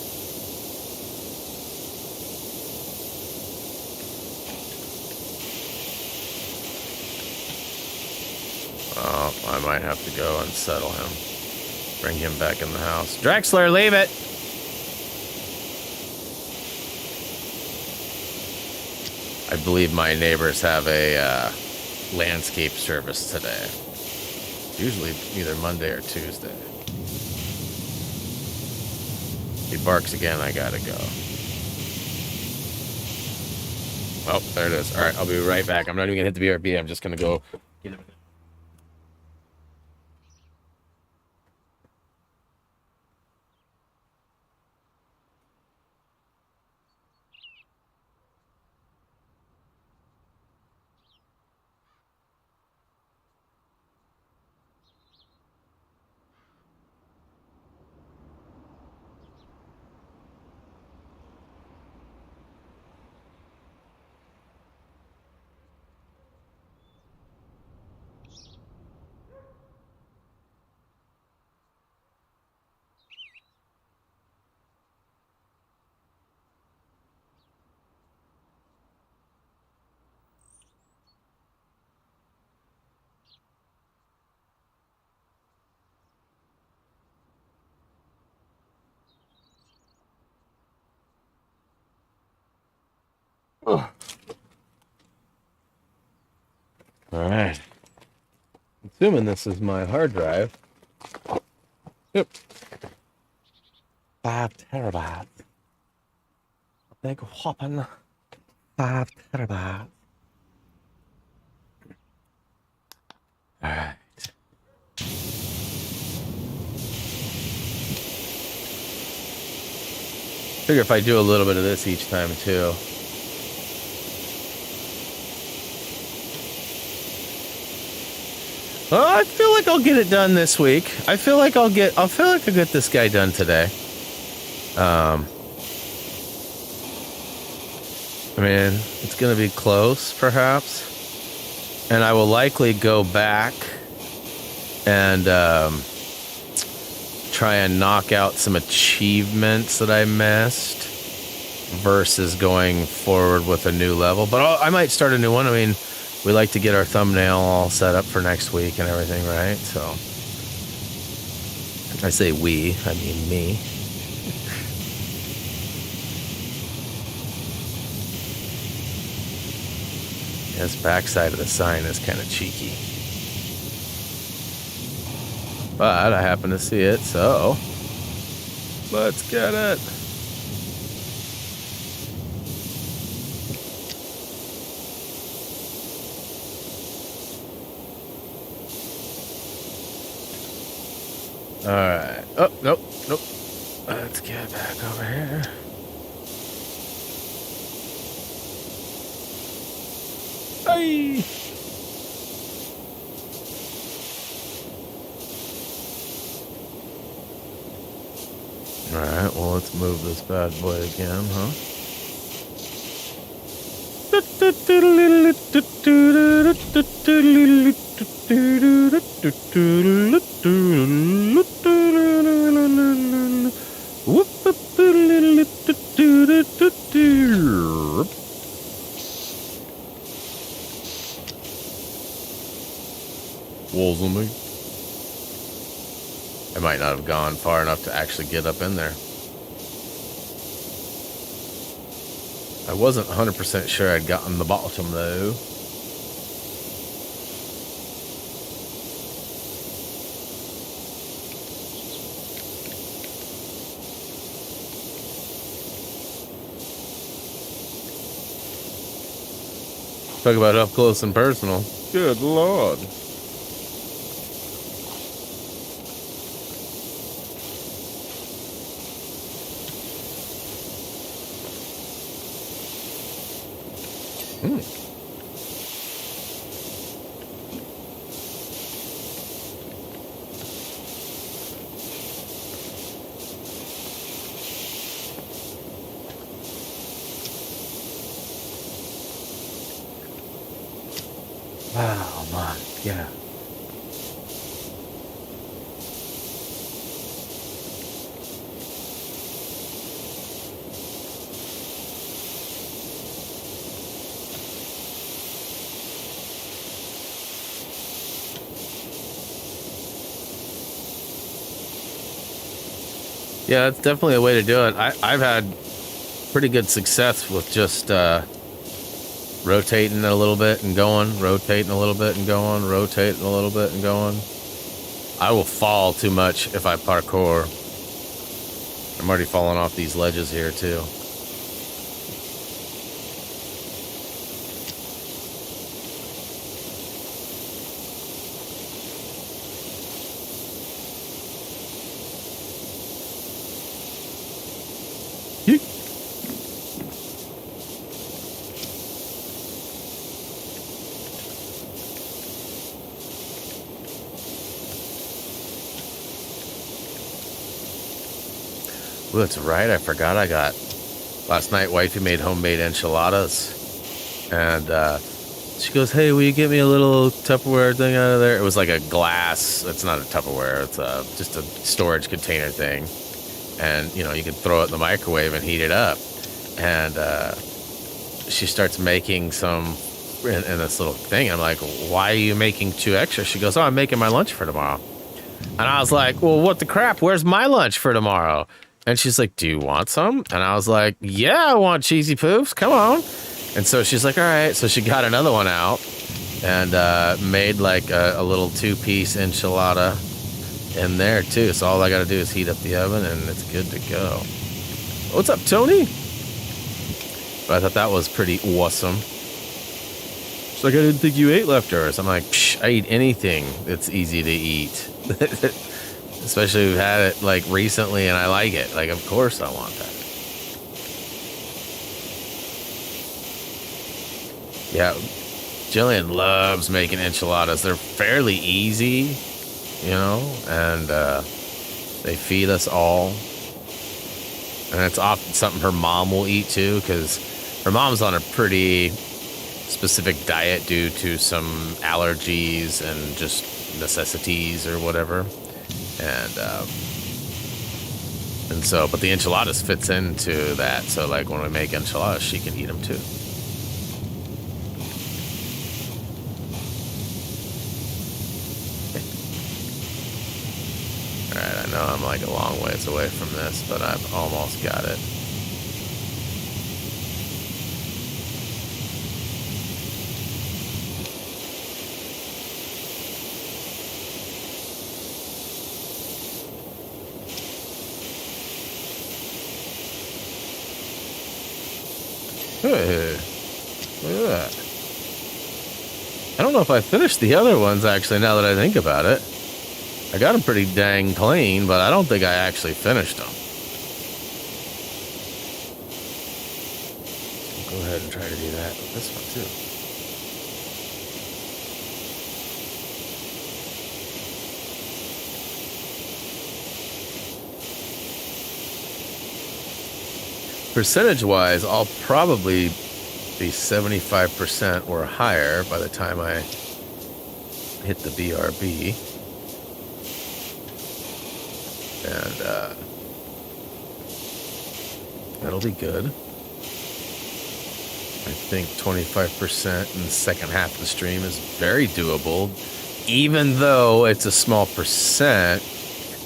Oh, I might have to go and settle him. Bring him back in the house. Drexler, leave it! I believe my neighbors have a landscape service today. Usually either Monday or Tuesday. He barks again, I gotta go. Oh, there it is. All right, I'll be right back. I'm not even gonna hit the BRB. I'm just gonna go get him. Oh. All right. Assuming this is my hard drive. Yep. 5 terabytes. Big whopping 5 terabytes. All right. Figure if I do a little bit of this each time too, I feel like I'll get it done this week. I feel like I'll get this guy done today. I mean, it's gonna be close, perhaps. And I will likely go back and try and knock out some achievements that I missed versus going forward with a new level. But I might start a new one. I mean, we like to get our thumbnail all set up for next week and everything, right? So I say we, I mean me. This backside of the sign is kind of cheeky. But I happen to see it, so let's get it. All right. Oh, nope. Let's get back over here. Hey. All right. Well, let's move this bad boy again, huh? Walls on me. I might not have gone far enough to actually get up in there. I wasn't 100% sure I'd gotten the bottom though. Talk about up close and personal. Good Lord. Oh my God. Yeah, that's definitely a way to do it. I've had pretty good success with just rotating a little bit and going, rotating a little bit and going, rotating a little bit and going. I will fall too much if I parkour. I'm already falling off these ledges here too. Oh, that's right. I forgot I got... Last night, wifey made homemade enchiladas. And she goes, hey, will you get me a little Tupperware thing out of there? It was like a glass. It's not a Tupperware. It's just a storage container thing. And, you know, you can throw it in the microwave and heat it up. And she starts making some in this little thing. I'm like, why are you making 2 extra? She goes, oh, I'm making my lunch for tomorrow. And I was like, well, what the crap? Where's my lunch for tomorrow? And she's like, do you want some? And I was like, yeah, I want cheesy poofs. Come on. And so she's like, all right. So she got another one out and made like a little 2-piece enchilada in there too. So all I got to do is heat up the oven and it's good to go. What's up, Tony? But I thought that was pretty awesome. She's like, I didn't think you ate leftovers. I'm like, psh, I eat anything that's easy to eat. Especially if we've had it like recently and I like it. Like, of course I want that. Yeah. Jillian loves making enchiladas. They're fairly easy, you know, and they feed us all. And it's often something her mom will eat too, because her mom's on a pretty specific diet due to some allergies and just necessities or whatever. And so, but the enchiladas fits into that. So like when we make enchiladas, she can eat them too. All right, I know I'm like a long ways away from this, but I've almost got it. Hey, look at that. I don't know if I finished the other ones, actually, now that I think about it. I got them pretty dang clean, but I don't think I actually finished them. I'll go ahead and try to do that with this one, too. Percentage-wise, I'll probably be 75% or higher by the time I hit the BRB. And that'll be good. I think 25% in the second half of the stream is very doable. Even though it's a small percent,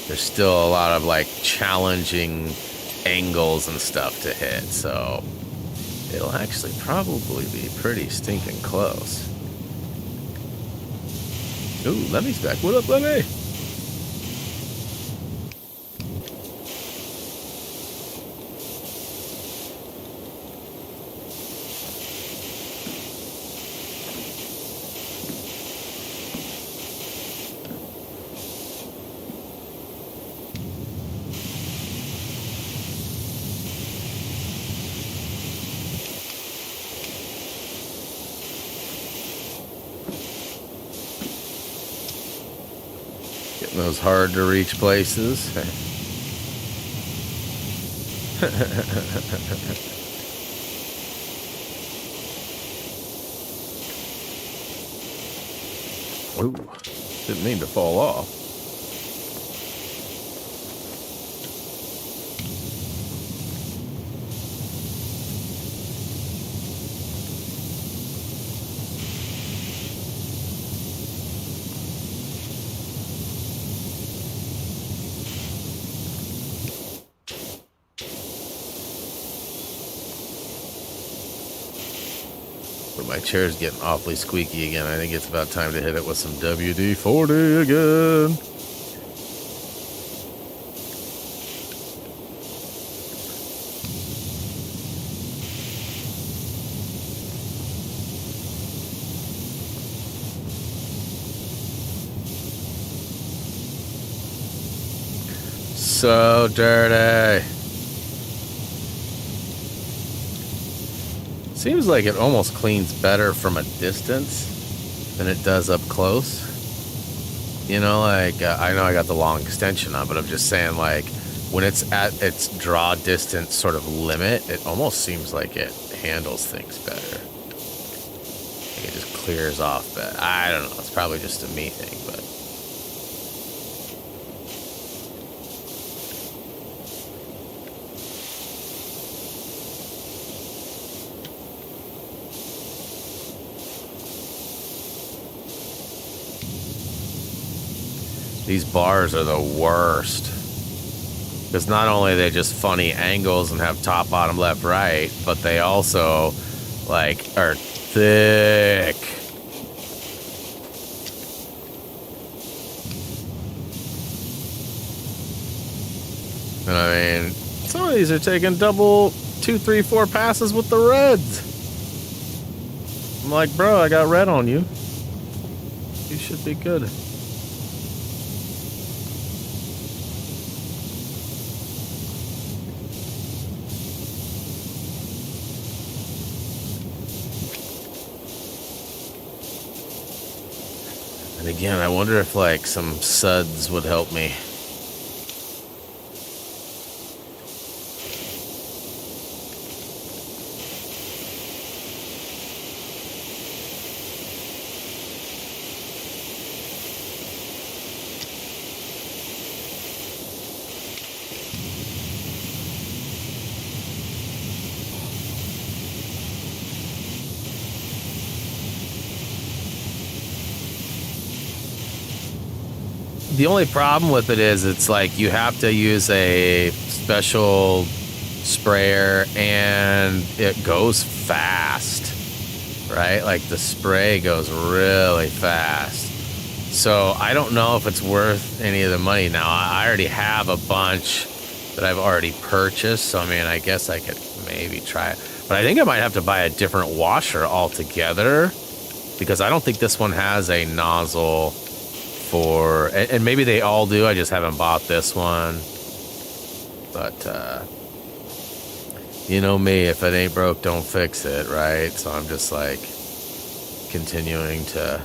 there's still a lot of like challenging angles and stuff to hit, so it'll actually probably be pretty stinking close. Ooh, Lemmy's back. What up, Lemmy? Those hard to reach places. Ooh, didn't mean to fall off. My chair's getting awfully squeaky again. I think it's about time to hit it with some WD-40 again. So dirty. Seems like it almost cleans better from a distance than it does up close. You know, like, I know I got the long extension on, but I'm just saying, like, when it's at its draw distance sort of limit, it almost seems like it handles things better. Like it just clears off better. I don't know. It's probably just a me thing, but... These bars are the worst. Because not only are they just funny angles and have top, bottom, left, right, but they also, like, are thick. And I mean, some of these are taking double 2, 3, 4 passes with the reds. I'm like, bro, I got red on you. You should be good. And again, I wonder if like some suds would help me. The only problem with it is it's like you have to use a special sprayer and it goes fast, right? Like the spray goes really fast. So I don't know if it's worth any of the money. Now, I already have a bunch that I've already purchased. So, I mean, I guess I could maybe try it. But I think I might have to buy a different washer altogether because I don't think this one has a nozzle for, and maybe they all do, I just haven't bought this one. But you know me, if it ain't broke, don't fix it, right? So I'm just like continuing to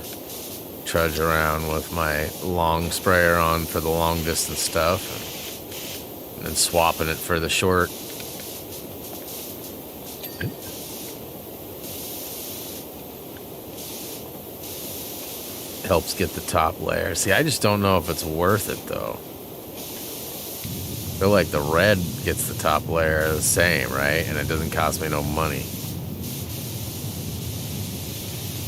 trudge around with my long sprayer on for the long distance stuff and then swapping it for the short. Helps get the top layer. See, I just don't know if it's worth it though. I feel like the red gets the top layer the same, right? And it doesn't cost me no money.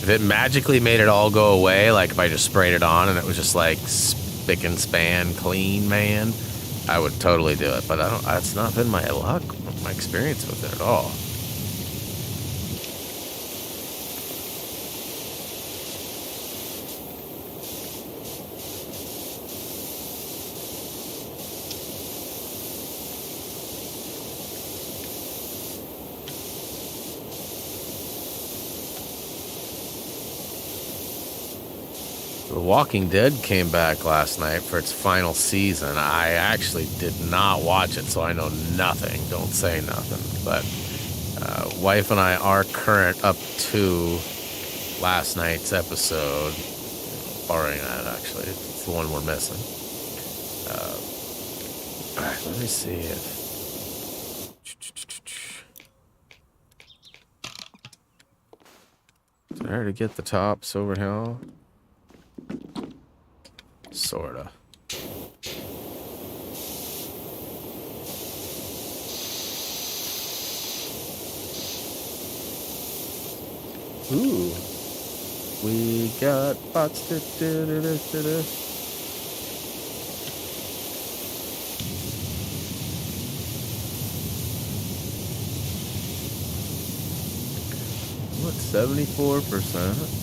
If it magically made it all go away, like if I just sprayed it on and it was just like spick and span clean, man, I would totally do it. But I don't. That's not been my luck, my experience with it at all. The Walking Dead came back last night for its final season. I actually did not watch it, so I know nothing. Don't say nothing. But wife and I are current up to last night's episode, barring that, actually. It's the one we're missing. All right, let me see if... Did I already get the tops over here? Sorta. Ooh. We got bots. What, 74%?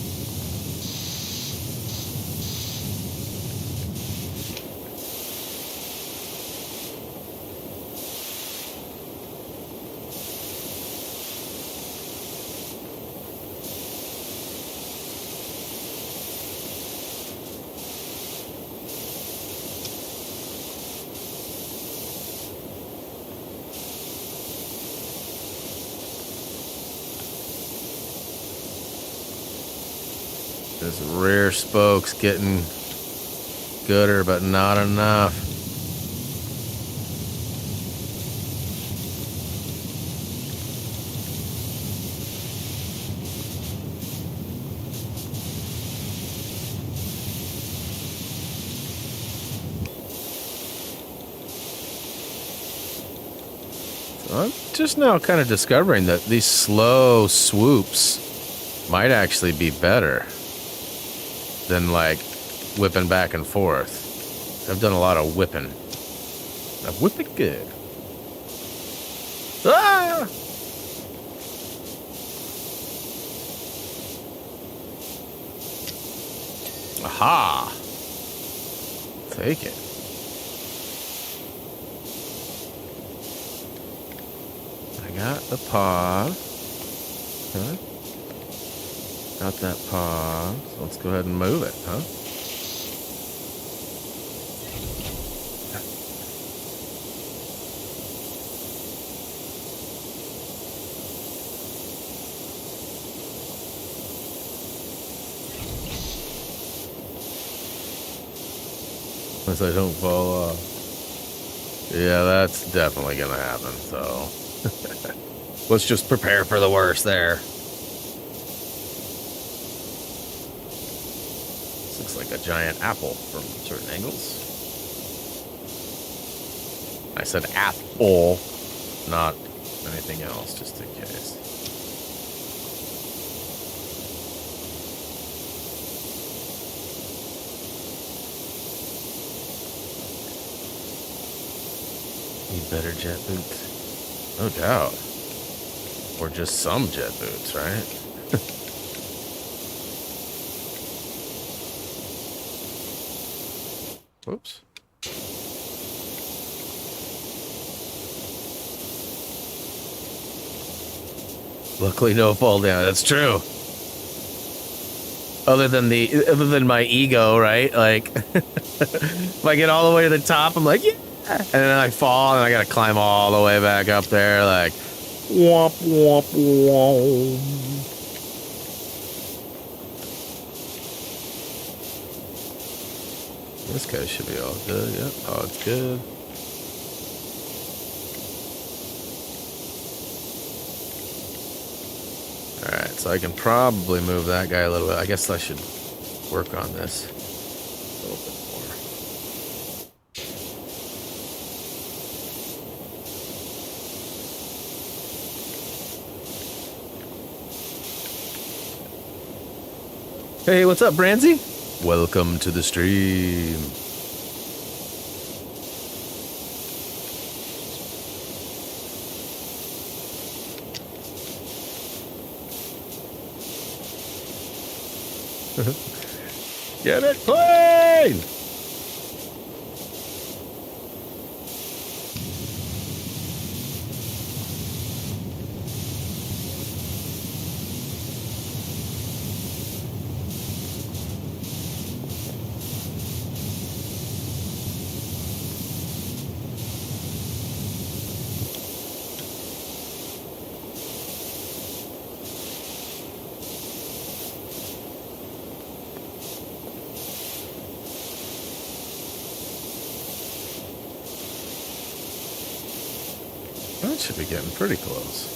This rear spoke's getting gooder, but not enough. So I'm just now kind of discovering that these slow swoops might actually be better than like whipping back and forth. I've done a lot of whipping. I whip it good. Ah! Aha! Take it. I got the pod. Okay. Got that pod. So let's go ahead and move it, huh? Unless I don't fall off. Yeah, that's definitely gonna happen, so let's just prepare for the worst there. This looks like a giant apple from certain angles. I said apple, not anything else, just in case. Need better jet boots? No doubt. Or just some jet boots, right? Whoops. Luckily, no fall down. That's true. Other than my ego, right? Like, if I get all the way to the top, I'm like, yeah. And then I fall, and I gotta climb all the way back up there, like, womp, womp, womp. This guy should be all good, yep. Oh, it's good. Alright, so I can probably move that guy a little bit. I guess I should work on this a little bit more. Hey, what's up, Branzy? Welcome to the stream. Get it clean! That should be getting pretty close.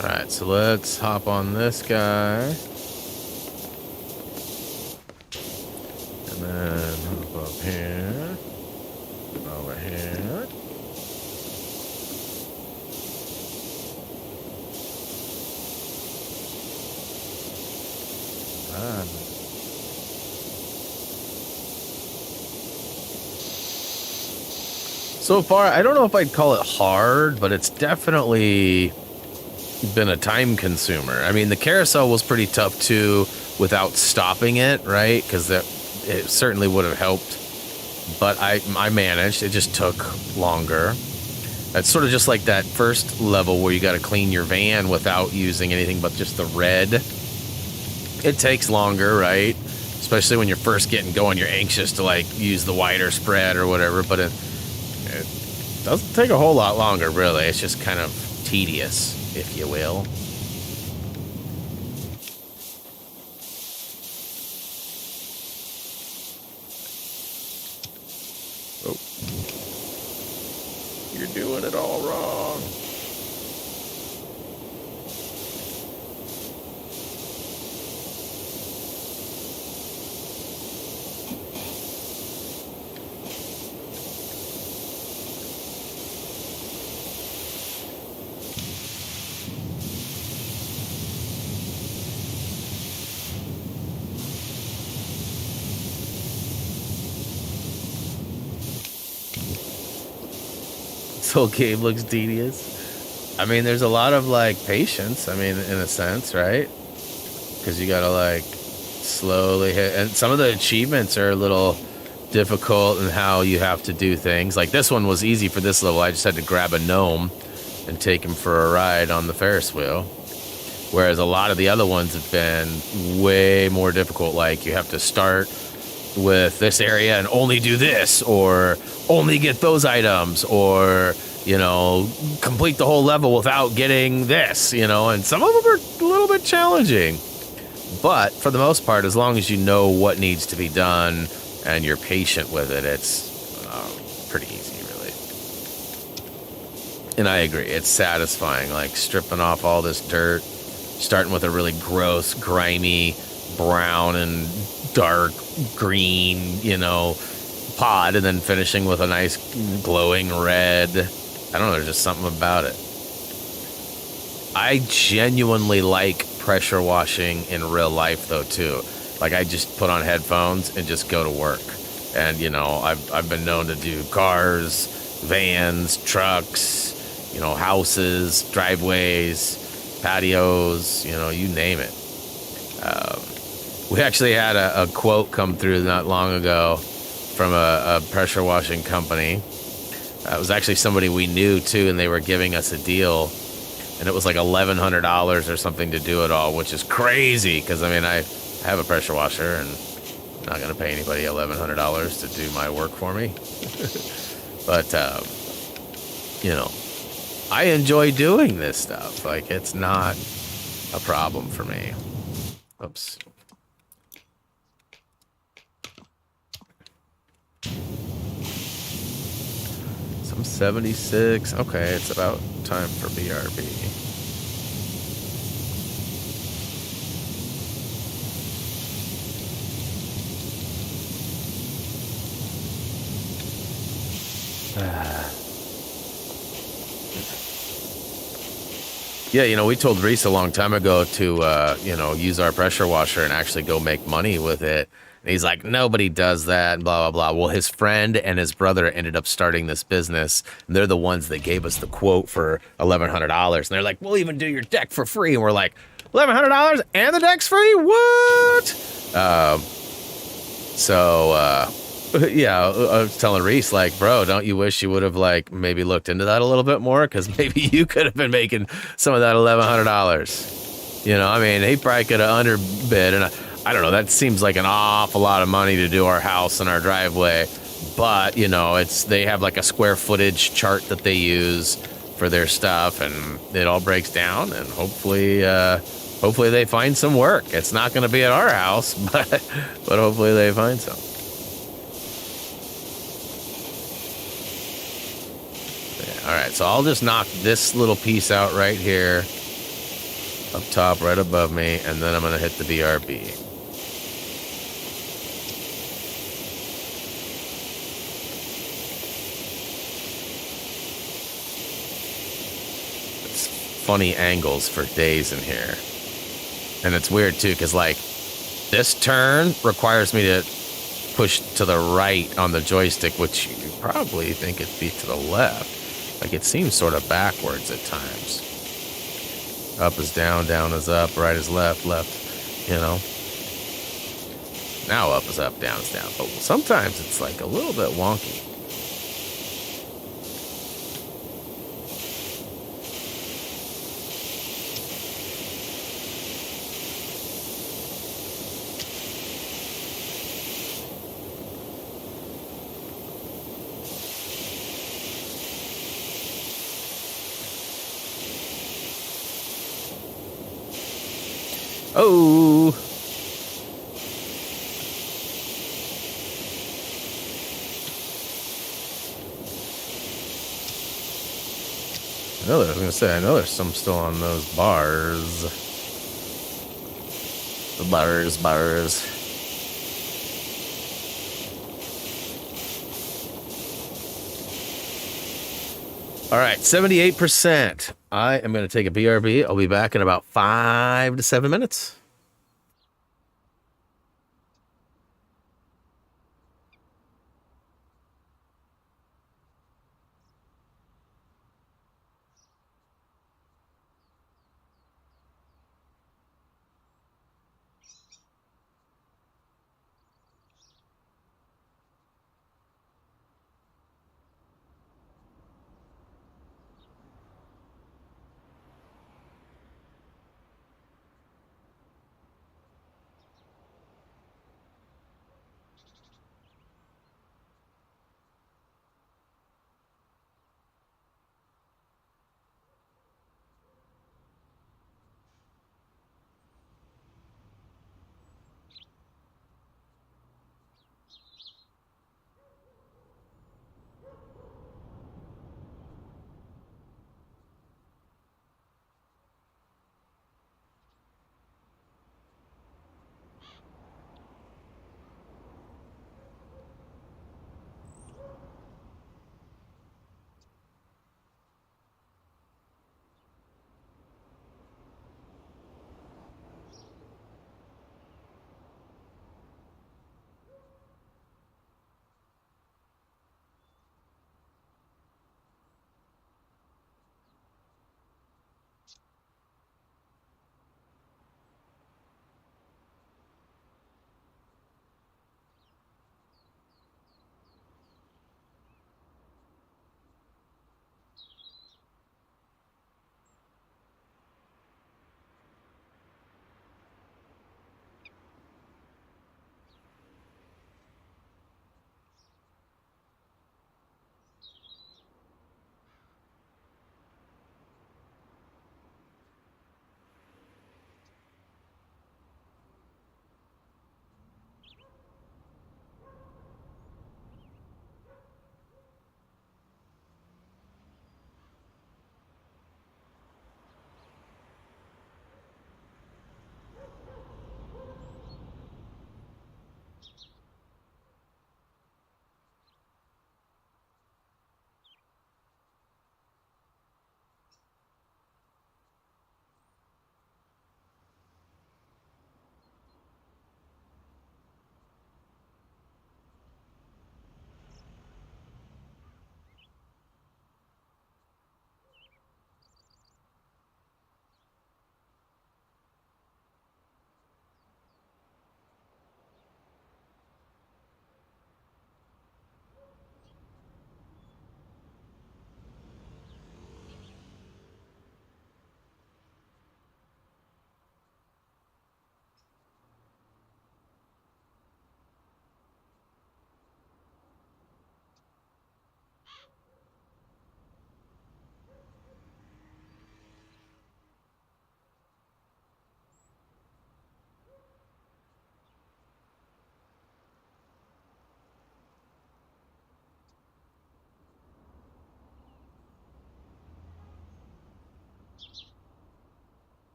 Alright, so let's hop on this guy. And then hop up here. Over here. So far, I don't know if I'd call it hard, but it's definitely been a time consumer. I mean, the carousel was pretty tough too without stopping it, right? Because it certainly would have helped. But I managed. It just took longer. It's sort of just like that first level where you got to clean your van without using anything but just the red. It takes longer, right? Especially when you're first getting going, you're anxious to like use the wider spread or whatever, but it doesn't take a whole lot longer, really. It's just kind of tedious, if you will. Oh. You're doing it all wrong. This whole game looks tedious. I mean, there's a lot of like patience. I mean, in a sense, right? Because you gotta like slowly hit, and some of the achievements are a little difficult in how you have to do things. Like this one was easy for this level. I just had to grab a gnome and take him for a ride on the Ferris wheel. Whereas a lot of the other ones have been way more difficult. Like you have to start with this area and only do this, or only get those items, or complete the whole level without getting this, and some of them are a little bit challenging. But for the most part, as long as you know what needs to be done and you're patient with it, it's pretty easy, really. And I agree, it's satisfying, like stripping off all this dirt, starting with a really gross, grimy, brown and dark green, pod, and then finishing with a nice glowing red. I don't know, there's just something about it. I genuinely like pressure washing in real life, though, too. Like, I just put on headphones and just go to work. And, I've been known to do cars, vans, trucks, houses, driveways, patios, you name it. We actually had a quote come through not long ago from a pressure washing company. It was actually somebody we knew, too, and they were giving us a deal. And it was like $1,100 or something to do it all, which is crazy because, I have a pressure washer and I'm not going to pay anybody $1,100 to do my work for me. But, I enjoy doing this stuff. Like, it's not a problem for me. Oops. Some 76. Okay, it's about time for BRB. Yeah, we told Reese a long time ago to, use our pressure washer and actually go make money with it. And he's like, nobody does that, and blah, blah, blah. Well, his friend and his brother ended up starting this business. And they're the ones that gave us the quote for $1,100. And they're like, we'll even do your deck for free. And we're like, $1,100 and the deck's free? What? Yeah, I was telling Reese, like, bro, don't you wish you would have, like, maybe looked into that a little bit more? Because maybe you could have been making some of that $1,100. He probably could have underbid. And I don't know, that seems like an awful lot of money to do our house and our driveway. But, they have, like, a square footage chart that they use for their stuff. And it all breaks down. And hopefully they find some work. It's not going to be at our house, but hopefully they find some. All right, so I'll just knock this little piece out right here, up top, right above me, and then I'm going to hit the BRB. It's funny angles for days in here. And it's weird, too, because, like, this turn requires me to push to the right on the joystick, which you probably think it'd be to the left. Like, it seems sort of backwards at times. Up is down, down is up, right is left, left, Now up is up, down is down. But sometimes it's, like, a little bit wonky. Oh! I was going to say, I know there's some still on those bars. The bars. All right, 78%. I am going to take a BRB. I'll be back in about 5 to 7 minutes.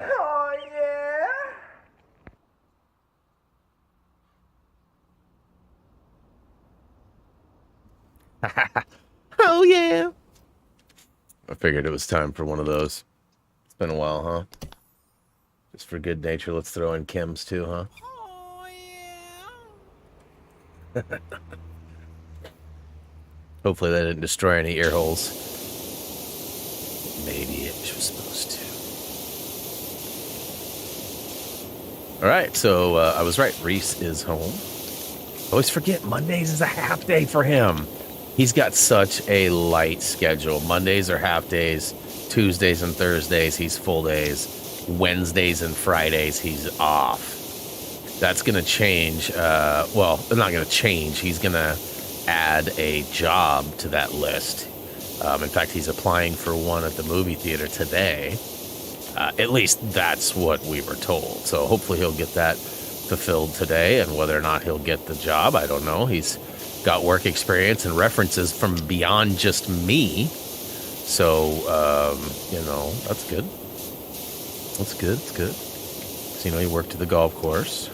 Oh, yeah. Oh, yeah. I figured it was time for one of those. It's been a while, huh? Just for good nature, let's throw in Kim's too, huh? Oh, yeah. Hopefully that didn't destroy any ear holes. Maybe it was supposed to. All right, so I was right. Reese is home. Always forget Mondays is a half day for him. He's got such a light schedule. Mondays are half days. Tuesdays and Thursdays, he's full days. Wednesdays and Fridays, he's off. That's going to change. Well, not going to change. He's going to add a job to that list. In fact, he's applying for one at the movie theater today. At least that's what we were told. So hopefully he'll get that fulfilled today, and whether or not he'll get the job, I don't know. He's got work experience and references from beyond just me. So, you know, that's good. That's good. It's good. So, you know, he worked at the golf course.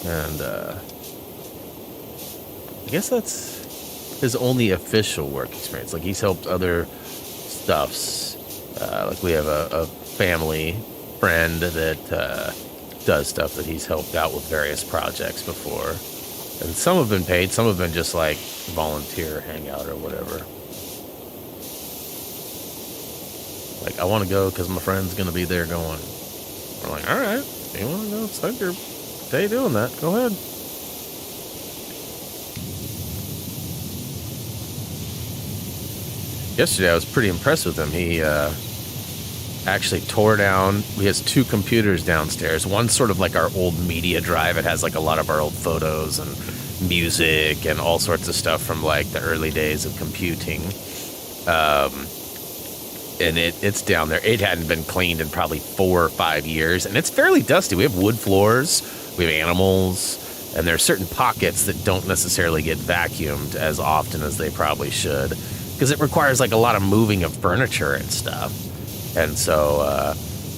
And I guess that's his only official work experience. Like, he's helped other stuffs. Like, we have a family friend that does stuff that he's helped out with various projects before. And some have been paid, some have been just like volunteer hangout or whatever. Like, I want to go because my friend's going to be there going. We're like, all right, you want to go spend your day doing that, go ahead. Yesterday I was pretty impressed with him. He actually tore down, he has two computers downstairs. One's sort of like our old media drive. It has like a lot of our old photos and music and all sorts of stuff from like the early days of computing. And it's down there. It hadn't been cleaned in probably 4 or 5 years, and it's fairly dusty. We have wood floors, we have animals, and there are certain pockets that don't necessarily get vacuumed as often as they probably should, because it requires like a lot of moving of furniture and stuff. And so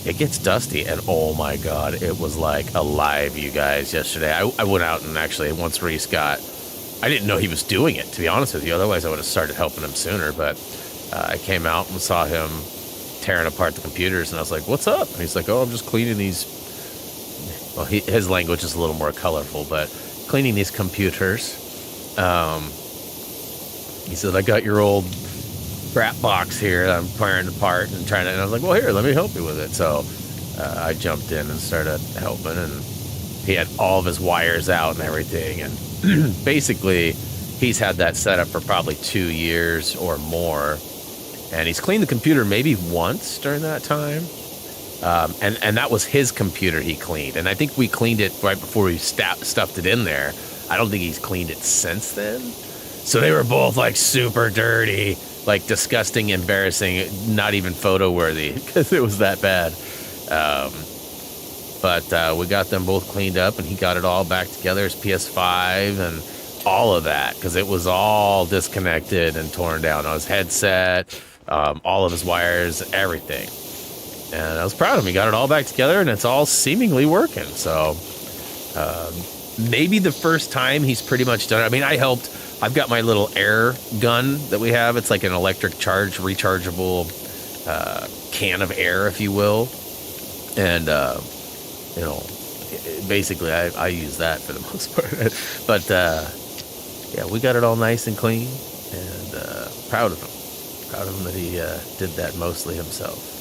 it gets dusty, and oh my god, it was like alive, you guys, yesterday. I went out and actually, once Reese got, I didn't know he was doing it, to be honest with you. Otherwise I would have started helping him sooner. But I came out and saw him tearing apart the computers, and I was like, what's up? And he's like, oh, I'm just cleaning these. Well, his language is a little more colorful, but cleaning these computers. He said, I got your old crap box here that I'm tearing apart and trying to, and I was like, well, here, let me help you with it. So I jumped in and started helping, and he had all of his wires out and everything. And basically, he's had that set up for probably 2 years or more. And he's cleaned the computer maybe once during that time. And that was his computer he cleaned. And I think we cleaned it right before we stuffed it in there. I don't think he's cleaned it since then. So they were both like super dirty, like disgusting, embarrassing, not even photo worthy because it was that bad. But we got them both cleaned up, and he got it all back together, his PS5 and all of that, because it was all disconnected and torn down on his headset, all of his wires, everything. And I was proud of him. He got it all back together, and it's all seemingly working. So maybe the first time he's pretty much done it. I mean, I helped. I've got my little air gun that we have. It's like an electric charge, rechargeable can of air, if you will. And, you know, basically I use that for the most part. But, yeah, we got it all nice and clean, and proud of him. Proud of him that he did that mostly himself.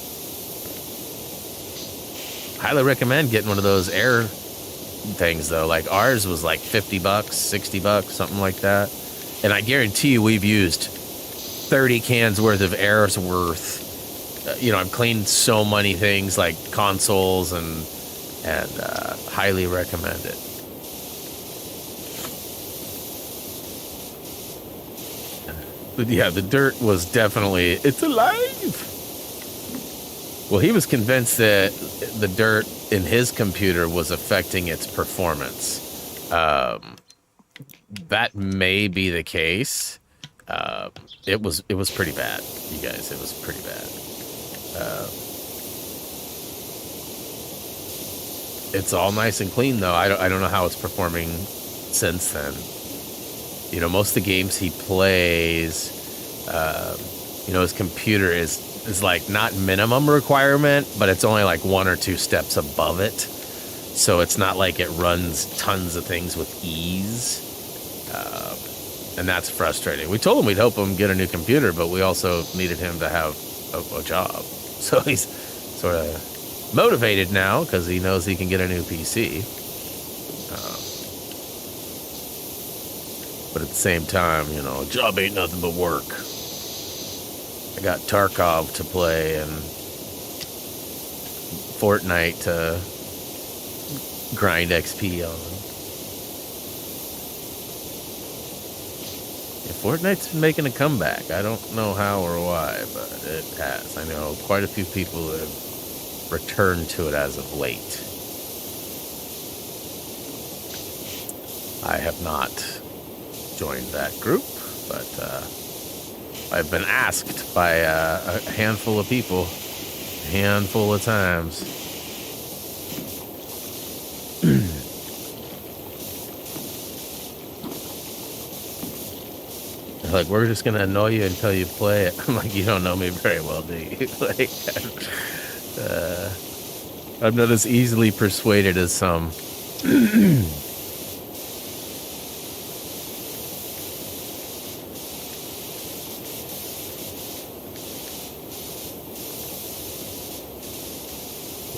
Highly recommend getting one of those air things, though. Like, ours was like $50, $60, something like that. And I guarantee you we've used 30 cans worth of air's worth. You know, I've cleaned so many things like consoles, and highly recommend it. But yeah, the dirt was definitely, it's alive. Well, he was convinced that the dirt in his computer was affecting its performance. That may be the case. It was pretty bad, you guys. It was pretty bad. It's all nice and clean, though. I don't know how it's performing since then. You know, most of the games he plays, you know, his computer is like not minimum requirement, but it's only like 1 or 2 steps above it. So it's not like it runs tons of things with ease. And that's frustrating. We told him we'd help him get a new computer, but we also needed him to have a job. So he's sort of motivated now because he knows he can get a new PC. But at the same time, you know, a job ain't nothing but work. I got Tarkov to play and Fortnite to grind XP on. Yeah, Fortnite's been making a comeback. I don't know how or why, but it has. I know quite a few people have returned to it as of late. I have not joined that group, but I've been asked by a handful of people, a handful of times. Like, we're just gonna annoy you until you play it. I'm like, you don't know me very well, do you? Like, I'm not as easily persuaded as some.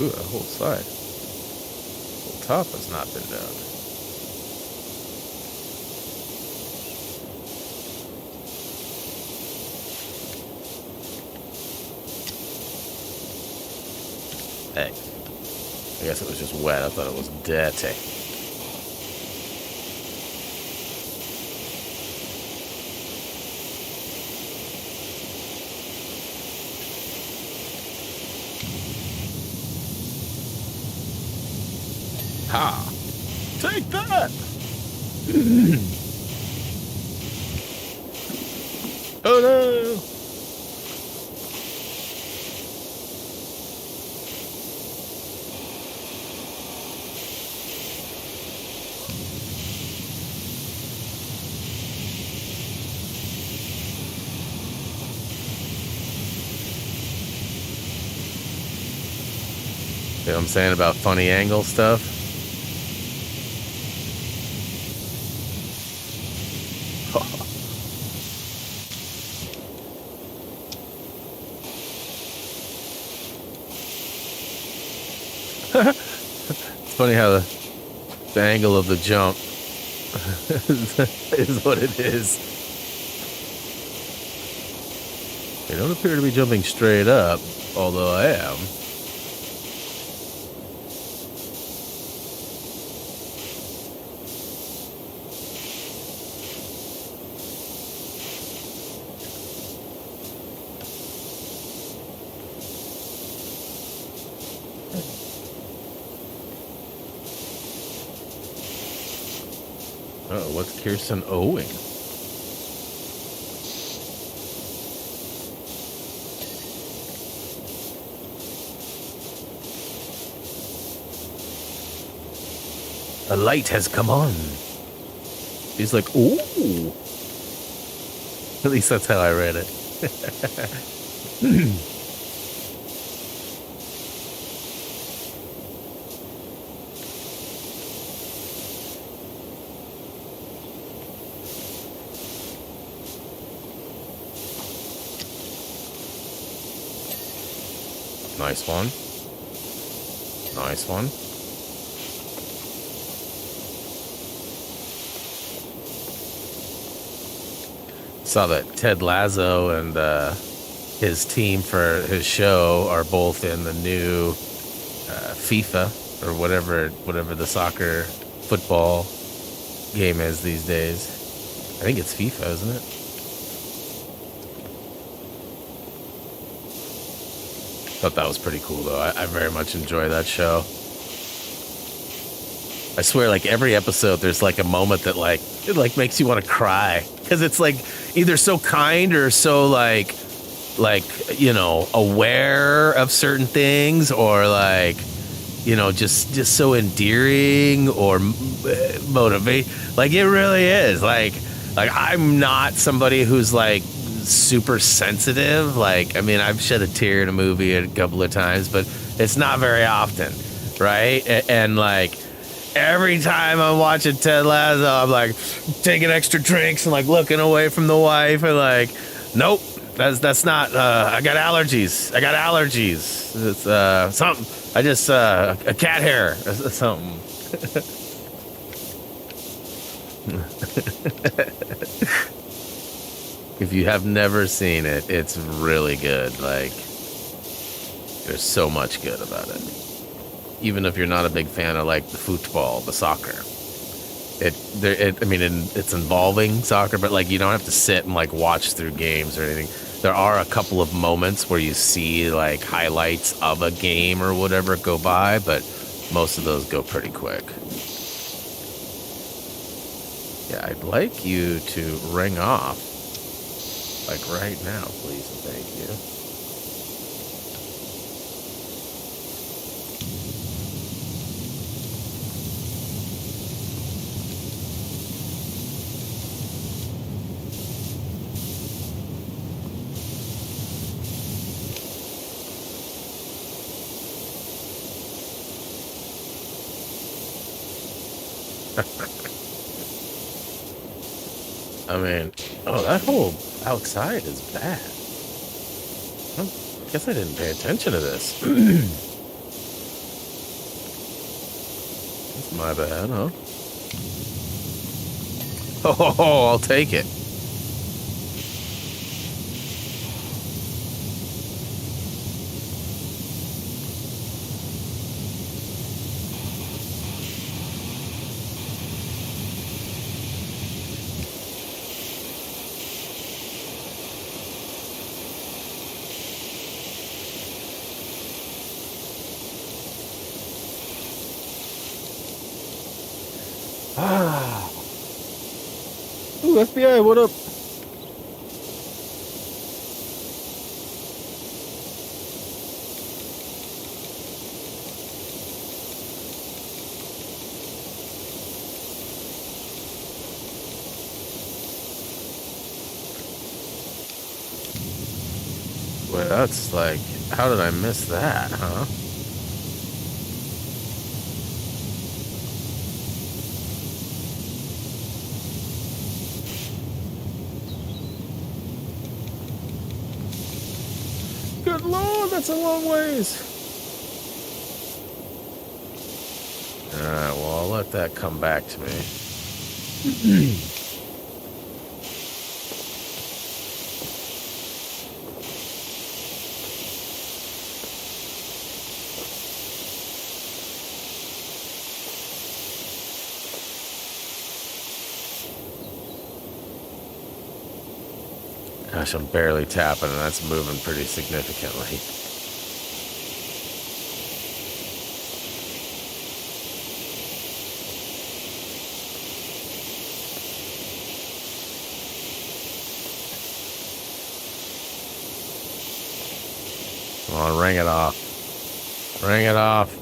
Ooh, a whole side. The whole top has not been done. Hey, I guess it was just wet. I thought it was dirty. Ha! Take that! Oh no! You know what I'm saying about funny angle stuff? It's funny how the angle of the jump is what it is. They don't appear to be jumping straight up, although I am. Oh, what's Kirsten owing? A light has come on. He's like, ooh. At least that's how I read it. Nice one. Nice one. Saw that Ted Lasso and his team for his show are both in the new FIFA or whatever the soccer football game is these days. I think it's FIFA, isn't it? Thought that was pretty cool though. I very much enjoy that show. I swear, like every episode, there's like a moment that like it like makes you want to cry because it's like either so kind or so like you know aware of certain things or like just so endearing or motivate. Like it really is. Like I'm not somebody who's like super sensitive. Like, I mean, I've shed a tear in a movie a couple of times, but it's not very often, right? And like every time I'm watching Ted Lasso, I'm like taking extra drinks and like looking away from the wife and like, nope, that's not. I got allergies. It's something. I just a cat hair, something. If you have never seen it, it's really good. Like, there's so much good about it. Even if you're not a big fan of like the football, the soccer. It's involving soccer, but like you don't have to sit and like watch through games or anything. There are a couple of moments where you see like highlights of a game or whatever go by, but most of those go pretty quick. Yeah, I'd like you to ring off like right now, please and thank you. I mean, that whole outside is bad. I guess I didn't pay attention to this. That's my bad, huh? Oh, I'll take it. Ooh, FBI, what up? Well, that's like, how did I miss that, huh? Good Lord, that's a long ways. Alright, well, I'll let that come back to me. Gosh, I'm barely tapping, and that's moving pretty significantly. Come on, ring it off. Ring it off.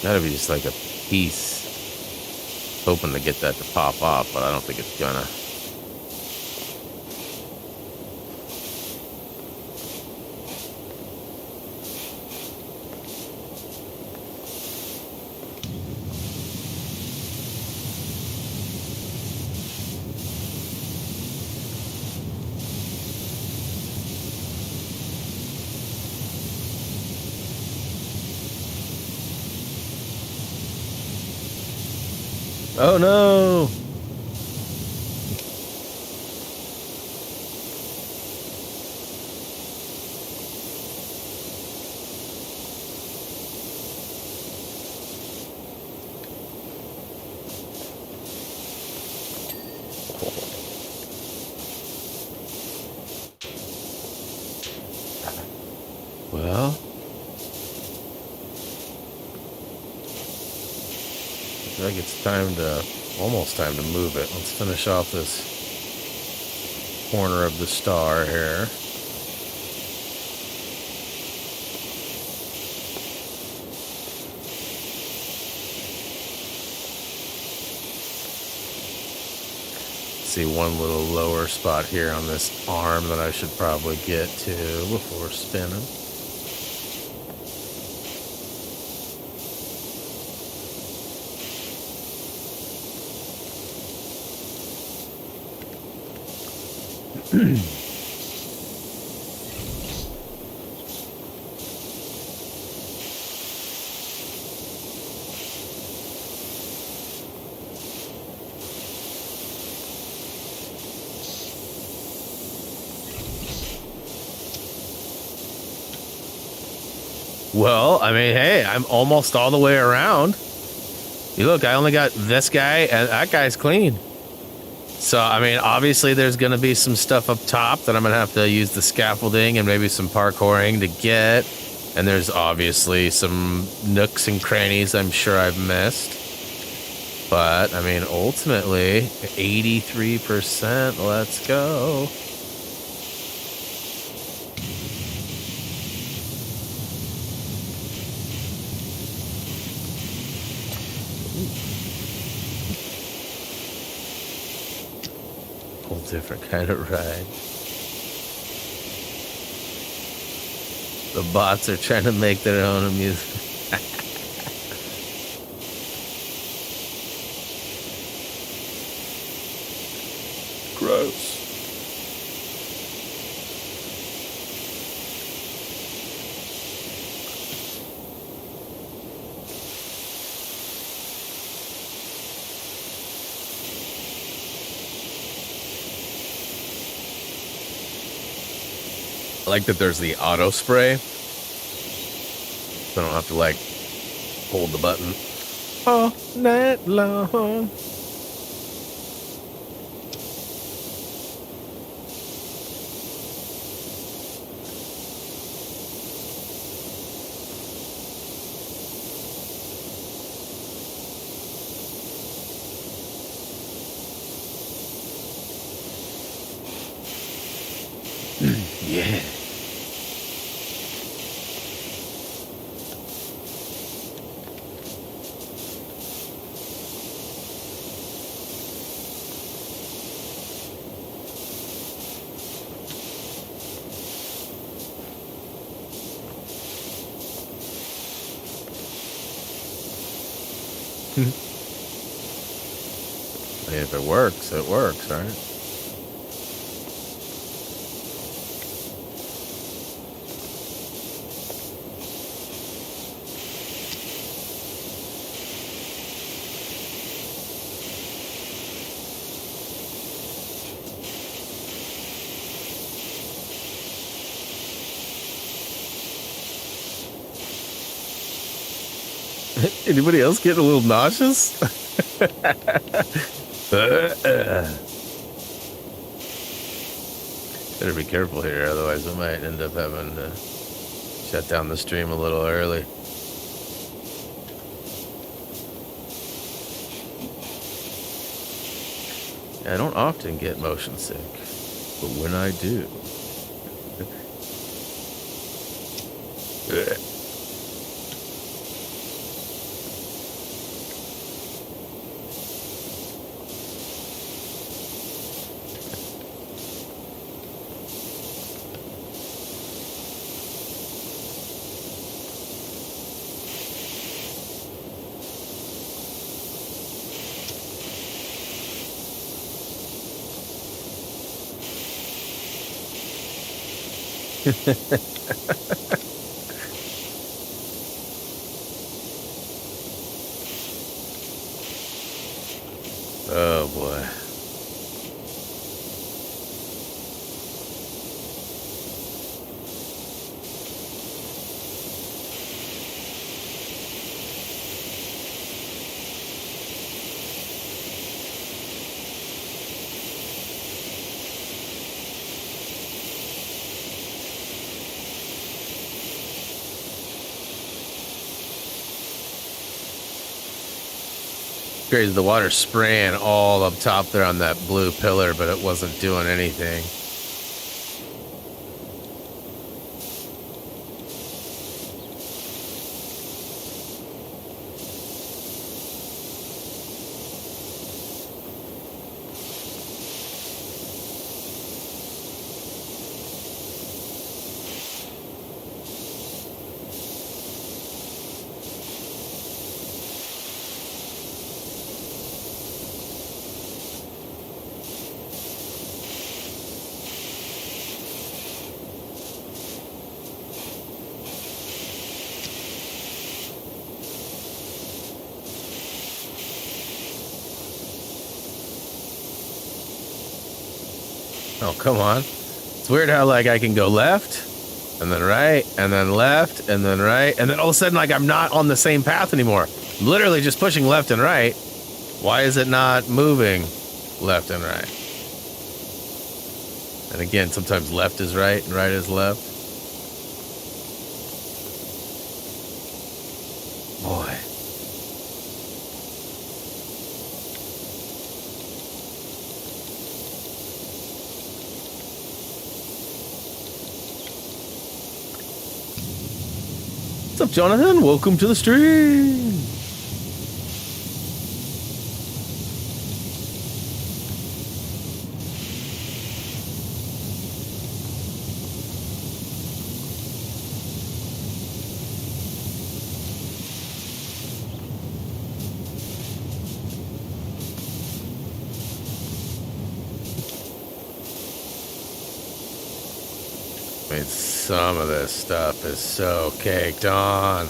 Gotta be just like a piece. Hoping to get that to pop off, but I don't think it's gonna. Oh no! Well, feel like it's almost time to move it. Let's finish off this corner of the star here. See one little lower spot here on this arm that I should probably get to before spinning. Well, I mean, hey, I'm almost all the way around. You look, I only got this guy, and that guy's clean. So, I mean, obviously there's going to be some stuff up top that I'm going to have to use the scaffolding and maybe some parkouring to get. And there's obviously some nooks and crannies I'm sure I've missed. But, I mean, ultimately, 83%. Let's go. Different kind of ride. The bots are trying to make their own amusement. Gross. I like that there's the auto spray. So I don't have to like hold the button all night long. Yeah. If it works, right? Anybody else getting a little nauseous? Better be careful here, otherwise I might end up having to shut down the stream a little early. I don't often get motion sick, but when I do... Oh boy. Crazy, the water's spraying all up top there on that blue pillar, but it wasn't doing anything. Oh, come on. It's weird how, like, I can go left, and then right, and then left, and then right, and then all of a sudden, like, I'm not on the same path anymore. I'm literally just pushing left and right. Why is it not moving left and right? And again, sometimes left is right and right is left. Boy. What's up, Jonathan? Welcome to the stream. I mean, some of this stuff is so caked on.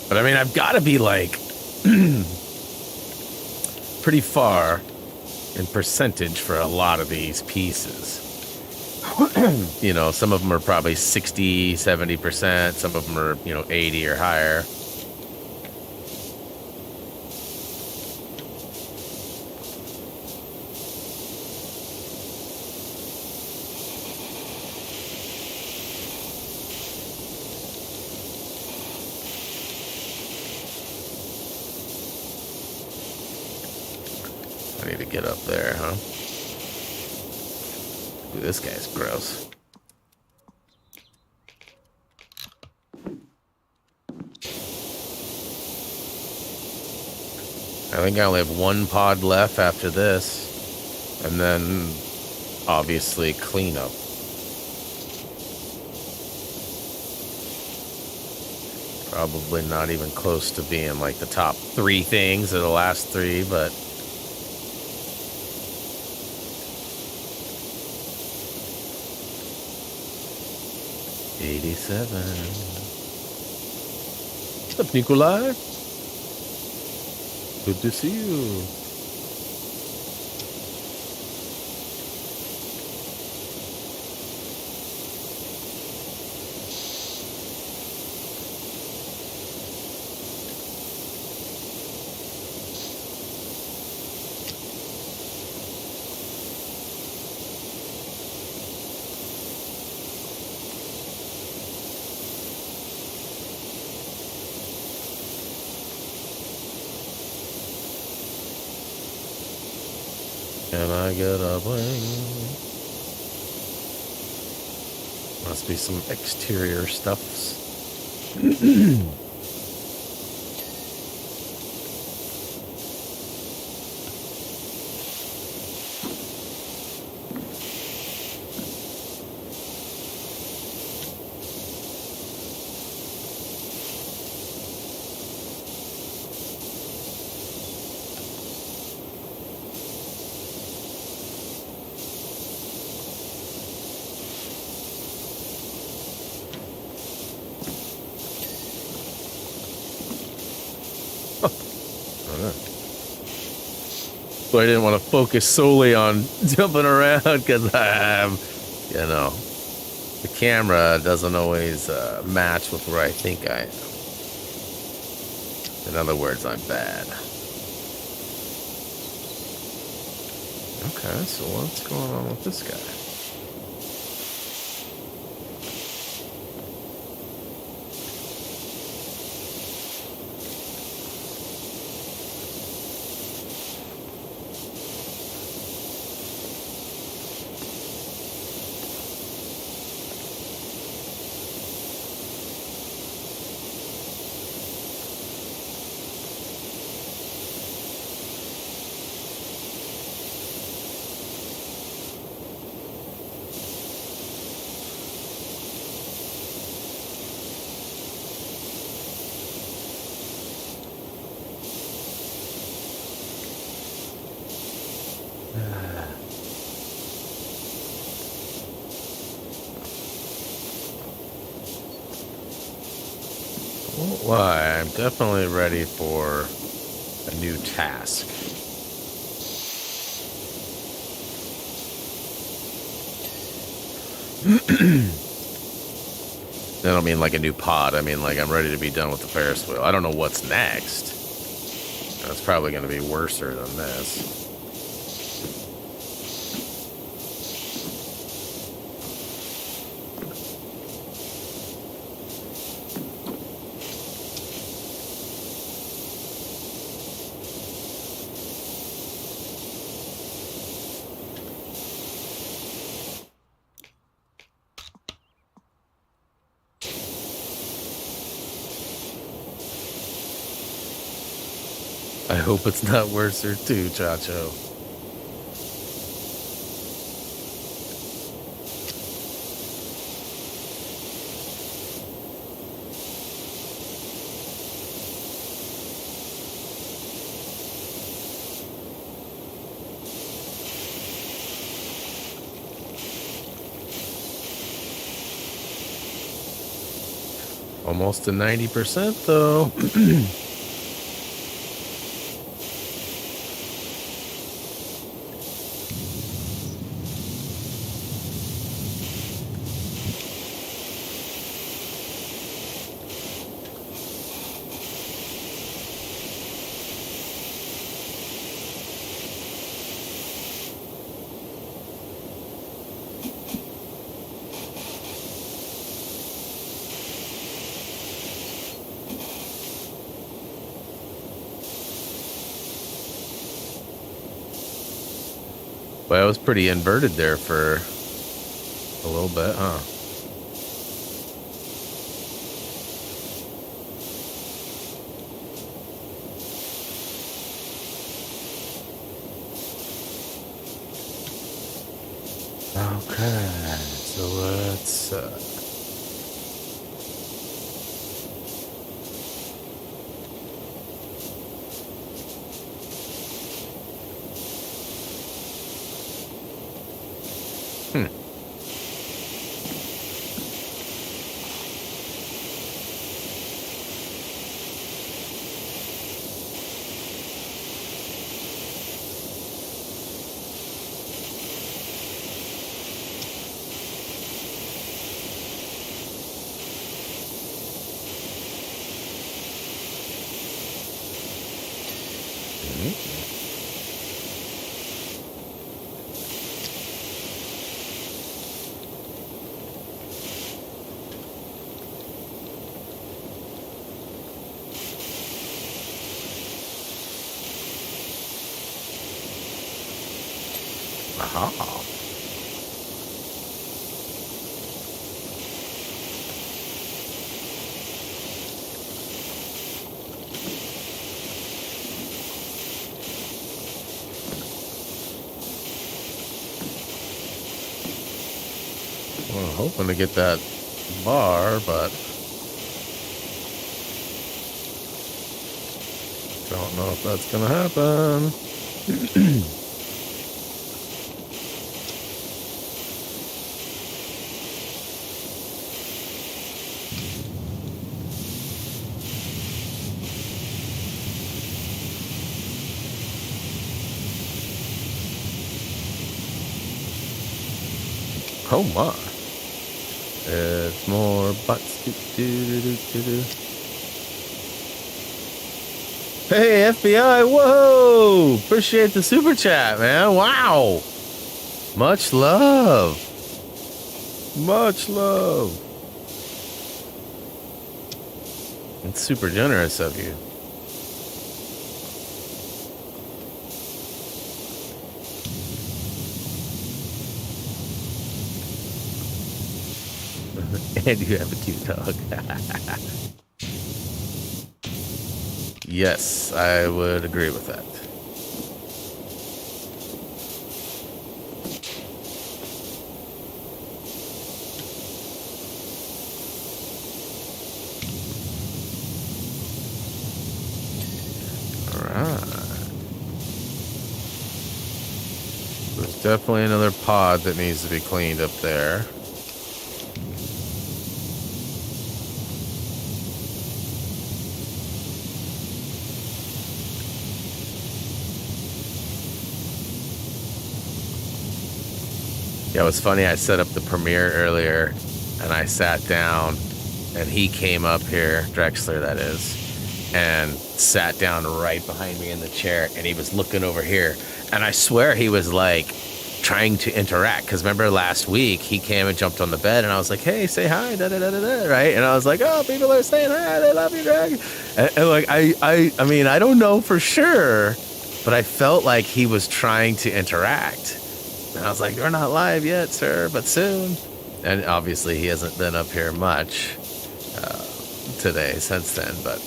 But I mean, I've got to be like pretty far in percentage for a lot of these pieces. You know, some of them are probably 60, 70%. Some of them are, you know, 80 or higher. I need to get up there, huh? Ooh, this guy's gross. I think I only have one pod left after this. And then, obviously, cleanup. Probably not even close to being like the top 3 things or the last 3, but... $87. What's up, Nikolai? Good to see you. Can I get a bling? Must be some exterior stuffs. So I didn't want to focus solely on jumping around because I'm, you know, the camera doesn't always match with where I think I am. In other words, I'm bad. Okay, so what's going on with this guy? why. I'm definitely ready for a new task. I don't mean like a new pod. I mean like I'm ready to be done with the Ferris wheel. I don't know what's next. It's probably going to be worser than this. I hope it's not worser too, Chacho. Almost to 90% though. Well, I was pretty inverted there for a little bit, huh? Okay, so let's aha. Well, I'm hoping to get that bar, but don't know if that's gonna happen. Oh my. It's more butts. Hey, FBI. Whoa. Appreciate the super chat, man. Wow. Much love. Much love. It's super generous of you. And you have a cute dog. Yes, I would agree with that. There's definitely another pod that needs to be cleaned up there. Yeah, it was funny. I set up the premiere earlier, and I sat down, and he came up here, Drexler, that is, and sat down right behind me in the chair, and he was looking over here, and I swear he was like trying to interact, because remember last week he came and jumped on the bed, and I was like, hey, say hi, da da da da da, right? And I was like, oh, people are saying hi, they love you, Greg. And like I mean, I don't know for sure, but I felt like he was trying to interact. And I was like, we're not live yet, sir, but soon. And obviously he hasn't been up here much today since then, but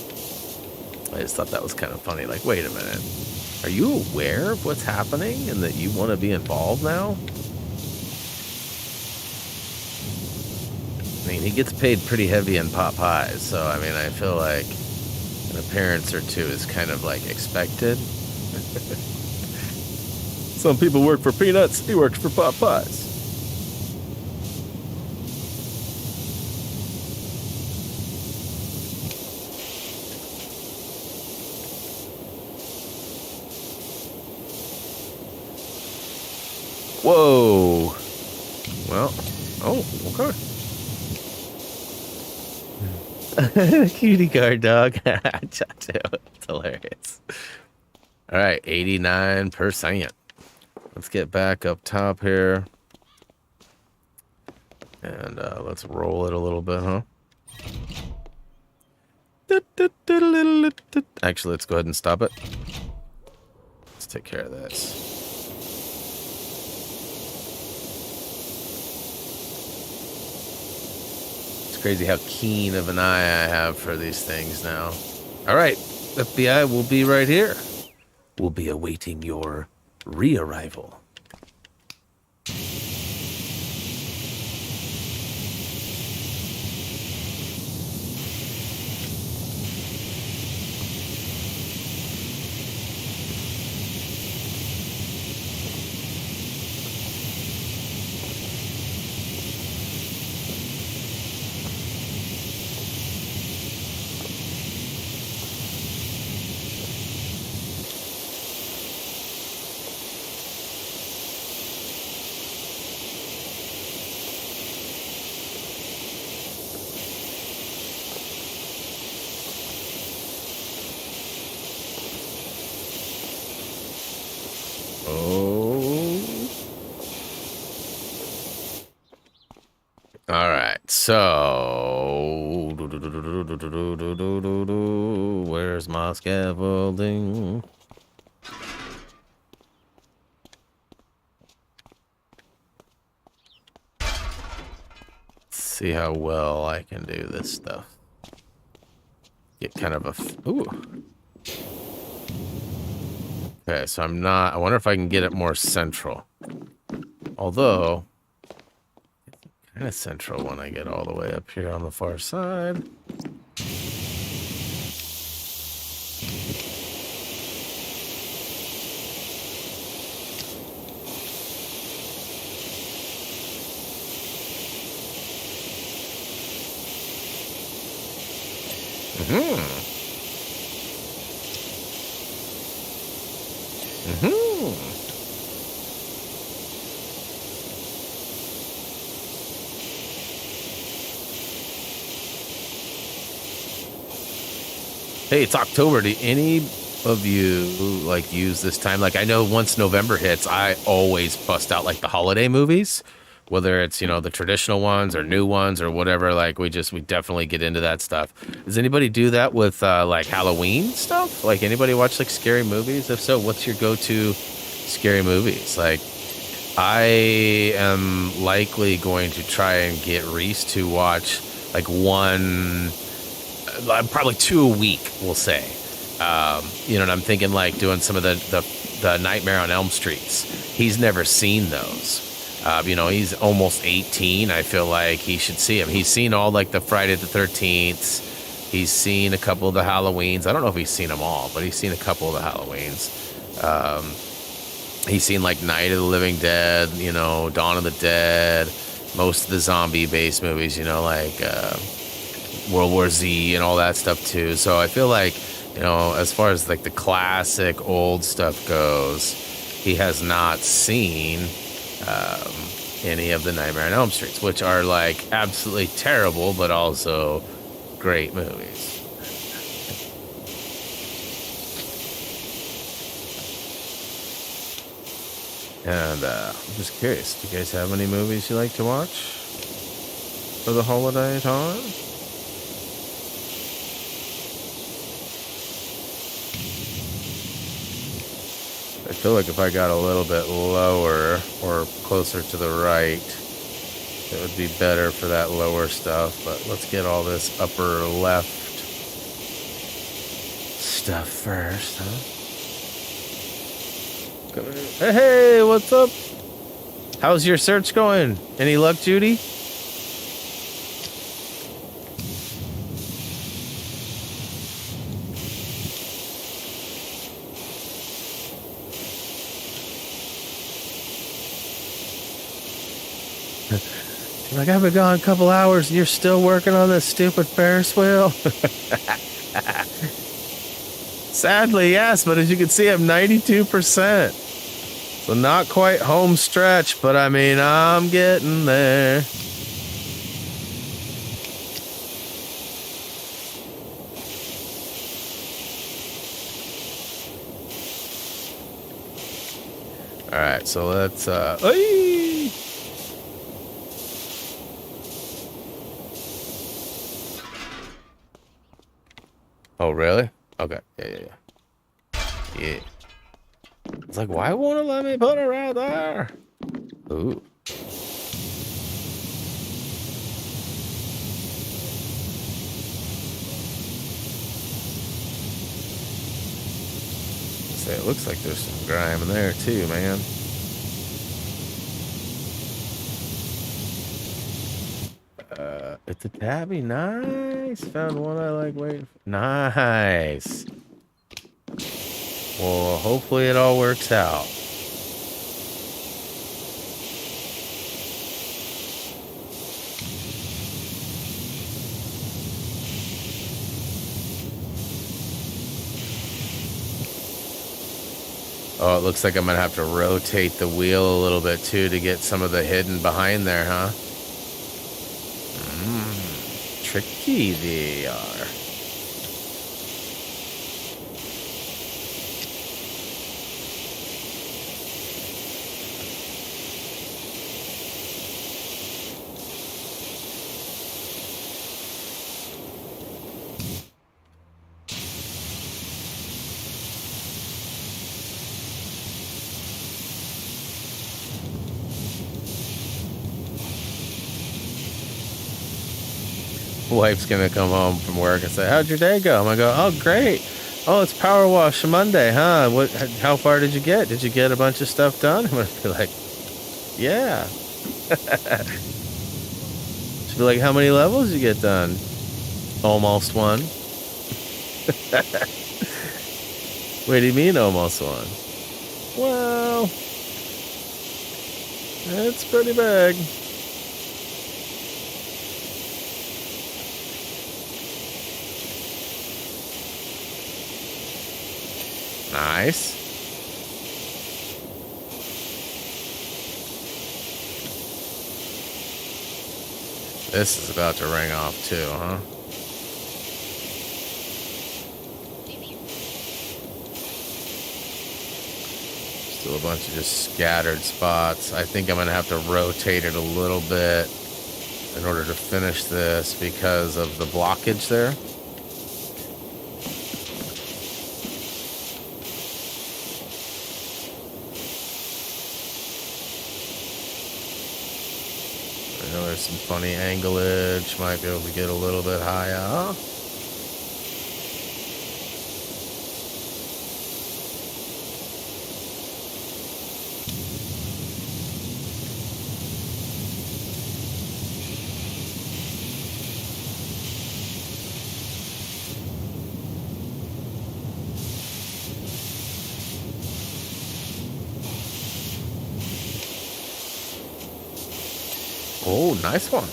I just thought that was kind of funny. Like, wait a minute. Are you aware of what's happening and that you want to be involved now? I mean, he gets paid pretty heavy in pot pies, so I mean, I feel like an appearance or two is kind of like expected. Some people work for peanuts, he works for pot pies. Whoa. Well, oh, okay. Cutie guard dog. It's hilarious. All right, 89%. Let's get back up top here. And let's roll it a little bit, huh? Actually, let's go ahead and stop it. Let's take care of this. It's crazy how keen of an eye I have for these things now. All right, FBI will be right here. We'll be awaiting your re-arrival. All right, so where's my scaffolding? Let's see how well I can do this stuff. Get kind of a ooh. Okay, so I'm not. I wonder if I can get it more central. Although. Kind of central when I get all the way up here on the far side. Hey, it's October. Do any of you like use this time? Like, I know once November hits, I always bust out like the holiday movies, whether it's, you know, the traditional ones or new ones or whatever. Like, we definitely get into that stuff. Does anybody do that with like Halloween stuff? Like, anybody watch like scary movies? If so, what's your go-to scary movies? Like, I am likely going to try and get Reese to watch like one. Probably 2 a week, we'll say. You know, and I'm thinking like doing some of the Nightmare on Elm Streets. He's never seen those. You know, he's almost 18. I feel like he should see them. He's seen all like the Friday the 13th. He's seen a couple of the Halloweens. I don't know if he's seen them all, but he's seen a couple of the Halloweens. He's seen like Night of the Living Dead, you know, Dawn of the Dead, most of the zombie-based movies, you know, like World War Z and all that stuff too. So I feel like, you know, as far as like the classic old stuff goes, he has not seen any of the Nightmare on Elm Streets, which are like absolutely terrible, but also great movies. And I'm just curious, do you guys have any movies you like to watch for the holiday time? I feel like if I got a little bit lower or closer to the right, it would be better for that lower stuff. But let's get all this upper left stuff first, huh? Hey, what's up? How's your search going? Any luck, Judy? Like, I've been gone a couple hours and you're still working on this stupid Ferris wheel? Sadly, yes, but as you can see, I'm 92%. So not quite home stretch, but I mean, I'm getting there. All right, so let's, Oy! Oh, really? Okay. Yeah. It's like, why won't it let me put it right there? Ooh. Say, it looks like there's some grime in there too, man. It's a tabby. Nice. Found one I like waiting for. Nice. Well, hopefully it all works out. Oh, it looks like I'm gonna have to rotate the wheel a little bit too to get some of the hidden behind there, huh? Tricky they are. Wife's gonna come home from work and say, "How'd your day go?" I go, "Oh, great. Oh, it's PowerWash Monday, huh? What? How far did you get? Did you get a bunch of stuff done?" I'm gonna be like, "Yeah." She'll be like, "How many levels did you get done?" Almost one. What do you mean, almost one? Well, it's pretty big. Nice. This is about to ring off too, huh? Still a bunch of just scattered spots. I think I'm gonna have to rotate it a little bit in order to finish this because of the blockage there. There's some funny anglage. Might be able to get a little bit higher. Oh, nice one.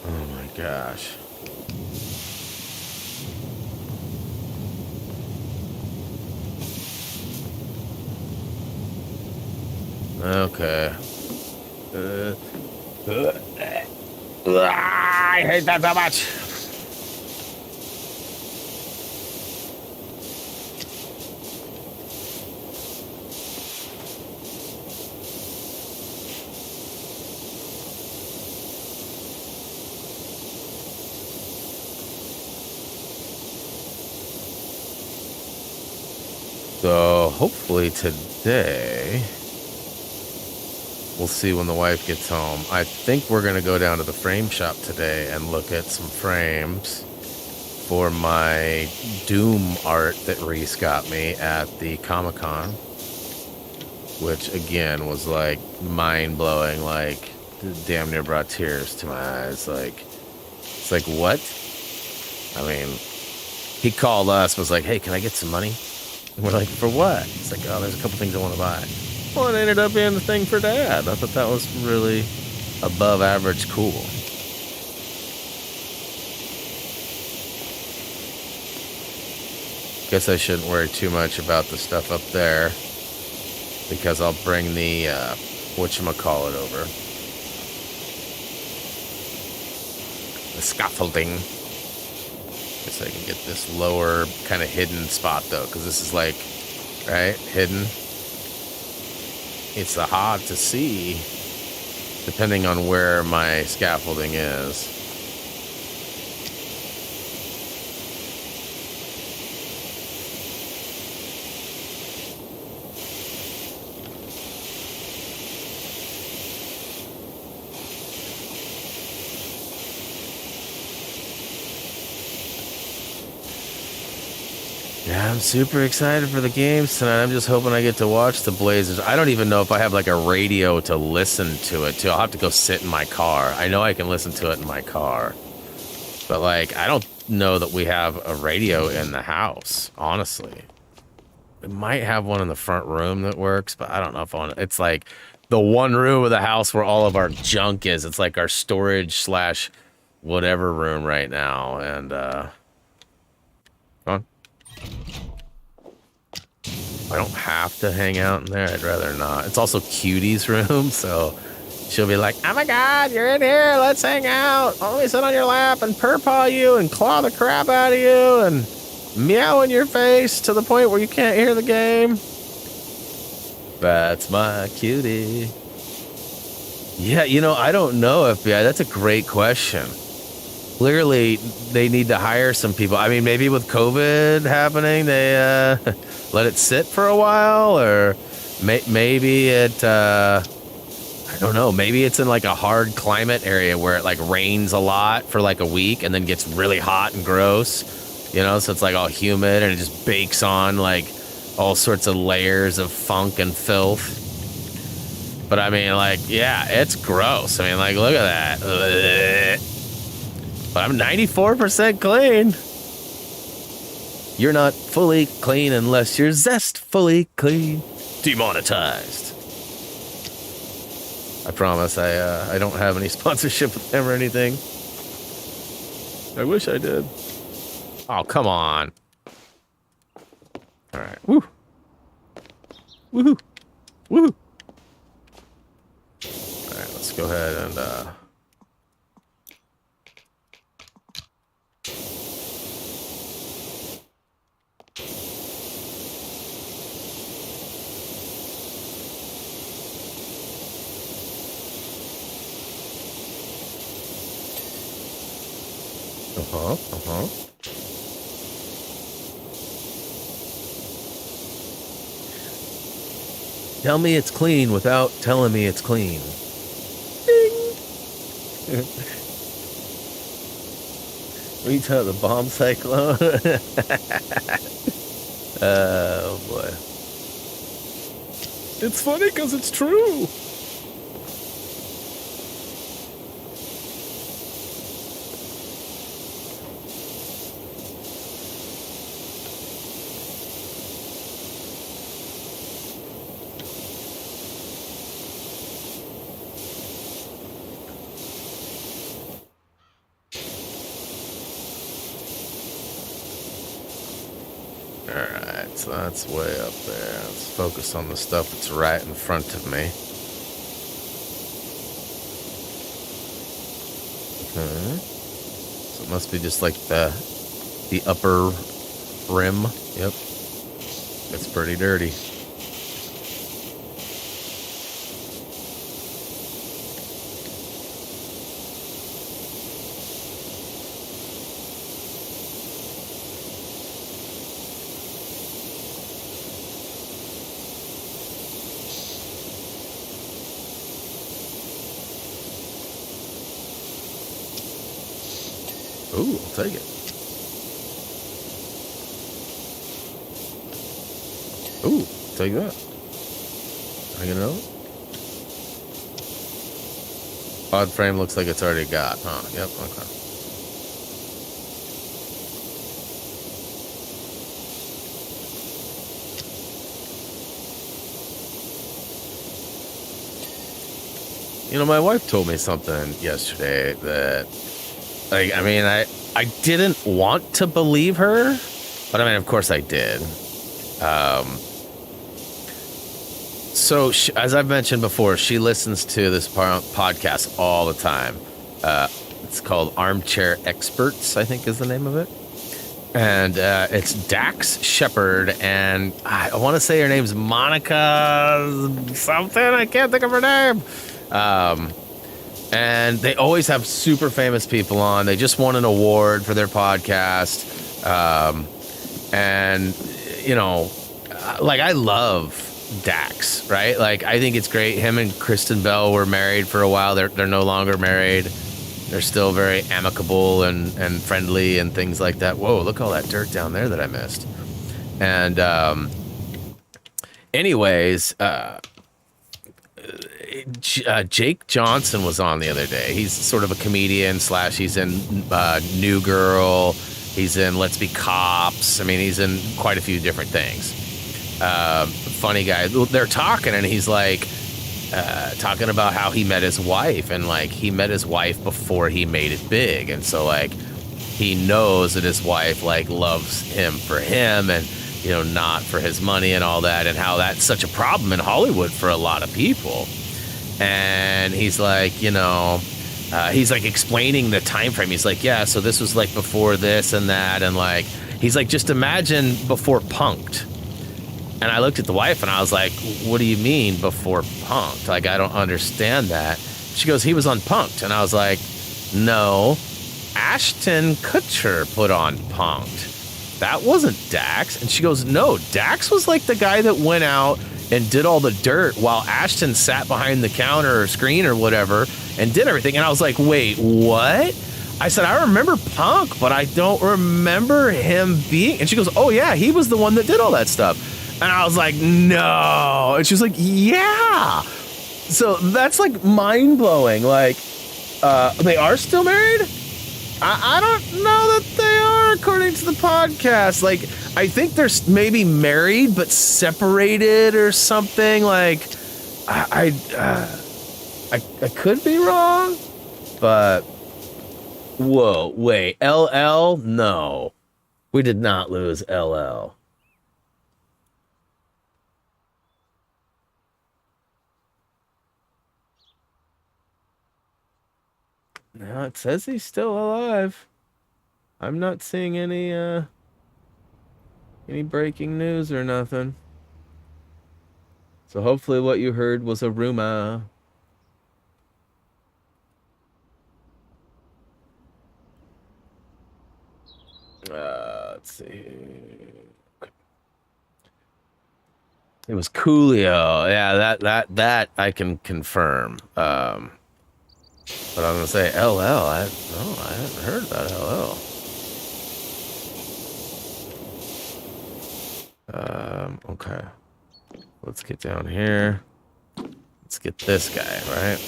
Oh my gosh. Okay. I hate that so much. So hopefully today we'll see when the wife gets home. I think we're gonna go down to the frame shop today and look at some frames for my Doom art that Reese got me at the Comic-Con, which again was like mind-blowing, like damn near brought tears to my eyes. Like, it's like, what? I mean, he called us, was like, hey, can I get some money? And we're like, for what? It's like, oh, there's a couple things I want to buy. Well, it ended up being the thing for Dad. I thought that was really above average cool. Guess I shouldn't worry too much about the stuff up there, because I'll bring the whatchamacallit over. The scaffolding. Guess I can get this lower kind of hidden spot though, because this is like, right, hidden. It's hard to see depending on where my scaffolding is. Yeah, I'm super excited for the games tonight. I'm just hoping I get to watch the Blazers. I don't even know if I have like a radio to listen to it to. I'll have to go sit in my car. I know I can listen to it in my car, but like, I don't know that we have a radio in the house, honestly. We might have one in the front room that works, but I don't know if I want to. It's like the one room of the house where all of our junk is. It's like our storage slash whatever room right now. And, come on. I don't have to hang out in there. I'd rather not. It's also Cutie's room, so she'll be like, oh my god, you're in here. Let's hang out. Let me sit on your lap and purr paw you and claw the crap out of you and meow in your face to the point where you can't hear the game. That's my cutie. Yeah, you know, I don't know, FBI. That's a great question. Clearly, they need to hire some people. I mean, maybe with COVID happening, they let it sit for a while, or maybe it, I don't know, maybe it's in like a hard climate area where it like rains a lot for like a week and then gets really hot and gross, you know, so it's like all humid and it just bakes on like all sorts of layers of funk and filth. But I mean, like, yeah, it's gross. I mean, like, look at that. Ugh. But I'm 94% clean. You're not fully clean unless you're zestfully clean. Demonetized. I promise I don't have any sponsorship with them or anything. I wish I did. Oh, come on. All right. Woo. Woohoo. Woohoo. All right, let's go ahead and Tell me it's clean without telling me it's clean. Ding. What are you talking about, the bomb cyclone? Oh boy. It's funny because it's true. Alright, so that's way up there. Let's focus on the stuff that's right in front of me. Okay. So it must be just like the upper rim. Yep. It's pretty dirty. Ooh, I'll take it. Ooh, take that. I get another? Odd frame looks like it's already got, huh? Yep, okay. You know, my wife told me something yesterday that, like, I mean, I didn't want to believe her, but I mean, of course I did. So as I've mentioned before, she listens to this podcast all the time. It's called Armchair Experts, I think is the name of it. And it's Dax Shepard, and I want to say her name's Monica something. I can't think of her name. And they always have super famous people on. They just won an award for their podcast. And, you know, like, I love Dax, right? Like, I think it's great. Him and Kristen Bell were married for a while. They're no longer married. They're still very amicable and friendly and things like that. Whoa, look all that dirt down there that I missed. And anyways, Jake Johnson was on the other day. He's sort of a comedian / he's in New Girl. He's in Let's Be Cops. I mean, he's in quite a few different things. Funny guy. They're talking, and he's like talking about how he met his wife, and like he met his wife before he made it big, and so like he knows that his wife like loves him for him, and you know, not for his money and all that, and how that's such a problem in Hollywood for a lot of people. And he's like, you know, he's like explaining the time frame. He's like, yeah, so this was like before this and that, and like he's like, just imagine before Punk'd. And I looked at the wife and I was like, what do you mean before Punk'd? Like, I don't understand that. She goes, he was on Punk'd. And I was like, no, Ashton Kutcher put on Punk'd. That wasn't Dax. And she goes, no, Dax was like the guy that went out and did all the dirt while Ashton sat behind the counter or screen or whatever and did everything. And I was like, wait, what? I said, I remember Punk, but I don't remember him being... And she goes, oh yeah, he was the one that did all that stuff. And I was like, no. And she was like, yeah. So that's like mind-blowing. Like, they are still married? I don't know that they are, according to the podcast. Like, I think they're maybe married but separated or something. Like, I could be wrong, but whoa, wait, LL? No, we did not lose LL. No, it says he's still alive. I'm not seeing any breaking news or nothing. So hopefully what you heard was a rumor. Let's see. It was Coolio. Yeah, that I can confirm. But I'm gonna say LL. I haven't heard about LL. Okay. Let's get down here. Let's get this guy, right?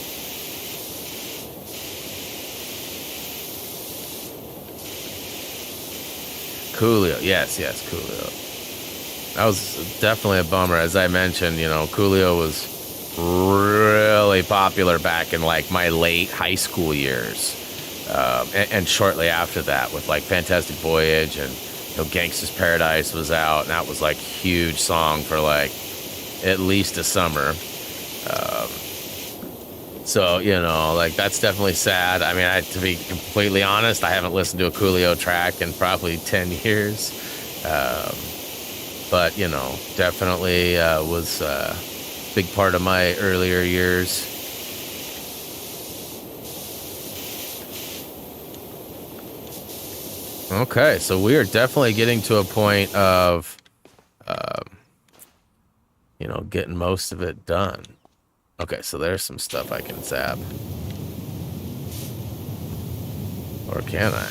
Coolio. Yes, Coolio. That was definitely a bummer. As I mentioned, you know, Coolio was really popular back in like my late high school years, and shortly after that with like Fantastic Voyage and, you know, Gangsta's Paradise was out, and that was like huge song for like at least a summer. So, you know, like, that's definitely sad. I mean, to be completely honest, I haven't listened to a Coolio track in probably 10 years. But, you know, definitely was a big part of my earlier years. Okay, so we are definitely getting to a point of, you know, getting most of it done. Okay, so there's some stuff I can zap. Or can I?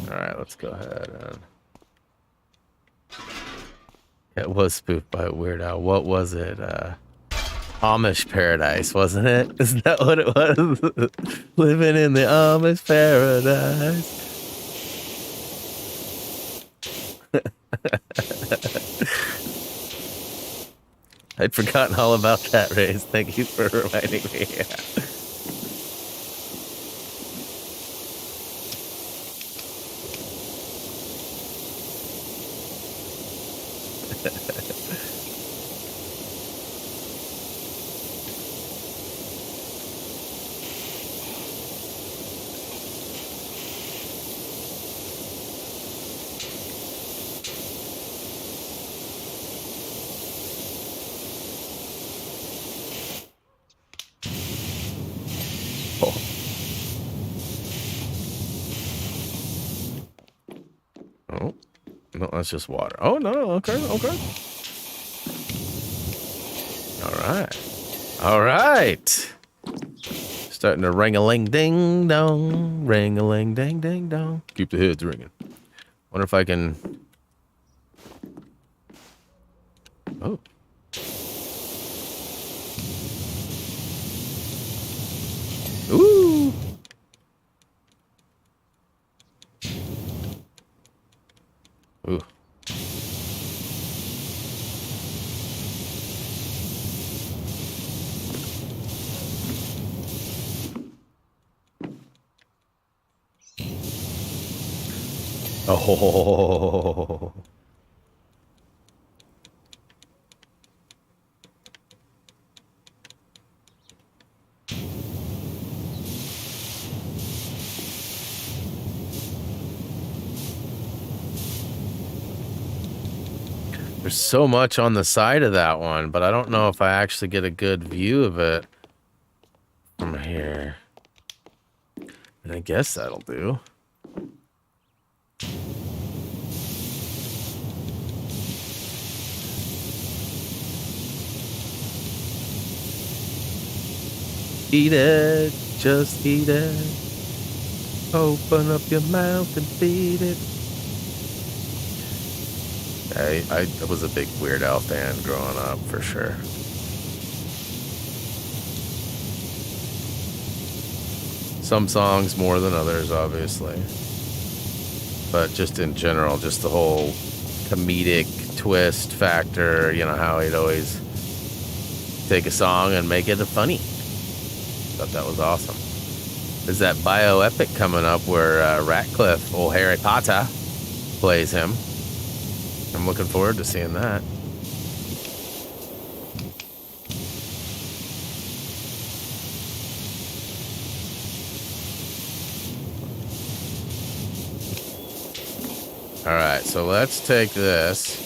Alright, let's go ahead and... It was spoofed by a Weird Al. What was it? Amish Paradise, wasn't it? Isn't that what it was? Living in the Amish Paradise. I'd forgotten all about that, Raze. Thank you for reminding me. Oh, no, that's just water. Oh, no, okay. All right. Starting to ring-a-ling-ding-dong, ring-a-ling-ding-ding-dong. Keep the heads ringing. Wonder if I can... Oh. Ooh. Ooh. Oh. There's so much on the side of that one, but I don't know if I actually get a good view of it from here. And I guess that'll do. Eat it, just eat it. Open up your mouth and feed it. I was a big Weird Al fan growing up, for sure. Some songs more than others, obviously. But just in general, just the whole comedic twist factor, you know, how he'd always take a song and make it a funny. Thought that was awesome. There's that bioepic coming up where Ratcliffe, old Harry Potter, plays him. I'm looking forward to seeing that. All right, so let's take this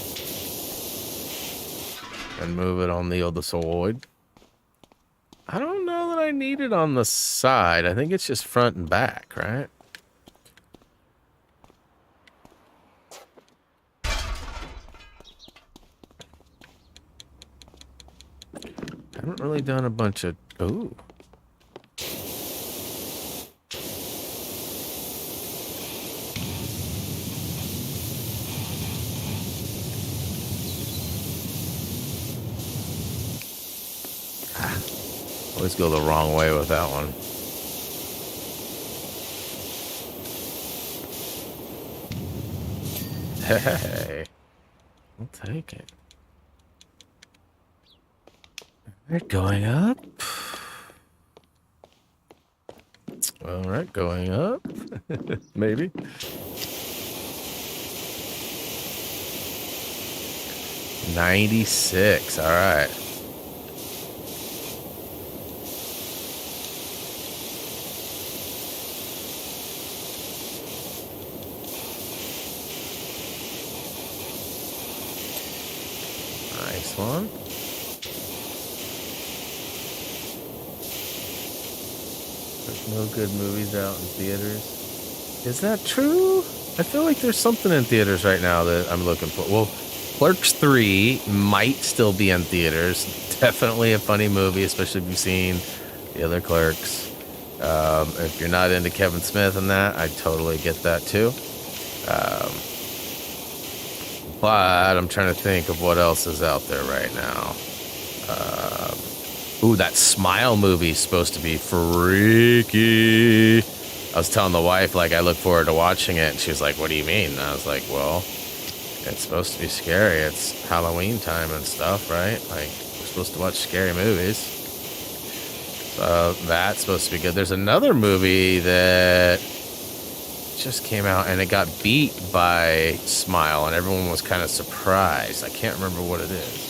and move it on the other side. I don't know that I need it on the side. I think it's just front and back, right? I haven't really done a bunch of... Ooh. Always go the wrong way with that one. Hey, I'll take it. Alright, going up. Alright, going up. Maybe. 96. All right. Nice one. There's no good movies out in theaters. Is that true? I feel like there's something in theaters right now that I'm looking for. Well, Clerks 3 might still be in theaters. Definitely a funny movie, especially if you've seen the other Clerks. If you're not into Kevin Smith and that, I totally get that too. But I'm trying to think of what else is out there right now. Ooh, that Smile movie is supposed to be freaky. I was telling the wife, like, I look forward to watching it, and she's like, what do you mean? And I was like, well, it's supposed to be scary. It's Halloween time and stuff, right? Like, we're supposed to watch scary movies. So that's supposed to be good. There's another movie that just came out, and it got beat by Smile, and everyone was kind of surprised. I can't remember what it is.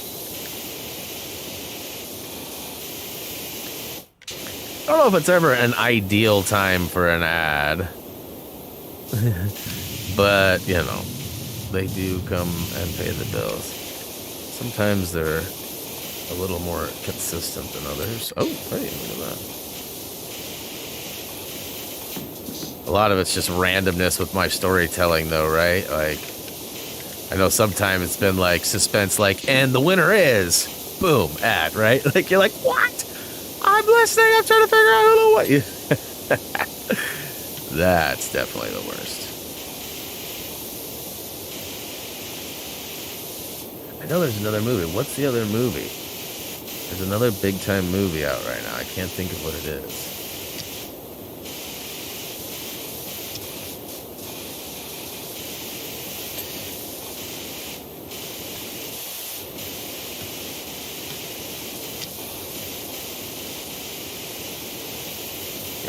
I don't know if it's ever an ideal time for an ad, but, you know, they do come and pay the bills. Sometimes they're a little more consistent than others. Oh, hey, look at that. A lot of it's just randomness with my storytelling, though, right? Like, I know sometimes it's been like suspense, like, and the winner is, boom, ad, right? Like, you're like, what? I'm listening. I'm trying to figure out who to what you. That's definitely the worst. I know there's another movie. What's the other movie? There's another big time movie out right now. I can't think of what it is.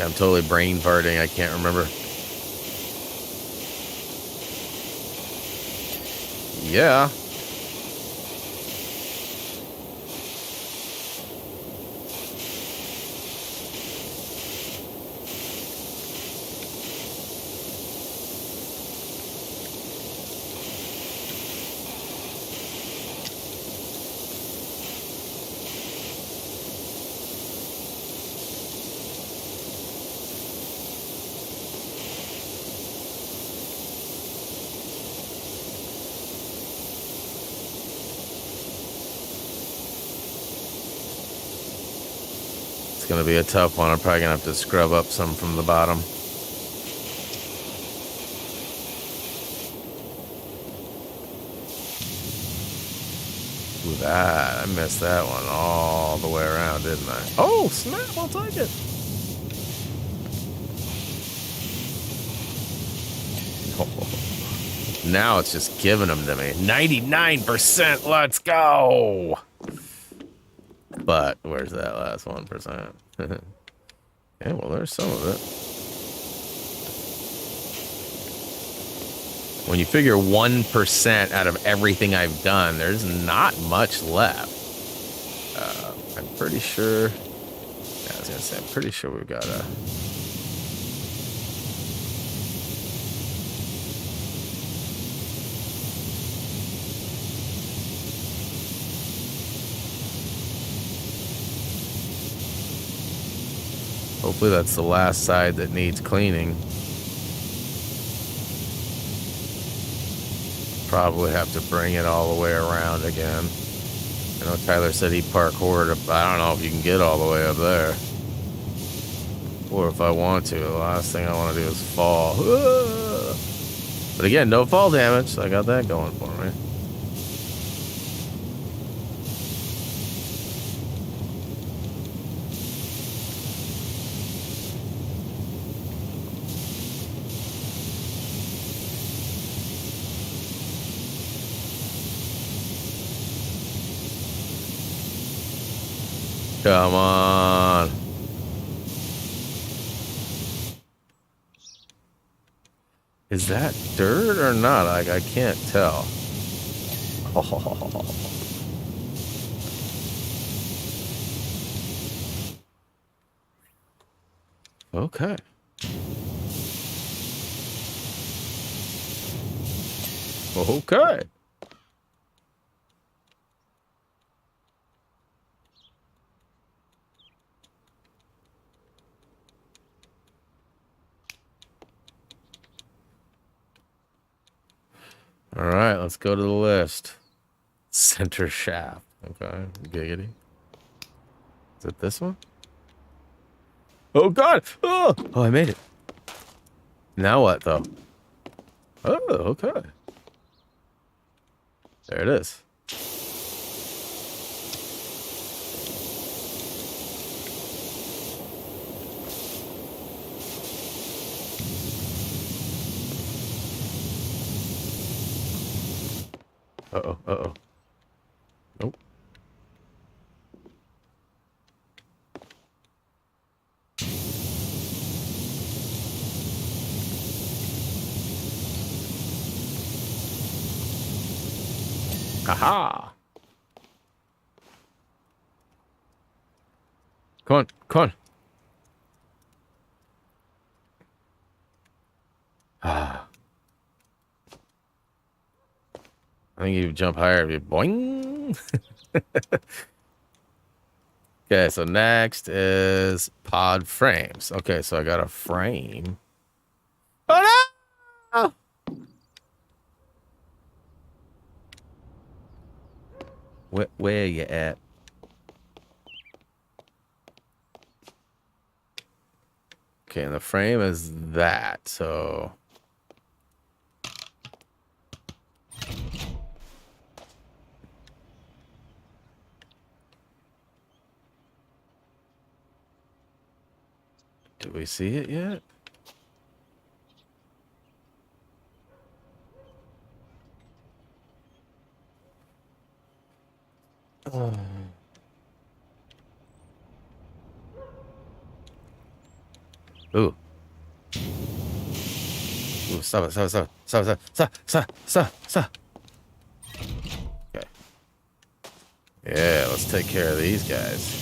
I'm totally brain farting. I can't remember. Yeah. Gonna be a tough one. I'm probably gonna have to scrub up some from the bottom. Ooh, that I missed that one all the way around, didn't I? Oh snap! I'll take it. Oh. Now it's just giving them to me. 99%. Let's go. But where's that last 1%? Yeah, well, there's some of it. When you figure 1% out of everything I've done, there's not much left. I'm pretty sure. Yeah, I was gonna say, I'm pretty sure we've got a. Hopefully that's the last side that needs cleaning. Probably have to bring it all the way around again. I know Tyler said he parkoured. I don't know if you can get all the way up there. Or if I want to. The last thing I want to do is fall. But again, no fall damage, so I got that going for me. Come on. Is that dirt or not? I can't tell. Okay. Okay. All right, let's go to the list. Center shaft. Okay, giggity. Is it this one? Oh God! Oh, I made it. Now what, though? Oh, okay. There it is. Uh-oh, uh-oh. Nope. Aha! Come on, come on. Ah. I think you jump higher if you boing. Okay, so next is pod frames. Okay, so I got a frame. Oh no! Where you at? Okay, and the frame is that, so... Did we see it yet? Oh. Ooh. Ooh, stop. Okay. Yeah, let's take care of these guys.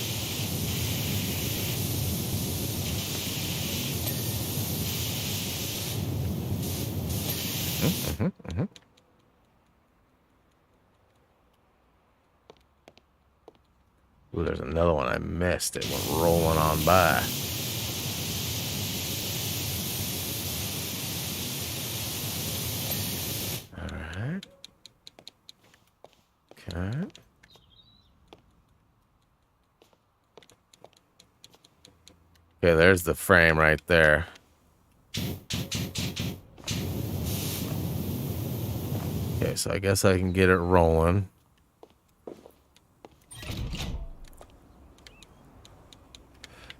Ooh, there's another one I missed. It went rolling on by. Alright. Okay. Okay, there's the frame right there. Okay, so I guess I can get it rolling.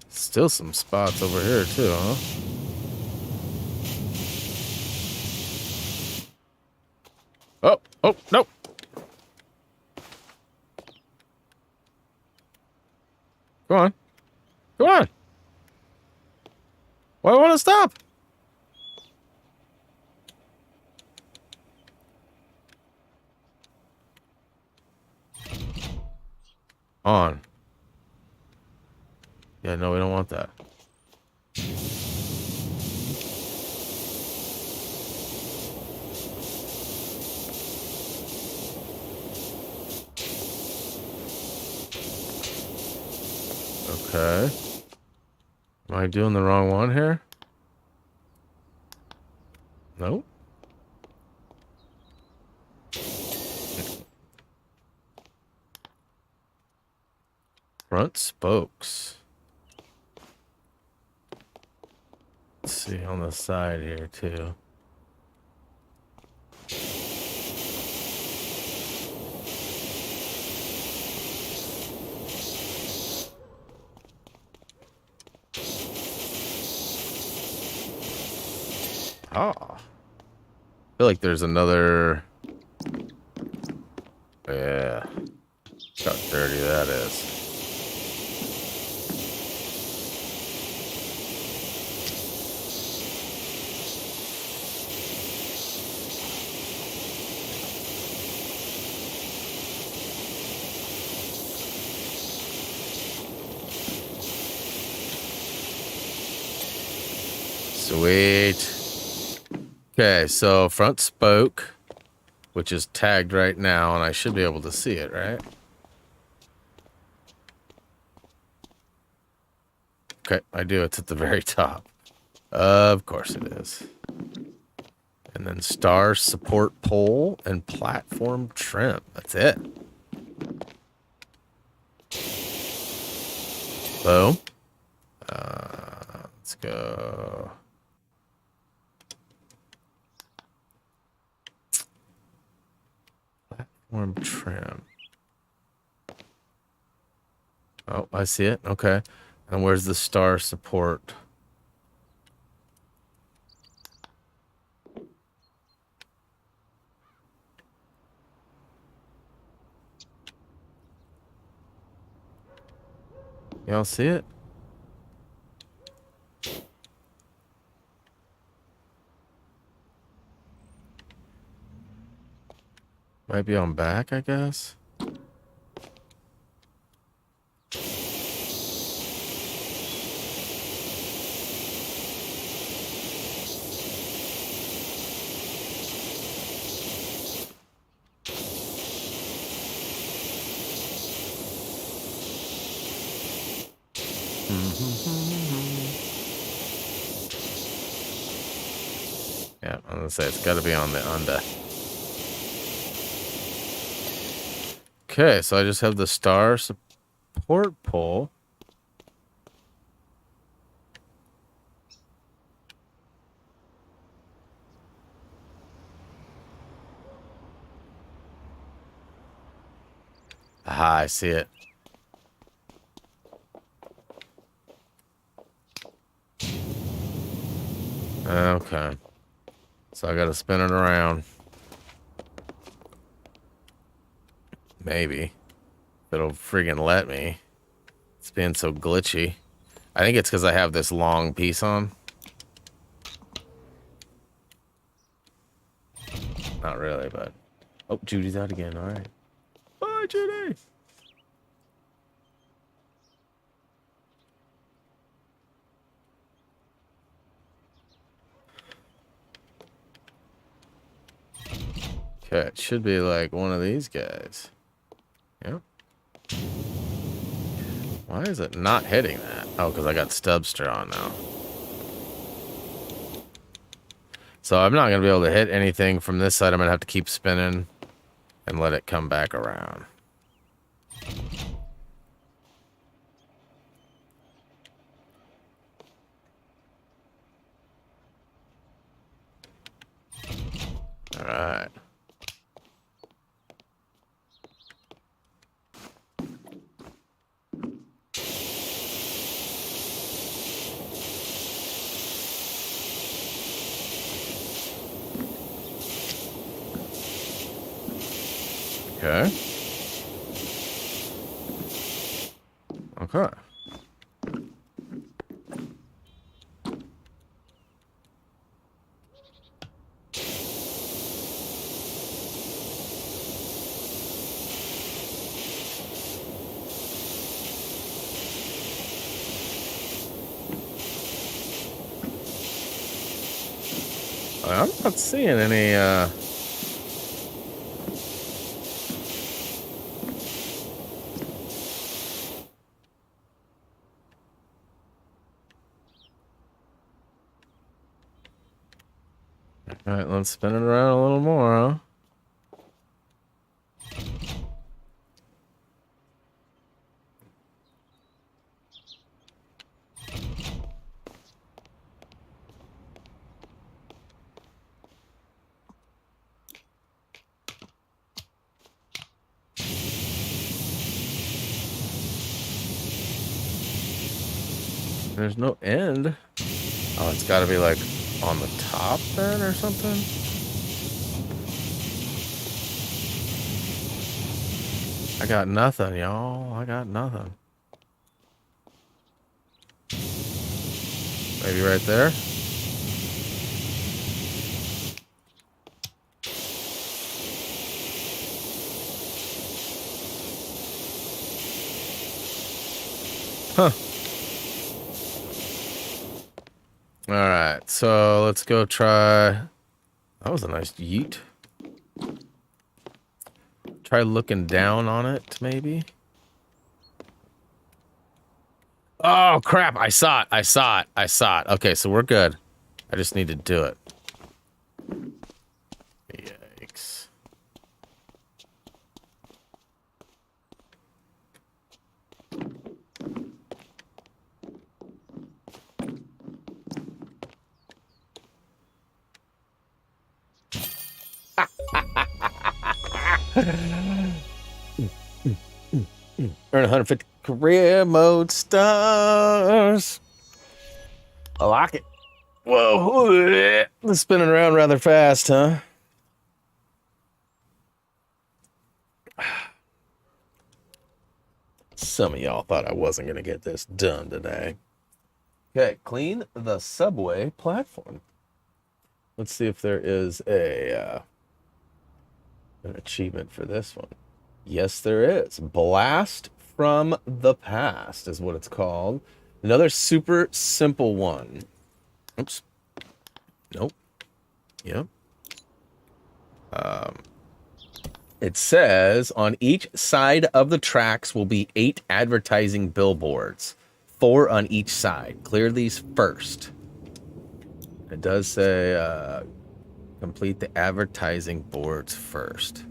Still some spots over here too, huh? Oh, no. Go on. Go on. Why do I want to stop? On. Yeah, no, we don't want that. Okay. Am I doing the wrong one here? Nope. Front spokes. Let's see on the side here too. Ah. I feel like there's another. Yeah. Look how dirty that is. Sweet. Okay, so front spoke, which is tagged right now, and I should be able to see it, right? Okay, I do. It's at the very top. Of course it is. And then star support pole and platform trim. That's it. Boom. Let's go. Platform trim. Oh, I see it. Okay. And where's the star support? Y'all see it? Might be on back, I guess. Yeah, I'm gonna say it's got to be on the under. Okay, so I just have the star support pole. Aha, I see it. Okay. So I gotta spin it around. Maybe. If it'll friggin' let me. It's being so glitchy. I think it's because I have this long piece on. Not really, but... Oh, Judy's out again. All right. Bye, Judy! Okay, it should be like one of these guys. Yep. Why is it not hitting that? Oh, because I got Stubster on now. So I'm not going to be able to hit anything from this side. I'm going to have to keep spinning and let it come back around. All right. Okay. Okay. I'm not seeing any, All right, let's spin it around a little more, huh? There's no end. Oh, it's got to be like on the top then or something? I got nothing, y'all. I got nothing. Maybe right there? Huh. All right. so let's go try. That was a nice yeet. Try looking down on it, maybe. Oh, crap. I saw it. Okay, so we're good. I just need to do it. Yikes. Earn 150 career mode stars. I like it. Whoa, it's spinning around rather fast, huh? Some of y'all thought I wasn't going to get this done today. Okay, clean the subway platform. Let's see if there is an achievement for this one. Yes, there is. Blast from the past is what it's called. Another super simple one. Oops. Nope. Yep. It says on each side of the tracks will be 8 advertising billboards, 4 on each side. Clear these first. It does say complete the advertising boards first.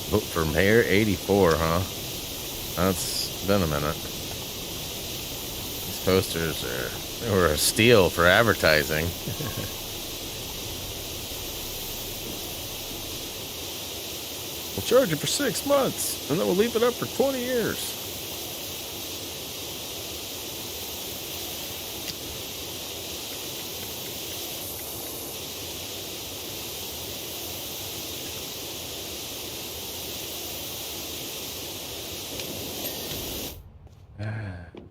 Vote for Mayor 84, huh? That's been a minute. These posters were a steal for advertising. We'll charge you for 6 months, and then we'll leave it up for 20 years.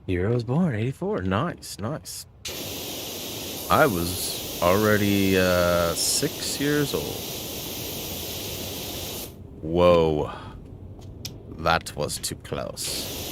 Year I was born, 84. Nice, nice. I was already 6 years old. Whoa. That was too close.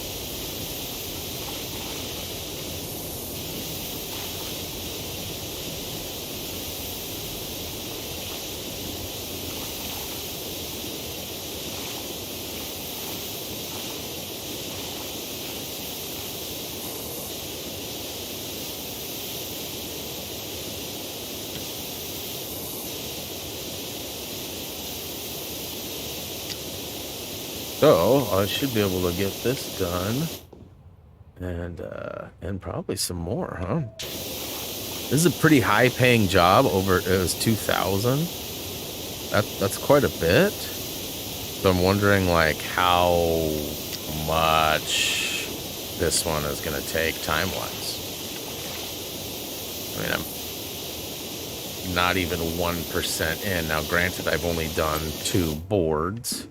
So I should be able to get this done, and probably some more, huh? This is a pretty high-paying job. It was 2,000. That's quite a bit. So I'm wondering like how much this one is gonna take time-wise. I mean, I'm not even 1% in now. Granted, I've only done 2 boards.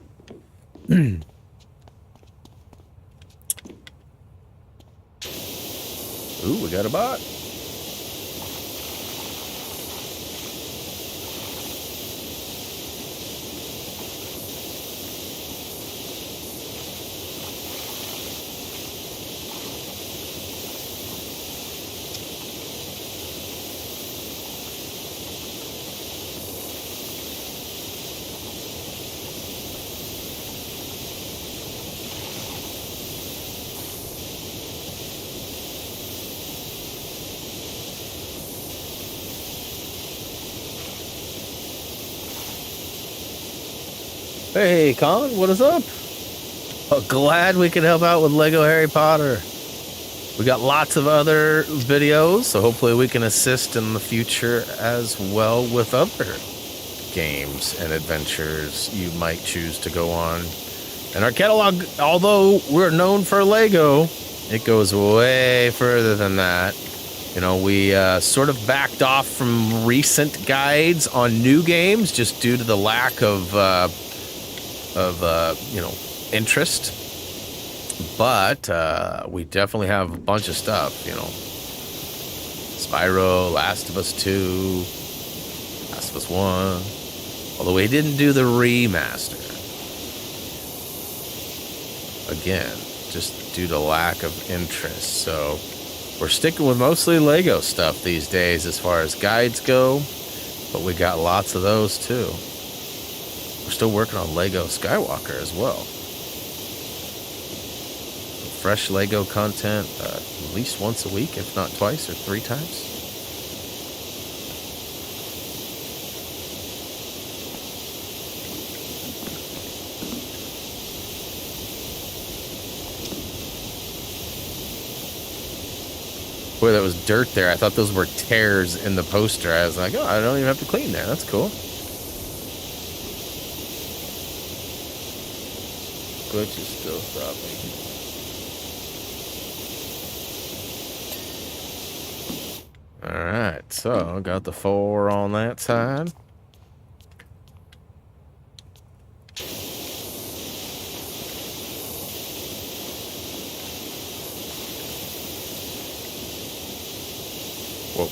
Ooh, we got a bot. Hey, Colin, what is up? Oh, glad we could help out with Lego Harry Potter. We got lots of other videos, so hopefully we can assist in the future as well with other games and adventures you might choose to go on And our catalog, although we're known for Lego, it goes way further than that. You know, we sort of backed off from recent guides on new games just due to the lack of you know, interest. But we definitely have a bunch of stuff, you know. Spyro, Last of Us 2, Last of Us 1. Although we didn't do the remaster. Again, just due to lack of interest. So we're sticking with mostly Lego stuff these days as far as guides go. But we got lots of those too. We're still working on Lego Skywalker as well. Fresh Lego content at least once a week, if not twice or 3 times. Boy, that was dirt there. I thought those were tears in the poster. I was like, oh, I don't even have to clean there. That's cool. Glitch is still stopping. Alright, so got the 4 on that side. Whoa.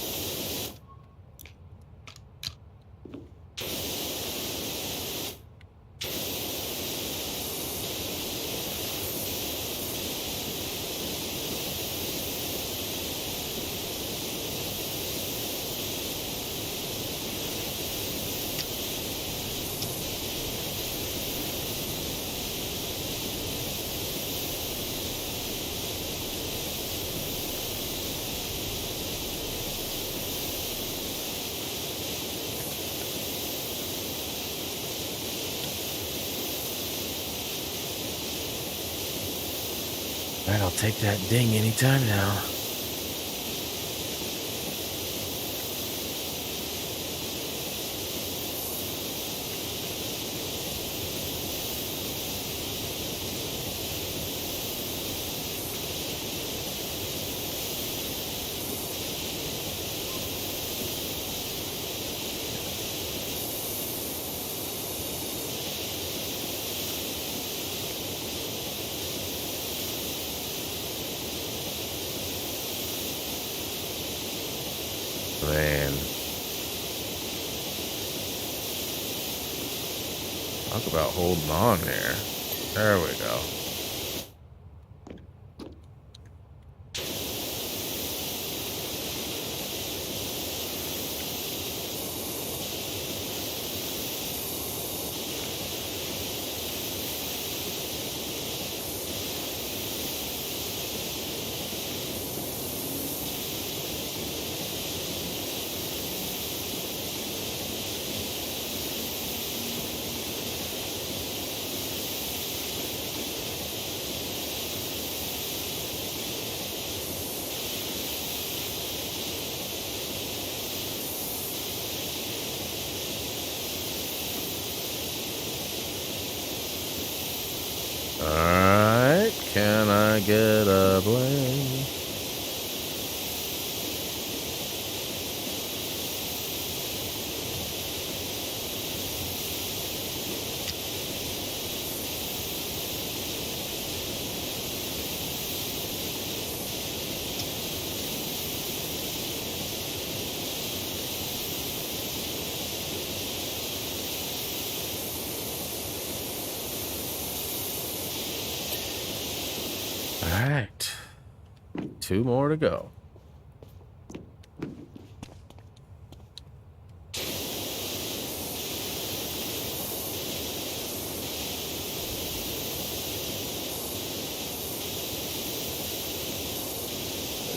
Alright, I'll take that ding anytime now. Man. Talk about holding on there. There we go. Alright, can I get a bling? Alright, 2 more to go.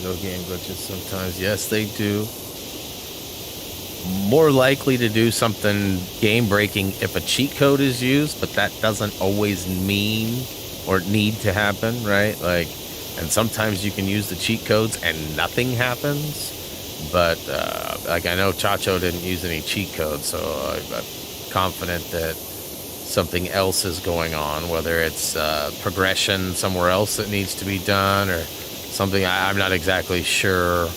No game glitches sometimes. Yes, they do. More likely to do something game breaking if a cheat code is used, but that doesn't always mean or need to happen, right? Like, and sometimes you can use the cheat codes and nothing happens. But like, I know Chacho didn't use any cheat codes, so I'm confident that something else is going on, whether it's progression somewhere else that needs to be done or something. I'm not exactly sure.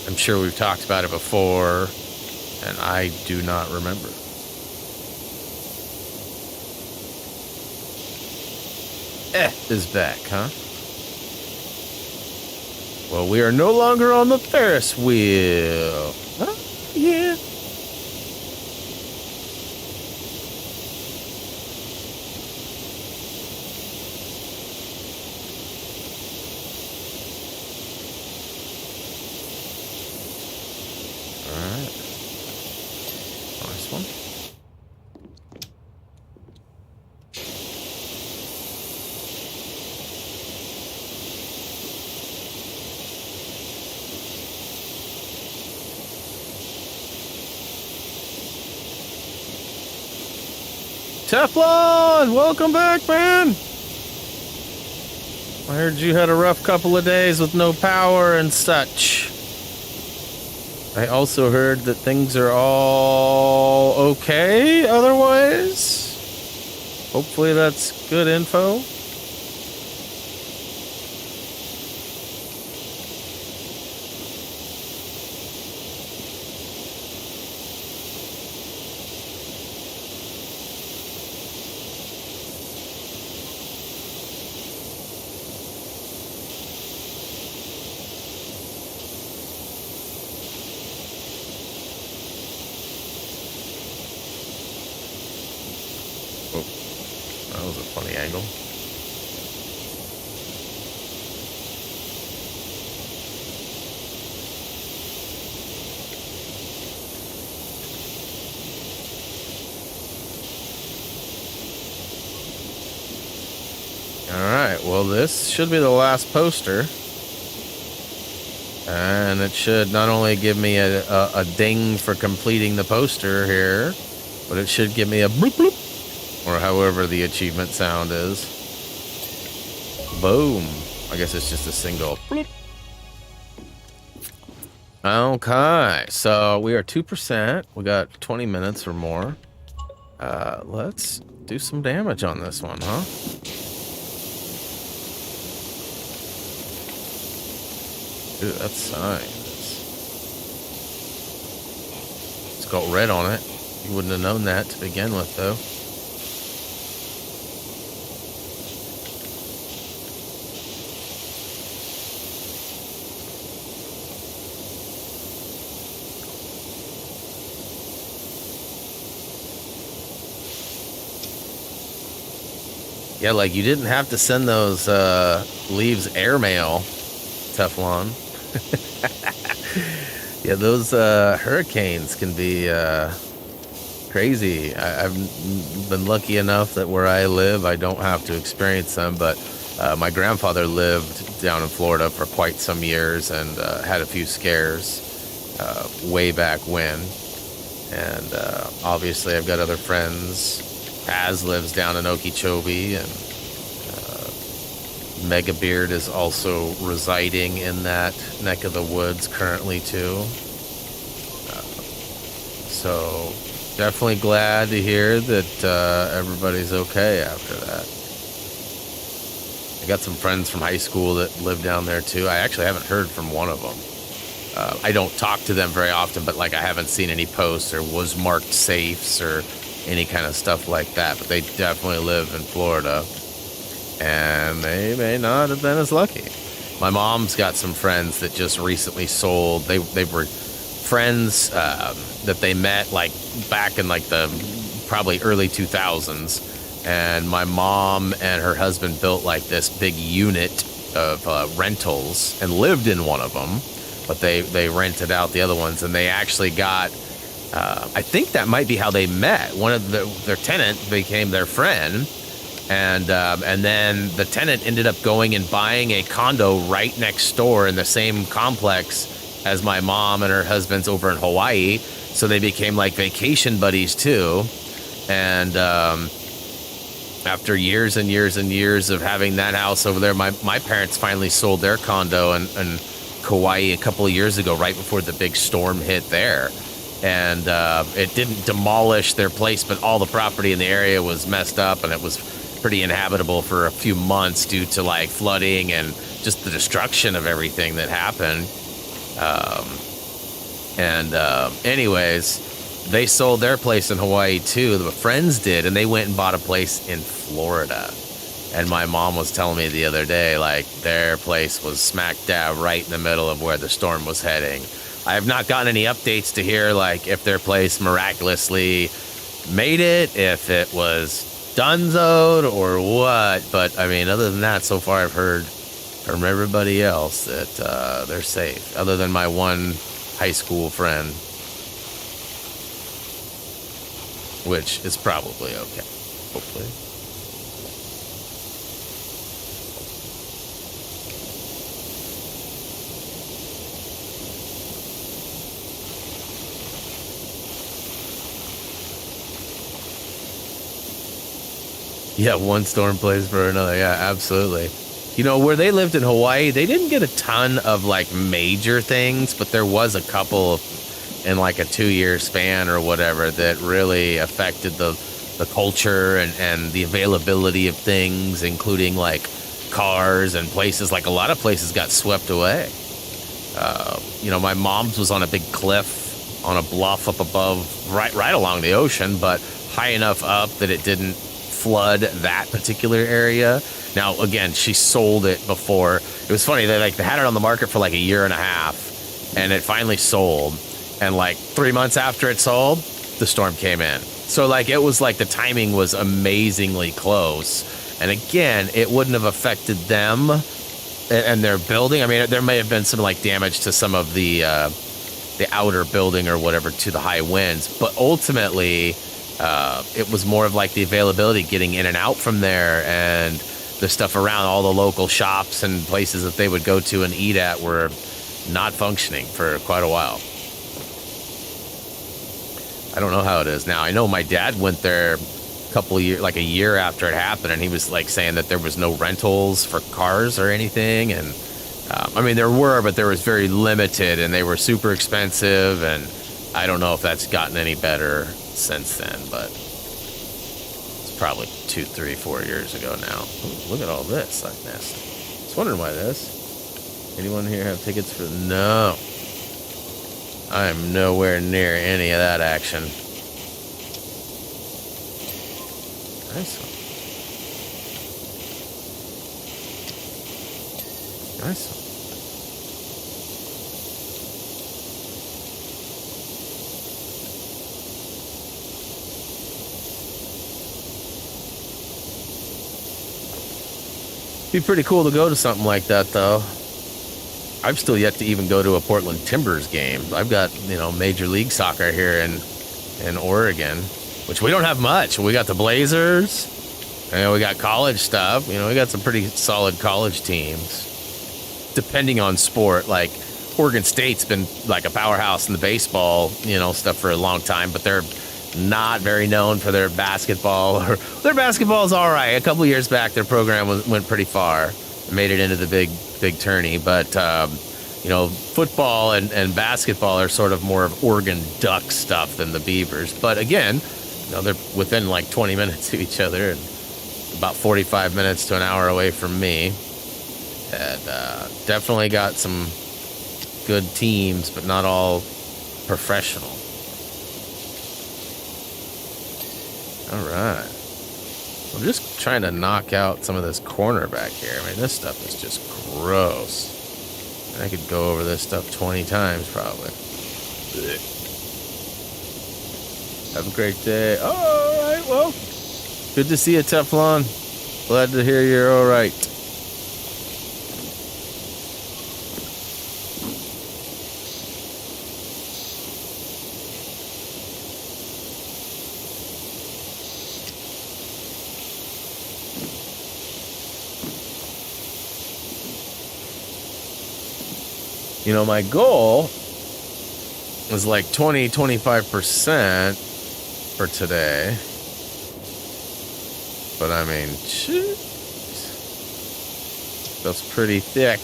I'm sure we've talked about it before, and I do not remember. Is back, huh? Well, we are no longer on the Ferris wheel. Huh? Yeah. Alright. Nice one. Teflon, welcome back, man. I heard you had a rough couple of days with no power and such. I also heard that things are all okay otherwise. Hopefully that's good info. That was a funny angle. Alright, well this should be the last poster. And it should not only give me a ding for completing the poster here, but it should give me a bloop bloop. Or however the achievement sound is. Boom. I guess it's just a single. Bloop. Okay, so we are 2%. We got 20 minutes or more. Let's do some damage on this one, huh? Dude, that's nice. It's got red on it. You wouldn't have known that to begin with, though. Yeah, like you didn't have to send those leaves airmail, Teflon. Yeah, those hurricanes can be crazy. I've been lucky enough that where I live, I don't have to experience them, but my grandfather lived down in Florida for quite some years and had a few scares way back when. And obviously I've got other friends. Az lives down in Okeechobee, and Megabeard is also residing in that neck of the woods currently too. So definitely glad to hear that everybody's okay after that. I got some friends from high school that live down there too. I actually haven't heard from one of them. I don't talk to them very often, but like I haven't seen any posts or was marked safes or any kind of stuff like that. But they definitely live in Florida, and they may not have been as lucky. My mom's got some friends that just recently sold. They were friends that they met like back in like the probably early 2000s, and my mom and her husband built like this big unit of rentals and lived in one of them, but they rented out the other ones, and they actually got I think that might be how they met. One of their tenant became their friend, and then the tenant ended up going and buying a condo right next door in the same complex as my mom and her husband's over in Hawaii. So they became like vacation buddies too. And after years and years and years of having that house over there, my parents finally sold their condo in Kauai a couple of years ago, right before the big storm hit there. and it didn't demolish their place, but all the property in the area was messed up, and it was pretty inhabitable for a few months due to like flooding and just the destruction of everything that happened. Anyways, they sold their place in Hawaii too. The friends did, and they went and bought a place in Florida. And my mom was telling me the other day, like, their place was smack dab right in the middle of where the storm was heading. I have not gotten any updates to hear, like, if their place miraculously made it, if it was donezoed or what. But, I mean, other than that, so far I've heard from everybody else that they're safe, other than my one high school friend, which is probably okay, hopefully. Yeah, one storm plays for another. Yeah, absolutely. You know, where they lived in Hawaii, they didn't get a ton of, like, major things, but there was a couple in, like, a 2-year span or whatever that really affected the culture and the availability of things, including, like, cars and places. Like, a lot of places got swept away. You know, my mom's was on a big cliff on a bluff up above, right along the ocean, but high enough up that it didn't flood that particular area. Now, again, she sold it before. It was funny, they had it on the market for like a year and a half, and it finally sold. And like 3 months after it sold, the storm came in. So like it was like the timing was amazingly close. And again, it wouldn't have affected them and their building. I mean, there may have been some like damage to some of the outer building or whatever to the high winds, but ultimately it was more of like the availability getting in and out from there, and the stuff around all the local shops and places that they would go to and eat at were not functioning for quite a while. I don't know how it is now. I know my dad went there a couple of years, like a year after it happened, and he was like saying that there was no rentals for cars or anything. And I mean, there were, but there was very limited, and they were super expensive. And I don't know if that's gotten any better since then, but it's probably 2, 3, 4 years ago now. Ooh, look at all this I missed. I was wondering why this. Anyone here have tickets for? No. I'm nowhere near any of that action. Nice one. Nice one. Be pretty cool to go to something like that, though. I've still yet to even go to a Portland Timbers game. I've got, you know, Major League Soccer here in Oregon, which we don't have much. We got the Blazers, and we got college stuff. You know, we got some pretty solid college teams, depending on sport. Like Oregon State's been like a powerhouse in the baseball, you know, stuff for a long time, but they're not very known for their basketball. Or their basketball is all right. A couple years back, their program went pretty far, made it into the big tourney. But you know, football and basketball are sort of more of Oregon Duck stuff than the Beavers. But again, you know, they're within like 20 minutes of each other and about 45 minutes to an hour away from me. And definitely got some good teams, but not all professional. All right. I'm just trying to knock out some of this corner back here. I mean, this stuff is just gross. I could go over this stuff 20 times probably. Blech. Have a great day. Oh, all right, well, good to see you, Teflon. Glad to hear you're all right. You know, my goal was like 20-25% for today. But I mean, shit, that's pretty thick.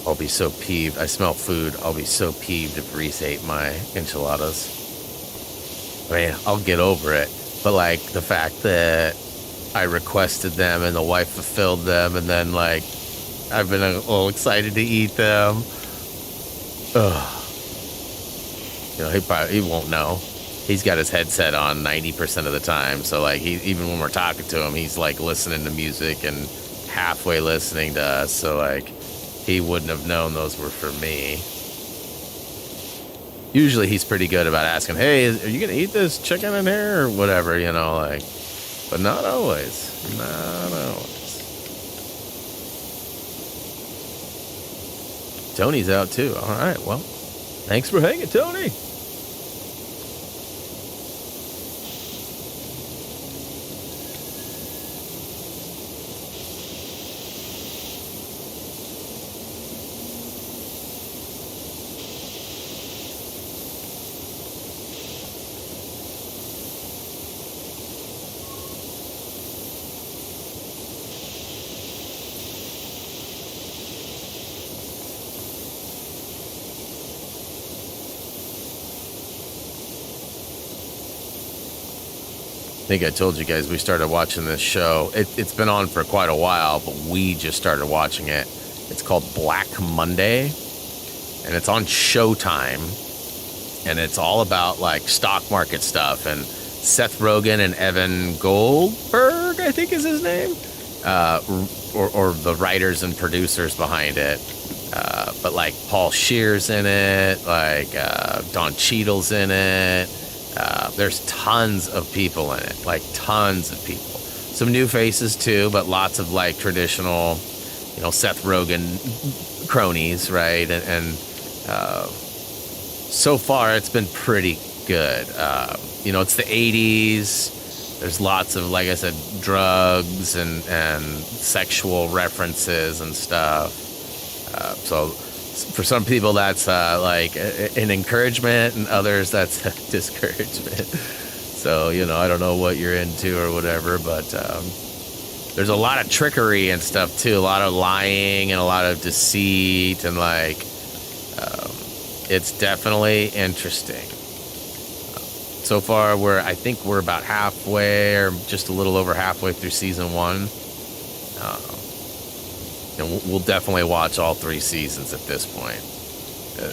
I'll be so peeved. I smell food. I'll be so peeved if Reese ate my enchiladas. I mean, I'll get over it. But, like, the fact that I requested them and the wife fulfilled them, and then, like, I've been a little excited to eat them. Ugh. You know, he won't know. He's got his headset on 90% of the time. So, like, even when we're talking to him, he's, like, listening to music and halfway listening to us. So, like, he wouldn't have known those were for me. Usually he's pretty good about asking, hey, are you going to eat this chicken in here or whatever, you know, like, but not always. Not always. Tony's out too. All right, well, thanks for hanging, Tony. I think I told you guys we started watching this show. It's been on for quite a while, but we just started watching it. It's called Black Monday, and it's on Showtime, and it's all about, like, stock market stuff. And Seth Rogen and Evan Goldberg, I think is his name, or the writers and producers behind it. But, like, Paul Scheer's in it, like, Don Cheadle's in it. There's tons of people in it, like tons of people. Some new faces too, but lots of, like, traditional, you know, Seth Rogen cronies, right? And so far it's been pretty good. You know, it's the 80s. There's lots of, like I said, drugs and sexual references and stuff. So for some people, that's like an encouragement, and others, that's a discouragement. So, you know, I don't know what you're into or whatever, but there's a lot of trickery and stuff, too. A lot of lying and a lot of deceit, and, like, it's definitely interesting. So far, I think we're about halfway, or just a little over halfway through season 1. And we'll definitely watch all 3 seasons at this point.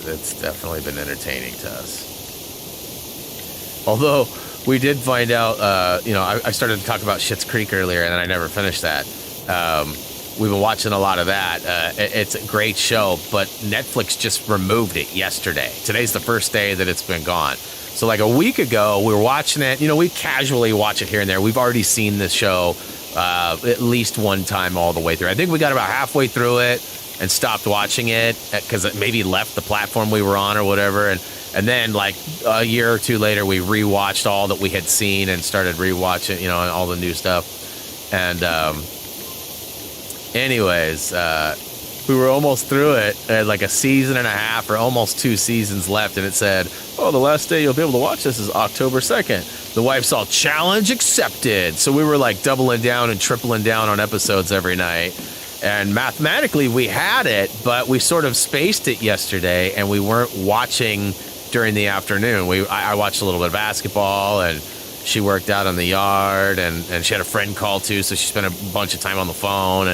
It's definitely been entertaining to us. Although we did find out, you know, I started to talk about Schitt's Creek earlier, and then I never finished that. We've been watching a lot of that. It's a great show, but Netflix just removed it yesterday. Today's the first day that it's been gone. So, like, a week ago, we were watching it. You know, we casually watch it here and there. We've already seen this show at least one time all the way through. I think we got about halfway through it and stopped watching it because it maybe left the platform we were on or whatever. And then, like, a year or two later, we rewatched all that we had seen and started rewatching, you know, all the new stuff. And anyways, we were almost through it. Had like a season and a half or almost 2 seasons left, and it said, oh, the last day you'll be able to watch this is October 2nd. The wife saw challenge accepted. So we were, like, doubling down and tripling down on episodes every night. And mathematically we had it, but we sort of spaced it yesterday, and we weren't watching during the afternoon. I watched a little bit of basketball, and she worked out in the yard, and she had a friend call too, so she spent a bunch of time on the phone.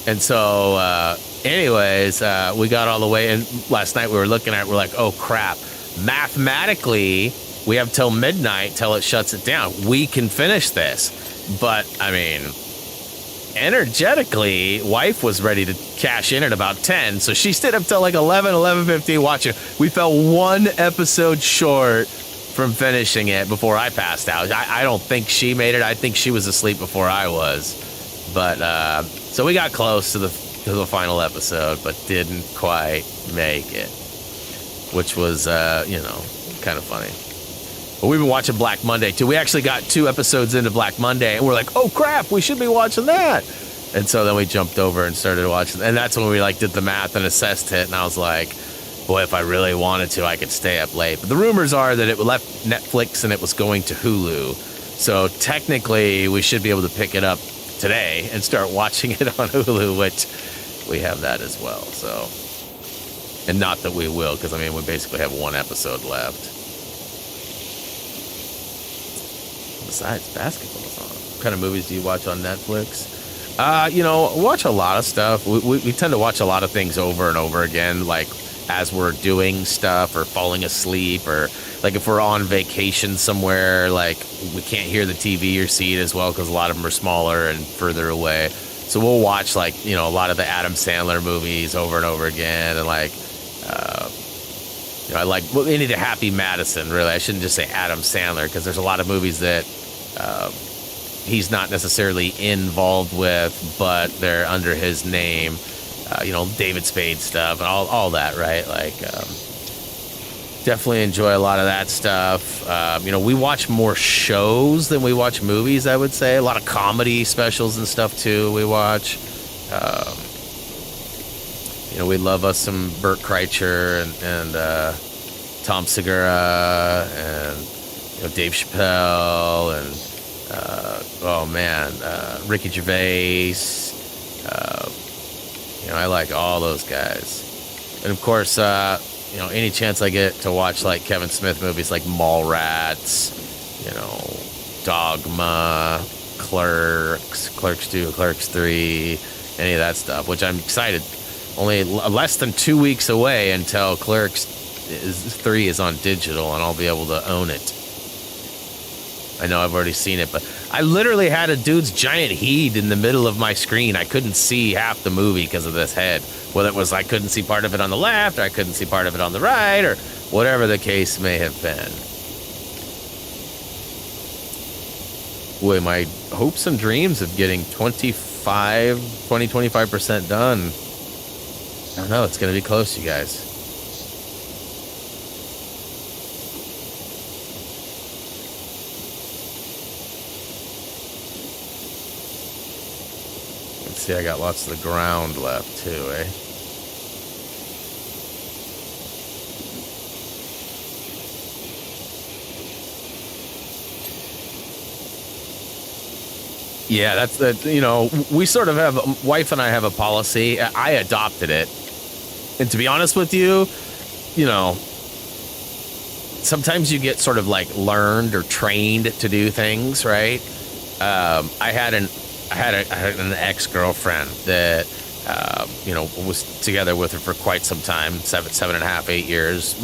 And so anyways, we got all the way, and last night we were looking at it, we're like, oh crap, mathematically we have till midnight till it shuts it down. We can finish this. But I mean, energetically, wife was ready to cash in at about 10, so she stayed up till like 11:15 watching. We fell 1 episode short from finishing it before I passed out. I don't think she made it. I think she was asleep before I was. But so we got close to the final episode, but didn't quite make it, which was you know, kind of funny. But we've been watching Black Monday too. We actually got 2 episodes into Black Monday, and we're like, oh crap, we should be watching that. And so then we jumped over and started watching, and that's when we, like, did the math and assessed it. And I was like, boy, if I really wanted to, I could stay up late. But the rumors are that it left Netflix and it was going to Hulu. So technically, we should be able to pick it up today and start watching it on Hulu, we have that as well. So, and not that we will, because I mean, we basically have one episode left. Besides basketball's on. What kind of movies do you watch on Netflix? Watch a lot of stuff. We tend to watch a lot of things over and over again, like as we're doing stuff or falling asleep, or like if we're on vacation somewhere, like we can't hear the TV or see it as well because a lot of them are smaller and further away. So we'll watch like, a lot of the Adam Sandler movies over and over again. And like, I like any of the Happy Madison, really. I shouldn't just say Adam Sandler, because there's a lot of movies that he's not necessarily involved with, but they're under his name. David Spade stuff and all that, right? Like, definitely enjoy a lot of that stuff. We watch more shows than we watch movies, I would say. A lot of comedy specials and stuff, too, we watch. We love us some Burt Kreischer and Tom Segura and Dave Chappelle and Ricky Gervais. I like all those guys. And of course, any chance I get to watch like Kevin Smith movies like Mallrats, Dogma, Clerks 2, Clerks 3, any of that stuff, which I'm excited. Only less than 2 weeks away until Clerks 3 is on digital, and I'll be able to own it. I know I've already seen it, but I literally had a dude's giant head in the middle of my screen. I couldn't see half the movie because of this head. Whether it was I couldn't see part of it on the left, or I couldn't see part of it on the right, or whatever the case may have been. Boy, my hopes and dreams of getting 25% done. I don't know, it's going to be close, you guys. Let's see, I got lots of the ground left, too, eh? Yeah, that's the, we sort of have, wife and I have a policy. I adopted it. And to be honest with you, sometimes you get sort of like learned or trained to do things, right? I had an ex-girlfriend that, was together with her for quite some time, 7.5, 8 years,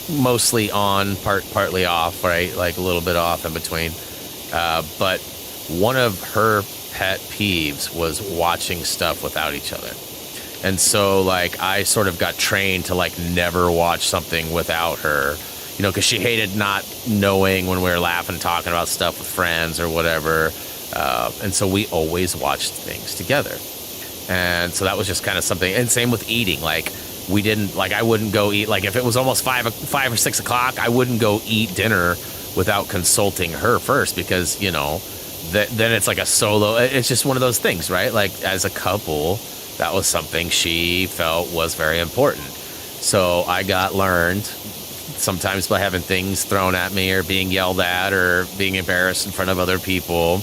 mostly on, partly off, right? Like a little bit off in between. But one of her pet peeves was watching stuff without each other. And so, like, I sort of got trained to, like, never watch something without her, because she hated not knowing when we were laughing, talking about stuff with friends or whatever. And so we always watched things together. And so that was just kind of something. And same with eating. Like, we didn't, like, I wouldn't go eat, like, if it was almost 5 or 6 o'clock, I wouldn't go eat dinner without consulting her first, because, then it's like a solo. It's just one of those things, right? Like, as a couple, that was something she felt was very important. So I got learned sometimes by having things thrown at me or being yelled at or being embarrassed in front of other people.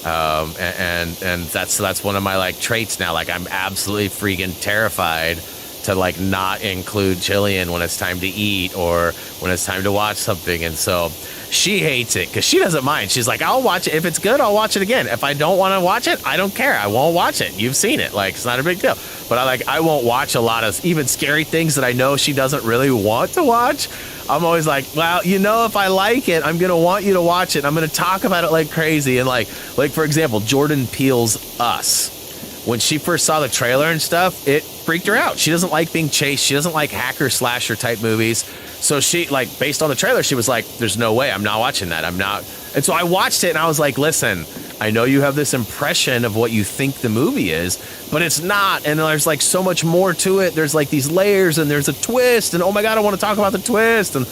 And that's one of my like traits now. Like, I'm absolutely freaking terrified to like not include Jillian when it's time to eat or when it's time to watch something. And so she hates it because she doesn't mind. She's like, I'll watch it. If it's good, I'll watch it again. If I don't want to watch it, I don't care. I won't watch it. You've seen it. Like, it's not a big deal. But I won't watch a lot of even scary things that I know she doesn't really want to watch. I'm always like, well, if I like it, I'm going to want you to watch it. I'm going to talk about it like crazy. And like, for example, Jordan Peele's Us. When she first saw the trailer and stuff, it freaked her out. She doesn't like being chased. She doesn't like hacker slasher type movies. So she, like, based on the trailer, she was like, there's no way. I'm not watching that. I'm not. And so I watched it and I was like, listen, I know you have this impression of what you think the movie is, but it's not. And there's like so much more to it. There's like these layers and there's a twist. And oh my God, I want to talk about the twist. And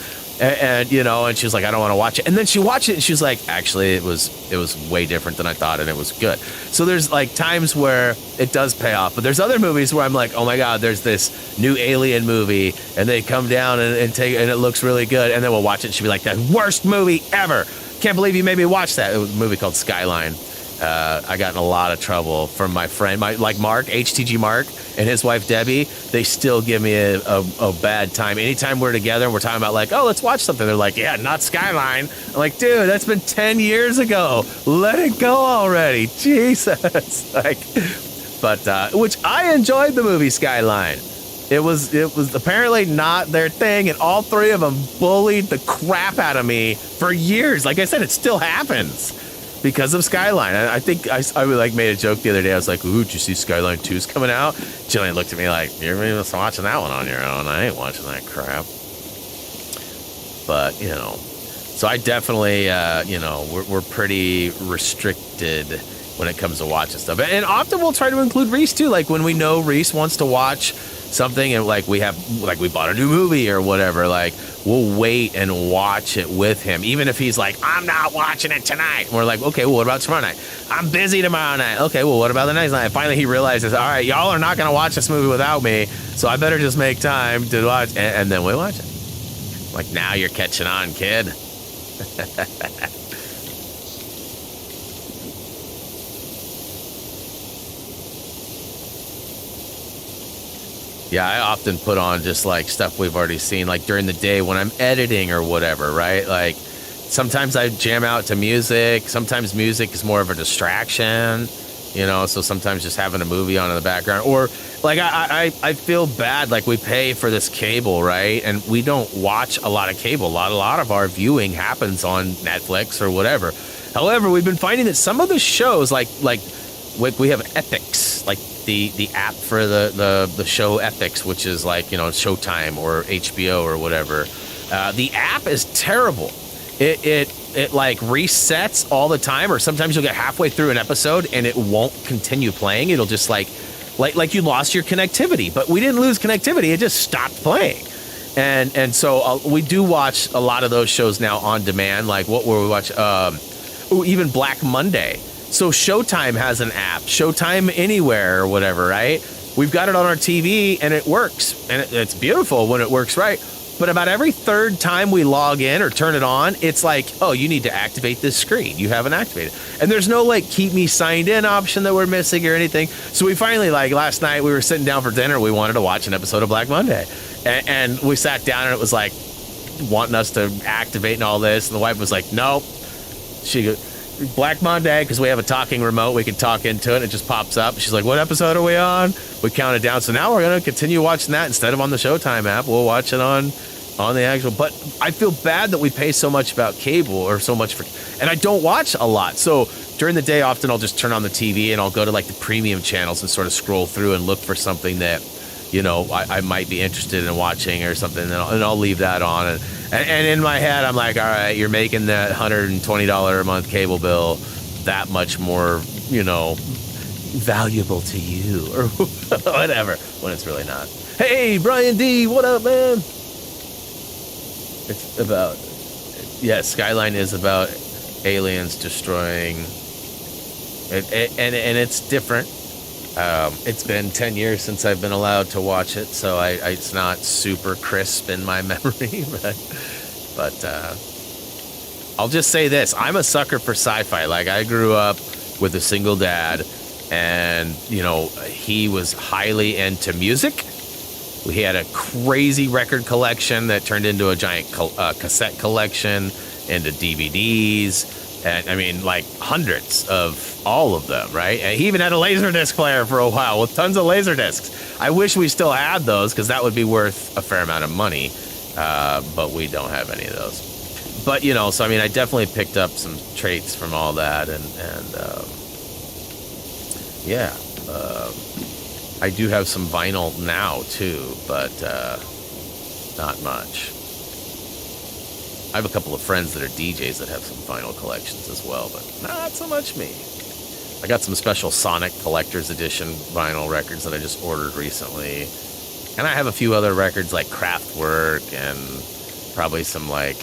she was like, I don't want to watch it. And then she watched it and she was like, actually, it was way different than I thought. And it was good. So there's like times where it does pay off, but there's other movies where I'm like, oh my God, there's this new Alien movie and they come down and it looks really good. And then we'll watch it and she'll be like, that worst movie ever. Can't believe you made me watch that. It was a movie called Skyline. I got in a lot of trouble from my friend, like Mark, HTG Mark, and his wife Debbie. They still give me a bad time. Anytime we're together and we're talking about like, oh, let's watch something. They're like, yeah, not Skyline. I'm like, dude, that's been 10 years ago. Let it go already. Jesus. Like, but which I enjoyed the movie Skyline. It was apparently not their thing, and all three of them bullied the crap out of me for years. Like I said, it still happens. Because of Skyline. I think I like made a joke the other day. I was like, ooh, did you see Skyline 2's coming out? Jillian looked at me like, you're just watching that one on your own. I ain't watching that crap. But, you know, so I definitely, you know, we're pretty restricted when it comes to watching stuff. And often we'll try to include Reese too. Like when we know Reese wants to watch something and like we bought a new movie or whatever, like we'll wait and watch it with him, even if he's like, I'm not watching it tonight. And we're like, okay, well, what about tomorrow night? I'm busy tomorrow night. Okay, well, what about the next night? And finally he realizes, all right, y'all are not going to watch this movie without me, so I better just make time to watch, and then we watch it. Like, now you're catching on, kid. Yeah, I often put on just like stuff we've already seen, like during the day when I'm editing or whatever, right? Like sometimes I jam out to music. Sometimes music is more of a distraction, you know, so sometimes just having a movie on in the background. Or like I feel bad, like we pay for this cable, right? And we don't watch a lot of cable. A lot of our viewing happens on Netflix or whatever. However, we've been finding that some of the shows, like we have Epix, like the app for the show Epix, which is like, you know, Showtime or HBO or whatever. The app is terrible. It like resets all the time, or sometimes you'll get halfway through an episode and it won't continue playing. It'll just like you lost your connectivity, but we didn't lose connectivity. It just stopped playing. And so we do watch a lot of those shows now on demand. Like what were we watch? Even Black Monday. So Showtime has an app, Showtime Anywhere or whatever, right? We've got it on our TV and it works. And it's beautiful when it works right. But about every third time we log in or turn it on, it's like, oh, you need to activate this screen. You haven't activated. And there's no like keep me signed in option that we're missing or anything. So we finally, like last night, we were sitting down for dinner. We wanted to watch an episode of Black Monday. And we sat down and it was like wanting us to activate and all this. And the wife was like, no. She goes, Black Monday, because we have a talking remote, we can talk into it. It just pops up. She's like, what episode are we on? We counted down. So now we're going to continue watching that instead of on the Showtime app. We'll watch it on the actual. But I feel bad that we pay so much about cable or so much for, and I don't watch a lot. So during the day, often I'll just turn on the TV and I'll go to like the premium channels and sort of scroll through and look for something that, you know, I might be interested in watching or something. And I'll leave that on. And in my head, I'm like, all right, you're making that $120 a month cable bill that much more, you know, valuable to you or whatever, when it's really not. Hey, Brian D, what up, man? It's about, yeah, Skyline is about aliens destroying, and it's different. It's been 10 years since I've been allowed to watch it, so it's not super crisp in my memory, but I'll just say this. I'm a sucker for sci-fi. Like, I grew up with a single dad, and, you know, he was highly into music. He had a crazy record collection that turned into a giant cassette collection, into DVDs. And I mean, like hundreds of all of them, right? And he even had a Laserdisc player for a while with tons of Laserdiscs. I wish we still had those because that would be worth a fair amount of money. But we don't have any of those. But, you know, so I mean, I definitely picked up some traits from all that. And yeah, I do have some vinyl now too, but not much. I have a couple of friends that are DJs that have some vinyl collections as well, but not so much me. I got some special Sonic Collector's Edition vinyl records that I just ordered recently. And I have a few other records like Kraftwerk and probably some like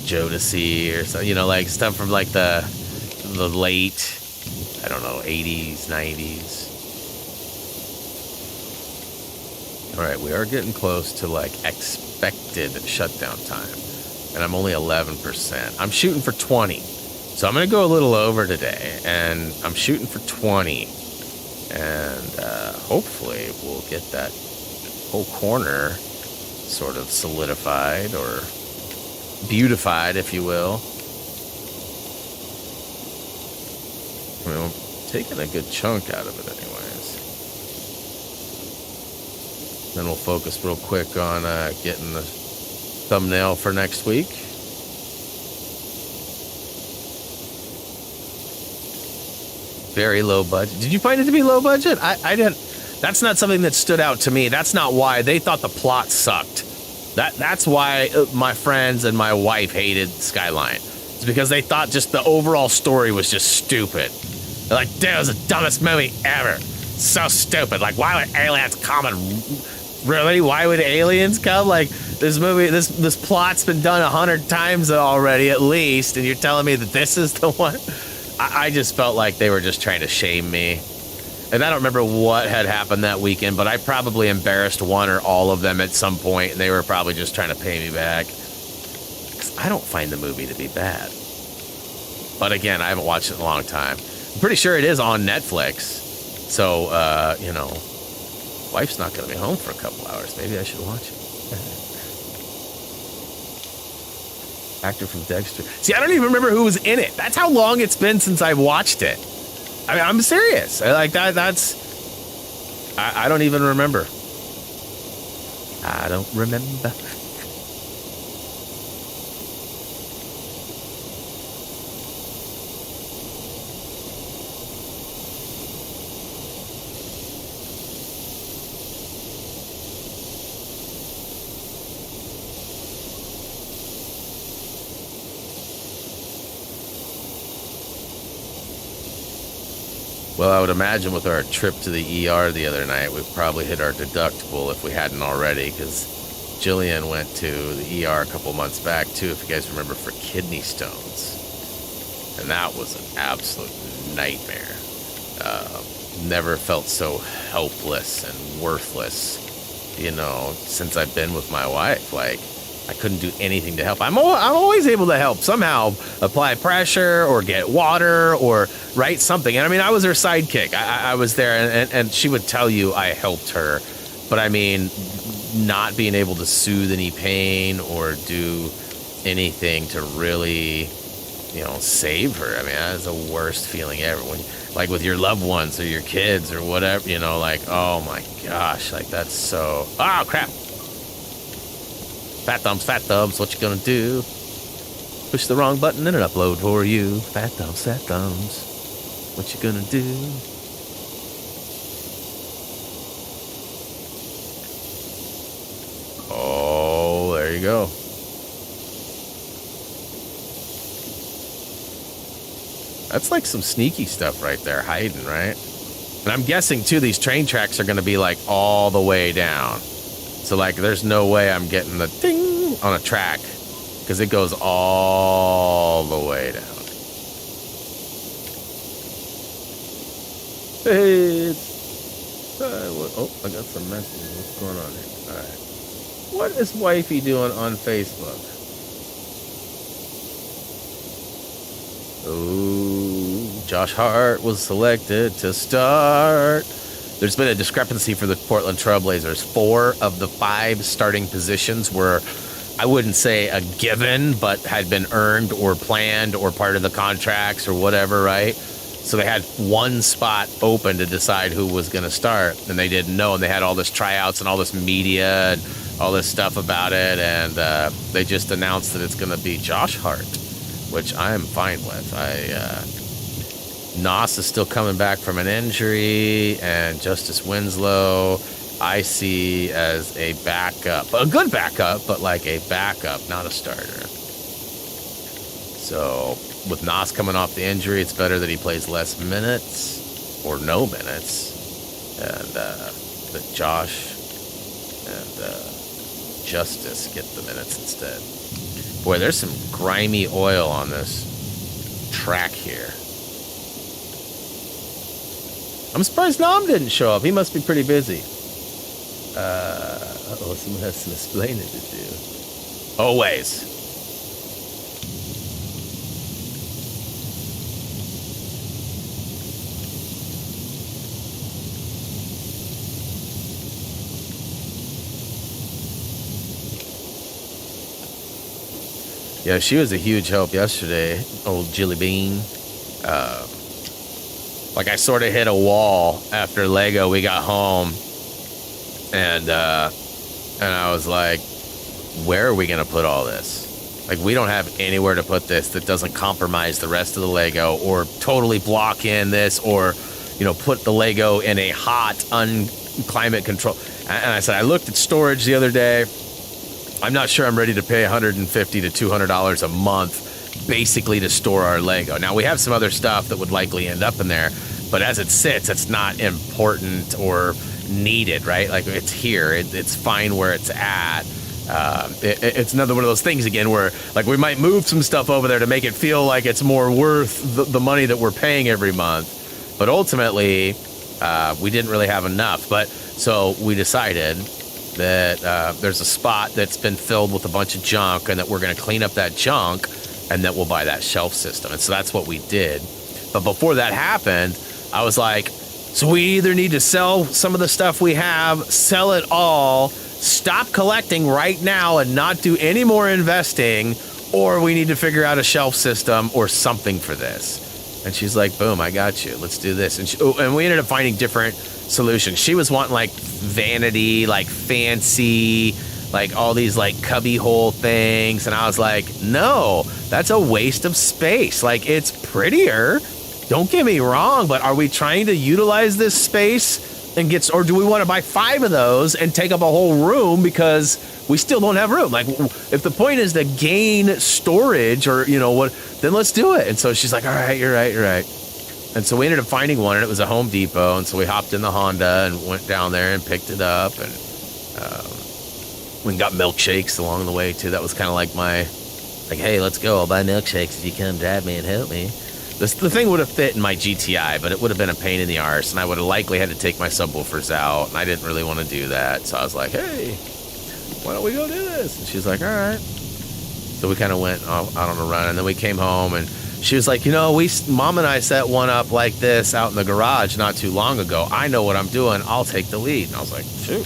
Jodeci or so, you know, like stuff from like the late, I don't know, 80s, 90s. All right, we are getting close to like expected shutdown time, and I'm only 11%. I'm shooting for 20, So I'm going to go a little over today, and I'm shooting for 20. And hopefully we'll get that whole corner sort of solidified or beautified, if you will. I mean, I'm taking a good chunk out of it anyways. Then we'll focus real quick on getting the thumbnail for next week. Very low budget. Did you find it to be low budget? I didn't. That's not something that stood out to me. That's not why. They thought the plot sucked. That's why my friends and my wife hated Skyline. It's because they thought just the overall story was just stupid. They're like, dude, it was the dumbest movie ever. So stupid. Like, why would aliens come? And really? Why would aliens come? Like, this movie, this plot's been done 100 times already at least, and you're telling me that this is the one? I just felt like they were just trying to shame me. And I don't remember what had happened that weekend, but I probably embarrassed one or all of them at some point, and they were probably just trying to pay me back. 'Cause I don't find the movie to be bad. But again, I haven't watched it in a long time. I'm pretty sure it is on Netflix. So, you know, wife's not going to be home for a couple hours. Maybe I should watch it. Actor from Dexter. See, I don't even remember who was in it. That's how long it's been since I watched it. I mean, I'm serious. Like that. I don't even remember. I don't remember. Well, I would imagine with our trip to the ER the other night, we probably hit our deductible if we hadn't already, because Jillian went to the ER a couple months back, too, if you guys remember, for kidney stones. And that was an absolute nightmare. Never felt so helpless and worthless, you know, since I've been with my wife. Like, I couldn't do anything to help. I'm always able to help somehow, apply pressure or get water or write something. And I mean, I was her sidekick. I was there, and she would tell you I helped her. But I mean, not being able to soothe any pain or do anything to really, you know, save her. I mean, that's the worst feeling ever. When, like with your loved ones or your kids or whatever, you know, like, oh my gosh, like that's so, oh crap. Fat thumbs, what you gonna do? Push the wrong button and it upload for you. Fat thumbs, what you gonna do? Oh, there you go. That's like some sneaky stuff right there, hiding, right? And I'm guessing, too, these train tracks are gonna be like all the way down. So, like, there's no way I'm getting the ding on a track because it goes all the way down. Hey, oh, I got some messages. What's going on here? All right. What is wifey doing on Facebook? Oh, Josh Hart was selected to start. There's been a discrepancy for the Portland Trailblazers. 4 of the 5 starting positions were, I wouldn't say a given, but had been earned or planned or part of the contracts or whatever, right? So they had 1 spot open to decide who was going to start, and they didn't know, and they had all this tryouts and all this media and all this stuff about it, and they just announced that it's going to be Josh Hart, which I'm fine with. Nos is still coming back from an injury, and Justice Winslow I see as a backup. A good backup, but like a backup, not a starter. So with Nos coming off the injury, it's better that he plays less minutes or no minutes, and that Josh and Justice get the minutes instead. Boy, there's some grimy oil on this track here. I'm surprised Nam didn't show up. He must be pretty busy. Someone has some explaining to do. Always. Yeah, she was a huge help yesterday, old Jilly Bean. Like I sort of hit a wall after Lego. We got home, and I was like, where are we gonna put all this? Like, we don't have anywhere to put this that doesn't compromise the rest of the Lego or totally block in this, or, you know, put the Lego in a hot, unclimate control. And I said, I looked at storage the other day. I'm not sure I'm ready to pay $150 to $200 a month basically to store our Lego. Now, we have some other stuff that would likely end up in there, but as it sits, it's not important or needed, right? Like, it's here. It's fine where it's at. It's another one of those things again where, like, we might move some stuff over there to make it feel like it's more worth the money that we're paying every month. But ultimately, we didn't really have enough. But so we decided that there's a spot that's been filled with a bunch of junk, and that we're going to clean up that junk, and that we'll buy that shelf system. And so that's what we did. But before that happened, I was like, so we either need to sell some of the stuff we have, sell it all, stop collecting right now and not do any more investing, or we need to figure out a shelf system or something for this. And she's like, boom, I got you. Let's do this. And we ended up finding different solutions. She was wanting like vanity, like fancy, like all these like cubby hole things. And I was like, no, that's a waste of space. Like, it's prettier. Don't get me wrong, but are we trying to utilize this space and or do we want to buy 5 of those and take up a whole room because we still don't have room? Like, if the point is to gain storage or, you know what, then let's do it. And so she's like, all right, you're right. And so we ended up finding one, and it was a Home Depot. And so we hopped in the Honda and went down there and picked it up. And we got milkshakes along the way too. That was kind of like hey, let's go. I'll buy milkshakes if you come drive me and help me. The thing would have fit in my GTI, but it would have been a pain in the arse, and I would have likely had to take my subwoofers out, and I didn't really want to do that. So I was like, hey, why don't we go do this? And she's like, all right. So we kind of went out on a run, and then we came home, and she was like, you know, Mom and I set one up like this out in the garage not too long ago. I know what I'm doing. I'll take the lead. And I was like, shoot.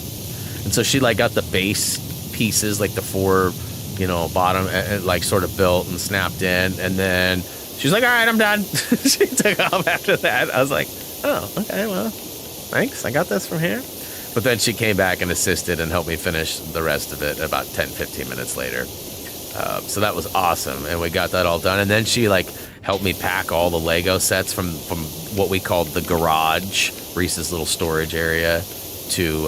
And so she like got the base pieces, like the 4, you know, bottom, like sort of built and snapped in, and then she's like, all right, I'm done. She took off after that. I was like, oh, okay, well, thanks. I got this from here. But then she came back and assisted and helped me finish the rest of it about 10, 15 minutes later. So that was awesome. And we got that all done. And then she like helped me pack all the Lego sets from what we called the garage, Reese's little storage area, to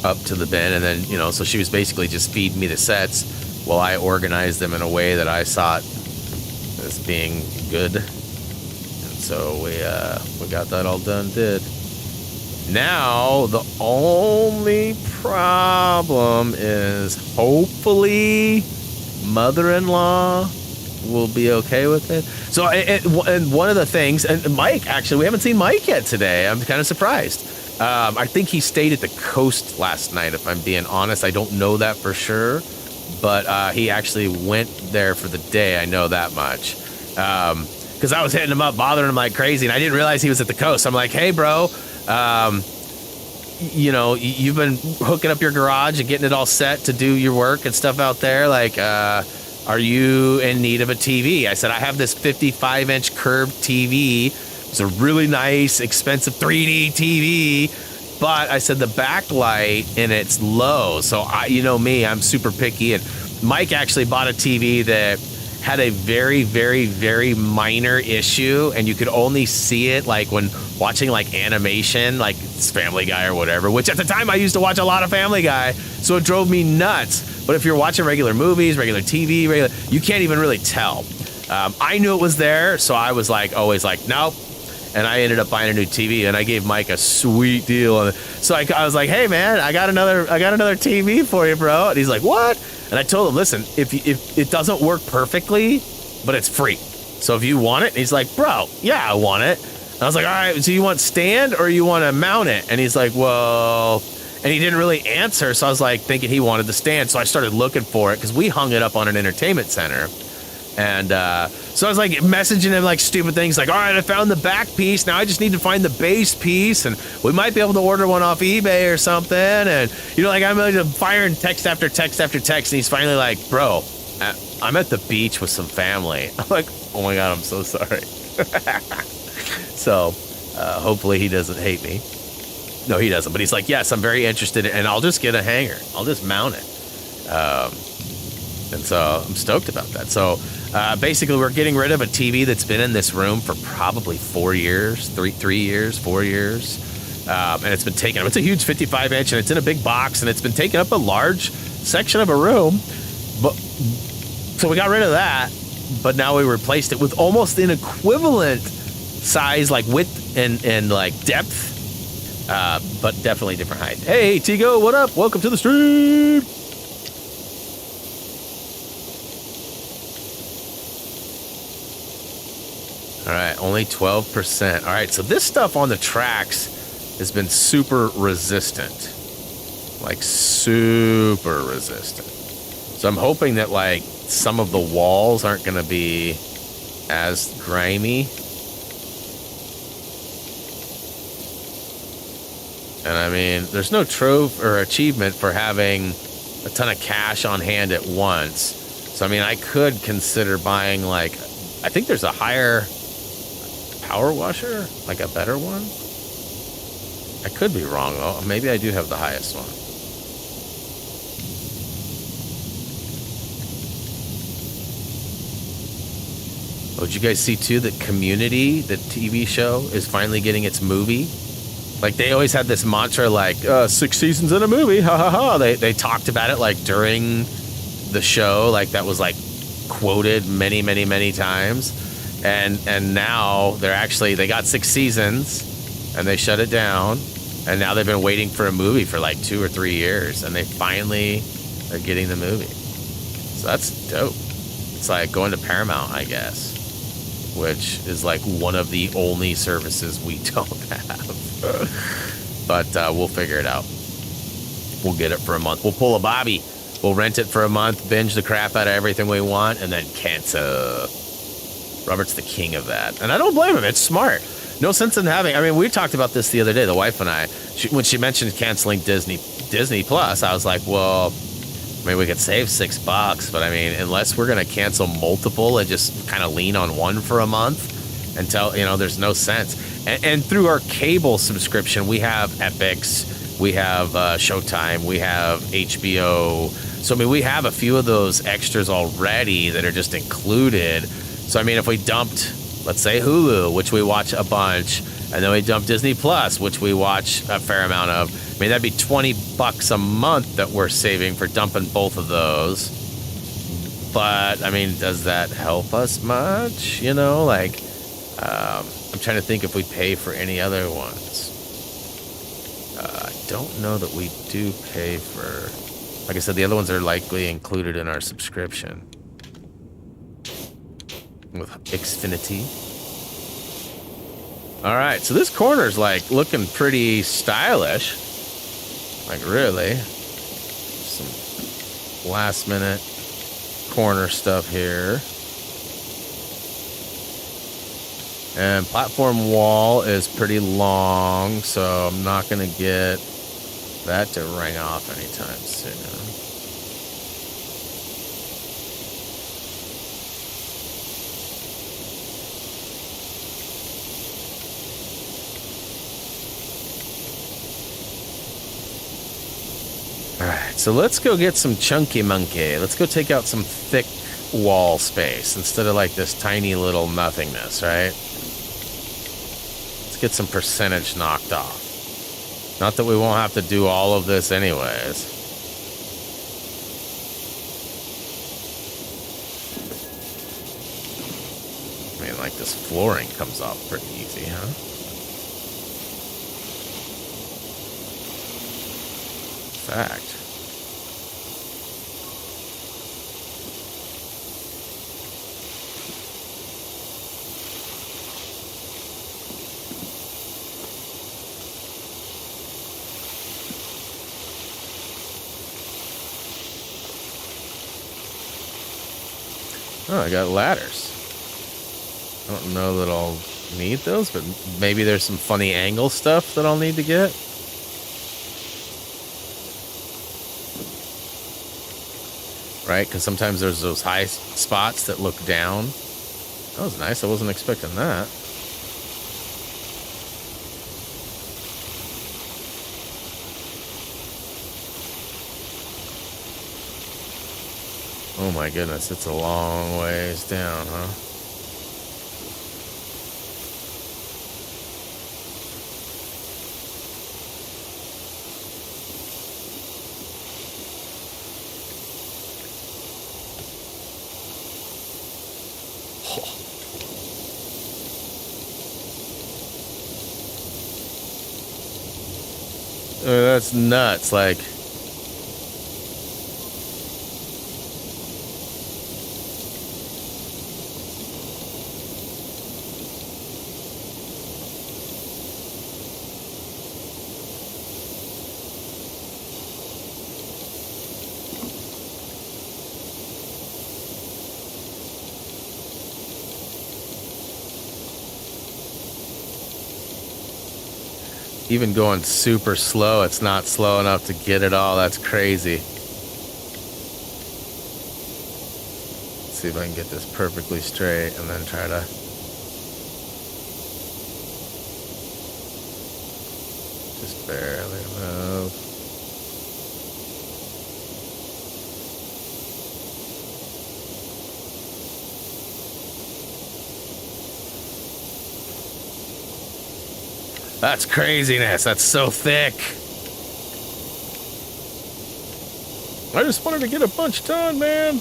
up to the bin. And then, you know, so she was basically just feeding me the sets while I organized them in a way that I saw as being good. And so we got that all done. Now the only problem is hopefully mother-in-law will be okay with it. So and one of the things, and Mike, actually, we haven't seen Mike yet today. I'm kind of surprised. I think he stayed at the coast last night, if I'm being honest. I don't know that for sure, but he actually went there for the day. I know that much. Because I was hitting him up, bothering him like crazy, and I didn't realize he was at the coast. I'm like, hey, bro, you know, you've been hooking up your garage and getting it all set to do your work and stuff out there. Like, are you in need of a TV? I said, I have this 55-inch curved TV. It's a really nice, expensive 3D TV. But I said the backlight in it's low. So, you know me, I'm super picky. And Mike actually bought a TV that had a very, very, very minor issue, and you could only see it like when watching like animation, like Family Guy or whatever, which at the time I used to watch a lot of Family Guy, so it drove me nuts. But if you're watching regular movies, regular TV, you can't even really tell. I knew it was there, so I was like, always like, nope. And I ended up buying a new TV, and I gave Mike a sweet deal on it. So I was like, hey man, I got another TV for you, bro. And he's like, what? And I told him, listen, if it doesn't work perfectly, but it's free. So if you want it, and he's like, bro, yeah, I want it. And I was like, all right, so you want stand or you want to mount it? And he's like, well, and he didn't really answer. So I was like thinking he wanted the stand. So I started looking for it because we hung it up on an entertainment center. And so I was like messaging him like stupid things like, all right, I found the back piece. Now I just need to find the base piece, and we might be able to order one off eBay or something. And, you know, like I'm firing text after text after text. And he's finally like, bro, I'm at the beach with some family. I'm like, oh my God, I'm so sorry. So hopefully he doesn't hate me. No, he doesn't. But he's like, yes, I'm very interested, and I'll just get a hanger. I'll just mount it. And so I'm stoked about that. So basically, we're getting rid of a TV that's been in this room for probably 4 years, 4 years. And it's been taken up. It's a huge 55-inch, and it's in a big box, and it's been taking up a large section of a room. But so we got rid of that, but now we replaced it with almost an equivalent size, like width and like depth, but definitely different height. Hey, Tigo, what up? Welcome to the stream. All right, only 12%. All right, so this stuff on the tracks has been super resistant, like super resistant. So I'm hoping that like some of the walls aren't going to be as grimy. And I mean, there's no trophy or achievement for having a ton of cash on hand at once. So I mean, I could consider buying like, I think there's a higher power washer, like a better one. I could be wrong though. Maybe I do have the highest one. Oh, did you guys see too that Community, the TV show, is finally getting its movie? Like they always had this mantra like 6 seasons in a movie, ha ha ha. They talked about it like during the show, like that was like quoted many times. And now they got 6 seasons and they shut it down. And now they've been waiting for a movie for like 2 or 3 years, and they finally are getting the movie. So that's dope. It's like going to Paramount, I guess, which is like one of the only services we don't have. But we'll figure it out. We'll get it for a month. We'll pull a Bobby. We'll rent it for a month, binge the crap out of everything we want, and then cancel. Robert's the king of that. And I don't blame him. It's smart. No sense in having, I mean, we talked about this the other day, the wife and I, when she mentioned canceling Disney Plus, I was like, well, I mean, we could save $6, but I mean, unless we're going to cancel multiple and just kind of lean on one for a month until, there's no sense. And through our cable subscription, we have Epix, we have Showtime, we have HBO. So, I mean, we have a few of those extras already that are just included. So, I mean, if we dumped, let's say Hulu, which we watch a bunch, and then we dump Disney Plus, which we watch a fair amount of. I mean, that'd be $20 a month that we're saving for dumping both of those. But, I mean, does that help us much? I'm trying to think if we pay for any other ones. I don't know that we do pay for, like I said, the other ones are likely included in our subscription. With Xfinity. All right, so this corner's like looking pretty stylish. Like really. Some last minute corner stuff here. And platform wall is pretty long, so I'm not gonna get that to ring off anytime soon. Alright, so let's go get some chunky monkey. Let's go take out some thick wall space instead of like this tiny little nothingness, right? Let's get some percentage knocked off. Not that we won't have to do all of this anyways. I mean, like this flooring comes off pretty easy, huh? Fact. Oh, I got ladders. I don't know that I'll need those, but maybe there's some funny angle stuff that I'll need to get. right? Because sometimes there's those high spots that look down. That was nice. I wasn't expecting that. Oh my goodness, it's a long ways down, huh? That's nuts. Like, even going super slow, it's not slow enough to get it all. That's crazy. Let's see if I can get this perfectly straight and then try to... just barely move. That's craziness. That's so thick. I just wanted to get a bunch done, man.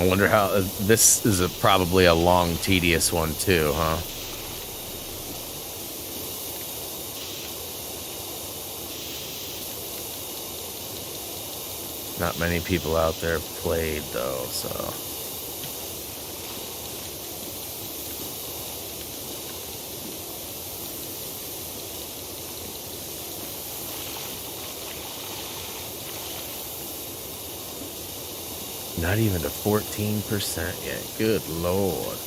I wonder how... this is probably a long, tedious one, too, huh? Not many people out there have played, though, so... Not even to 14% yet. Good Lord.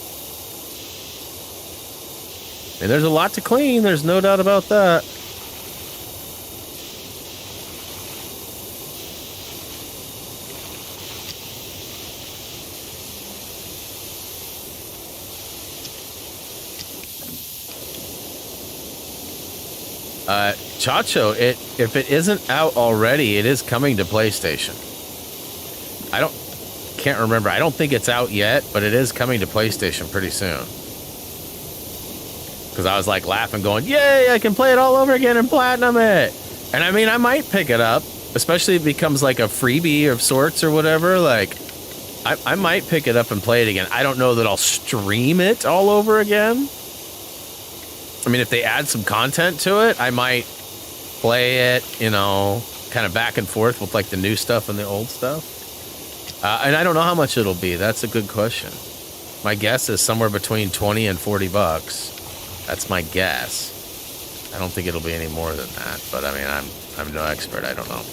And there's a lot to clean. There's no doubt about that. Chacho, if it isn't out already, it is coming to PlayStation. Can't remember. I don't think it's out yet, but it is coming to PlayStation pretty soon. Because I was like laughing, going, "Yay! I can play it all over again and platinum it." And I mean, I might pick it up, especially if it becomes like a freebie of sorts or whatever. Like, I might pick it up and play it again. I don't know that I'll stream it all over again. I mean, if they add some content to it, I might play it, you know, kind of back and forth with like the new stuff and the old stuff. And I don't know how much it'll be. That's a good question. My guess is somewhere between 20 and 40 bucks. That's my guess. I don't think it'll be any more than that. But I mean, I'm no expert. I don't know.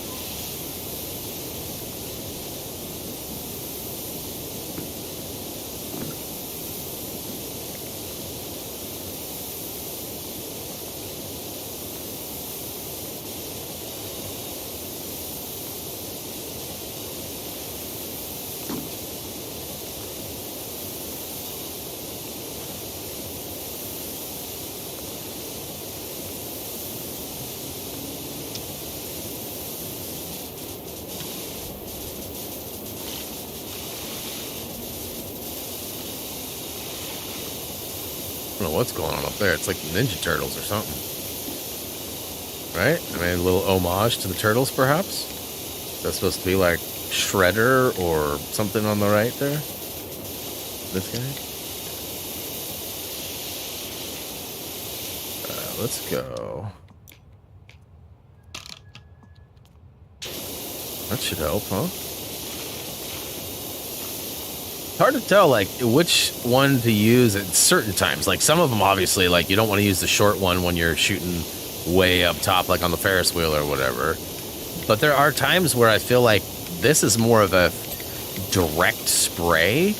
I don't know what's going on up there. It's like Ninja Turtles or something. Right? I mean, a little homage to the Turtles, perhaps? That's supposed to be like Shredder or something on the right there? This guy? Let's go. That should help, huh? Hard to tell, like, which one to use at certain times. Like, some of them, obviously, like, you don't want to use the short one when you're shooting way up top, like on the Ferris wheel or whatever. But there are times where I feel like this is more of a direct spray,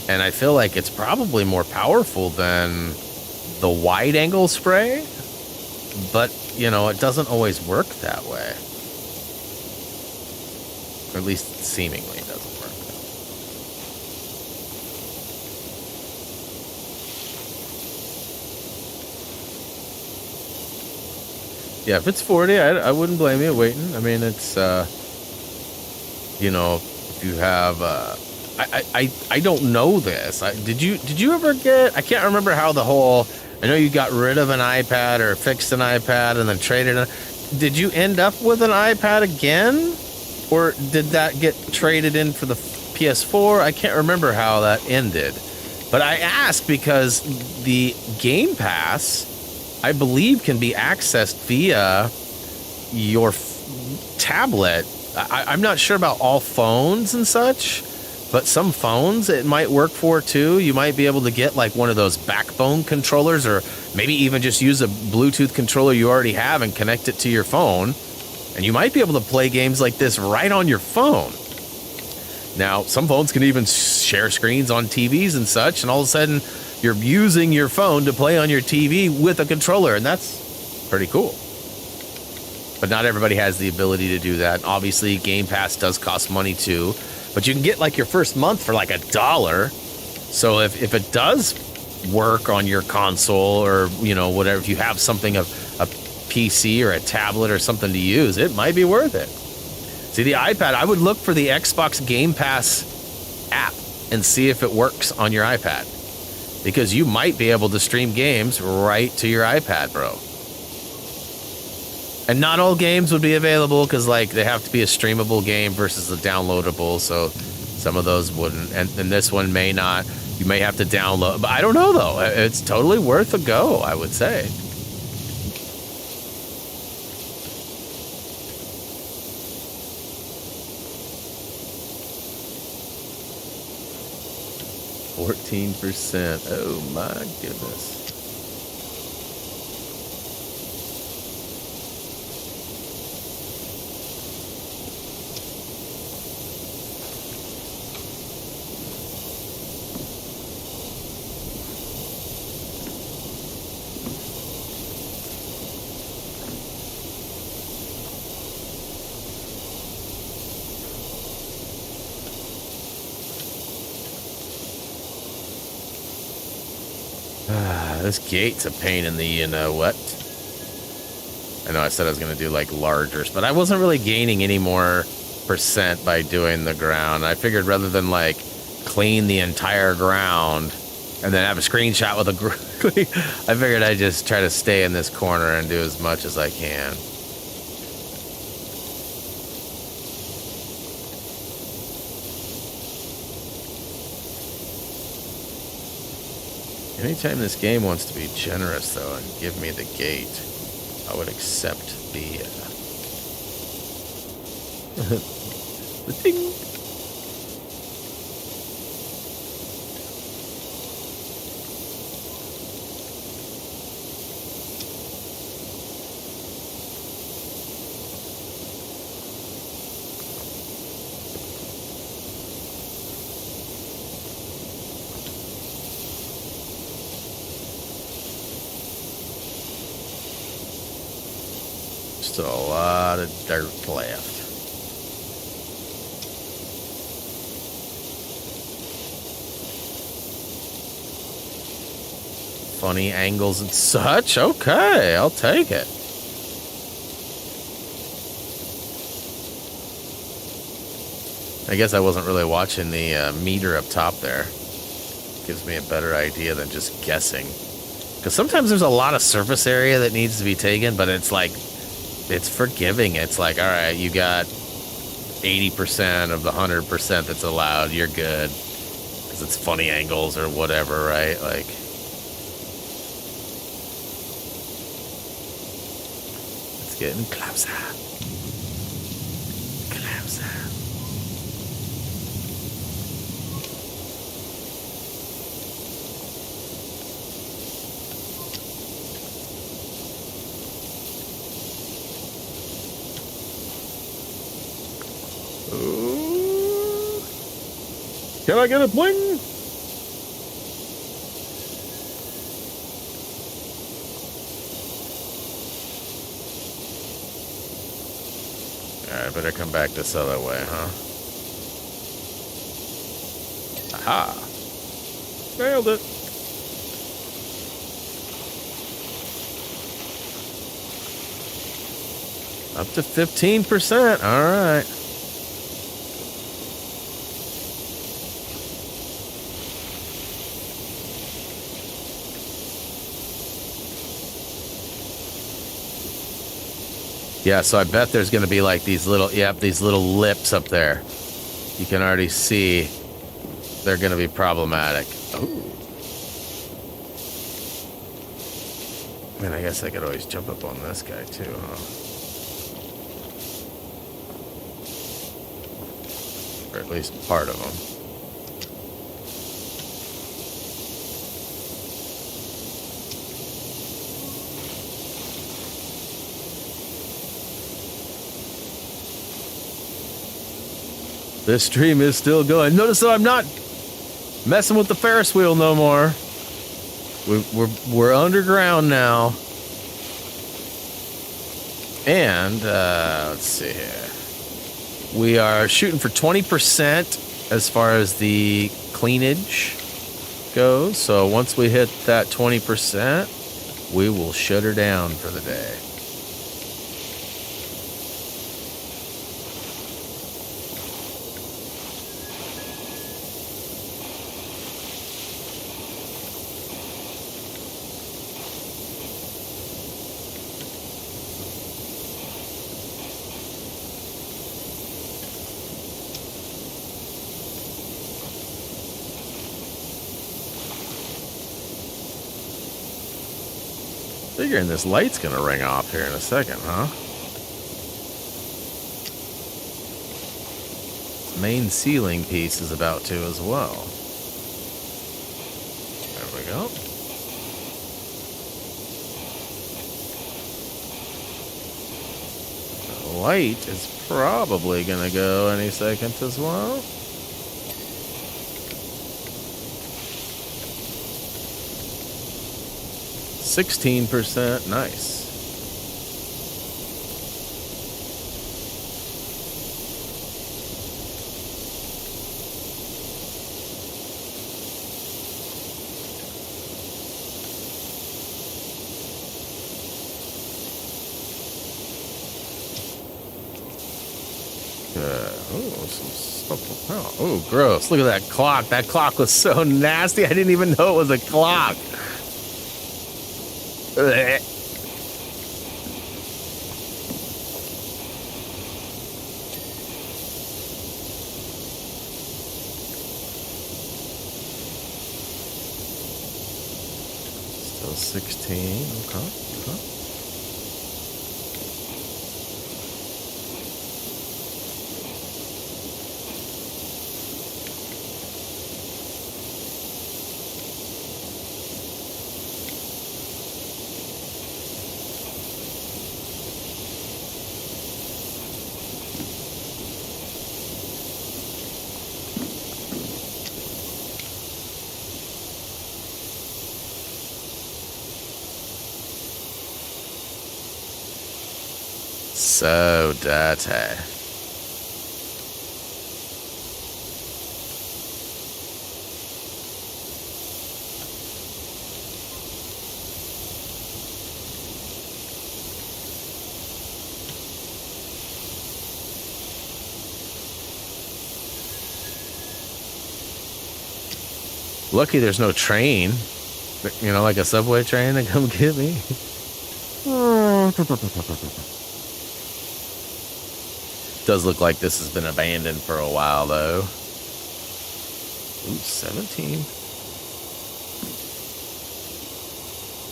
and I feel like it's probably more powerful than the wide-angle spray. but, you know, it doesn't always work that way. Or at least seemingly it doesn't work. Yeah, if it's 40, I wouldn't blame you waiting. I mean, it's, you know, if you have, I don't know this. Did you ever get, I can't remember how the whole, I know you got rid of an iPad or fixed an iPad and then traded it. Did you end up with an iPad again? Or did that get traded in for the PS4? I can't remember how that ended. But I ask because the Game Pass, I believe, can be accessed via your tablet. I'm not sure about all phones and such, but some phones it might work for too. You might be able to get like one of those backbone controllers, or maybe even just use a Bluetooth controller you already have and connect it to your phone. And you might be able to play games like this right on your phone. Now, some phones can even share screens on TVs and such, and all of a sudden you're using your phone to play on your TV with a controller, and that's pretty cool. But not everybody has the ability to do that. Obviously, Game Pass does cost money too, but you can get like your first month for like $1. So if it does work on your console, or, you know, whatever, if you have something of a PC or a tablet or something to use, it might be worth it. See, the iPad, I would look for the Xbox Game Pass app and see if it works on your iPad, because you might be able to stream games right to your iPad, bro. And not all games would be available, because like they have to be a streamable game versus a downloadable, so some of those wouldn't, and this one may not. You may have to download, but I don't know though. It's totally worth a go, I would say. %. Oh my goodness. This gate's a pain in the you-know-what. I know I said I was going to do, like, largers, but I wasn't really gaining any more % by doing the ground. I figured rather than, like, clean the entire ground and then have a screenshot with a I figured I'd just try to stay in this corner and do as much as I can. Anytime this game wants to be generous, though, and give me the gate, I would accept the ding. Still a lot of dirt left. Funny angles and such. Okay, I'll take it. I guess I wasn't really watching the meter up top there. Gives me a better idea than just guessing. Because sometimes there's a lot of surface area that needs to be taken, but it's like, it's forgiving. It's like, all right, you got 80% of the 100% that's allowed. You're good. Because it's funny angles or whatever, right? Like, it's getting closer. Closer. Ooh. Can I get a bling? Alright, better come back this other way, huh? Aha! Nailed it! Up to 15%. Alright. Yeah, so I bet there's going to be like these little, these little lips up there. You can already see they're going to be problematic. Oh. I mean, I guess I could always jump up on this guy too, huh? Or at least part of him. This stream is still going. Notice that I'm not messing with the Ferris wheel no more. We're underground now. And let's see here. We are shooting for 20% as far as the cleanage goes. So once we hit that 20%, we will shut her down for the day. Figuring this light's gonna ring off here in a second, huh? Main ceiling piece is about to as well. There we go. The light is probably gonna go any second as well. 16%, nice. Oh, some stuff. Oh, gross. Look at that clock. That clock was so nasty. I didn't even know it was a clock. Blech. Still 16. Okay. So dirty. Lucky there's no train, you know, like a subway train to come get me. Does look like this has been abandoned for a while, though. Ooh, 17.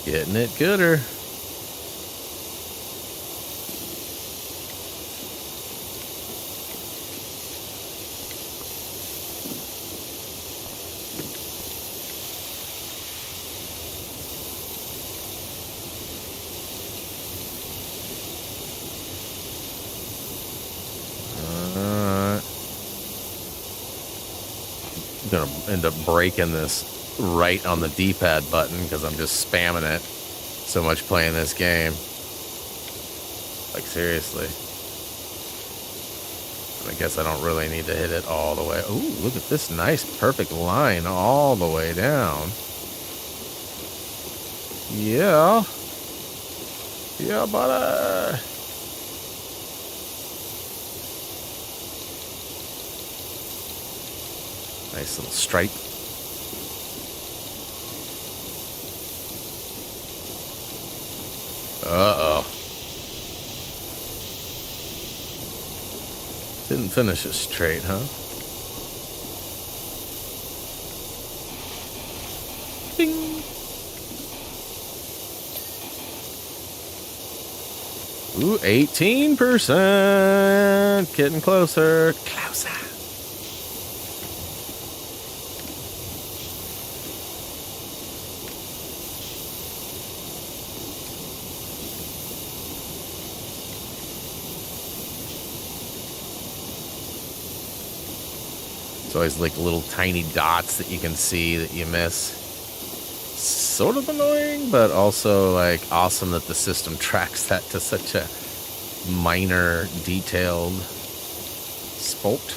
Getting it gooder. Gonna end up breaking this right on the D-pad button because I'm just spamming it so much playing this game. Like, seriously. I guess I don't really need to hit it all the way. Ooh, look at this nice, perfect line all the way down. Yeah. Yeah, buddy. Nice little stripe. Uh-oh. Didn't finish it straight, huh? Ding. Ooh, 18%. Getting closer. Closer. It's always like little tiny dots that you can see that you miss. Sort of annoying, but also like awesome that the system tracks that to such a minor, detailed spot.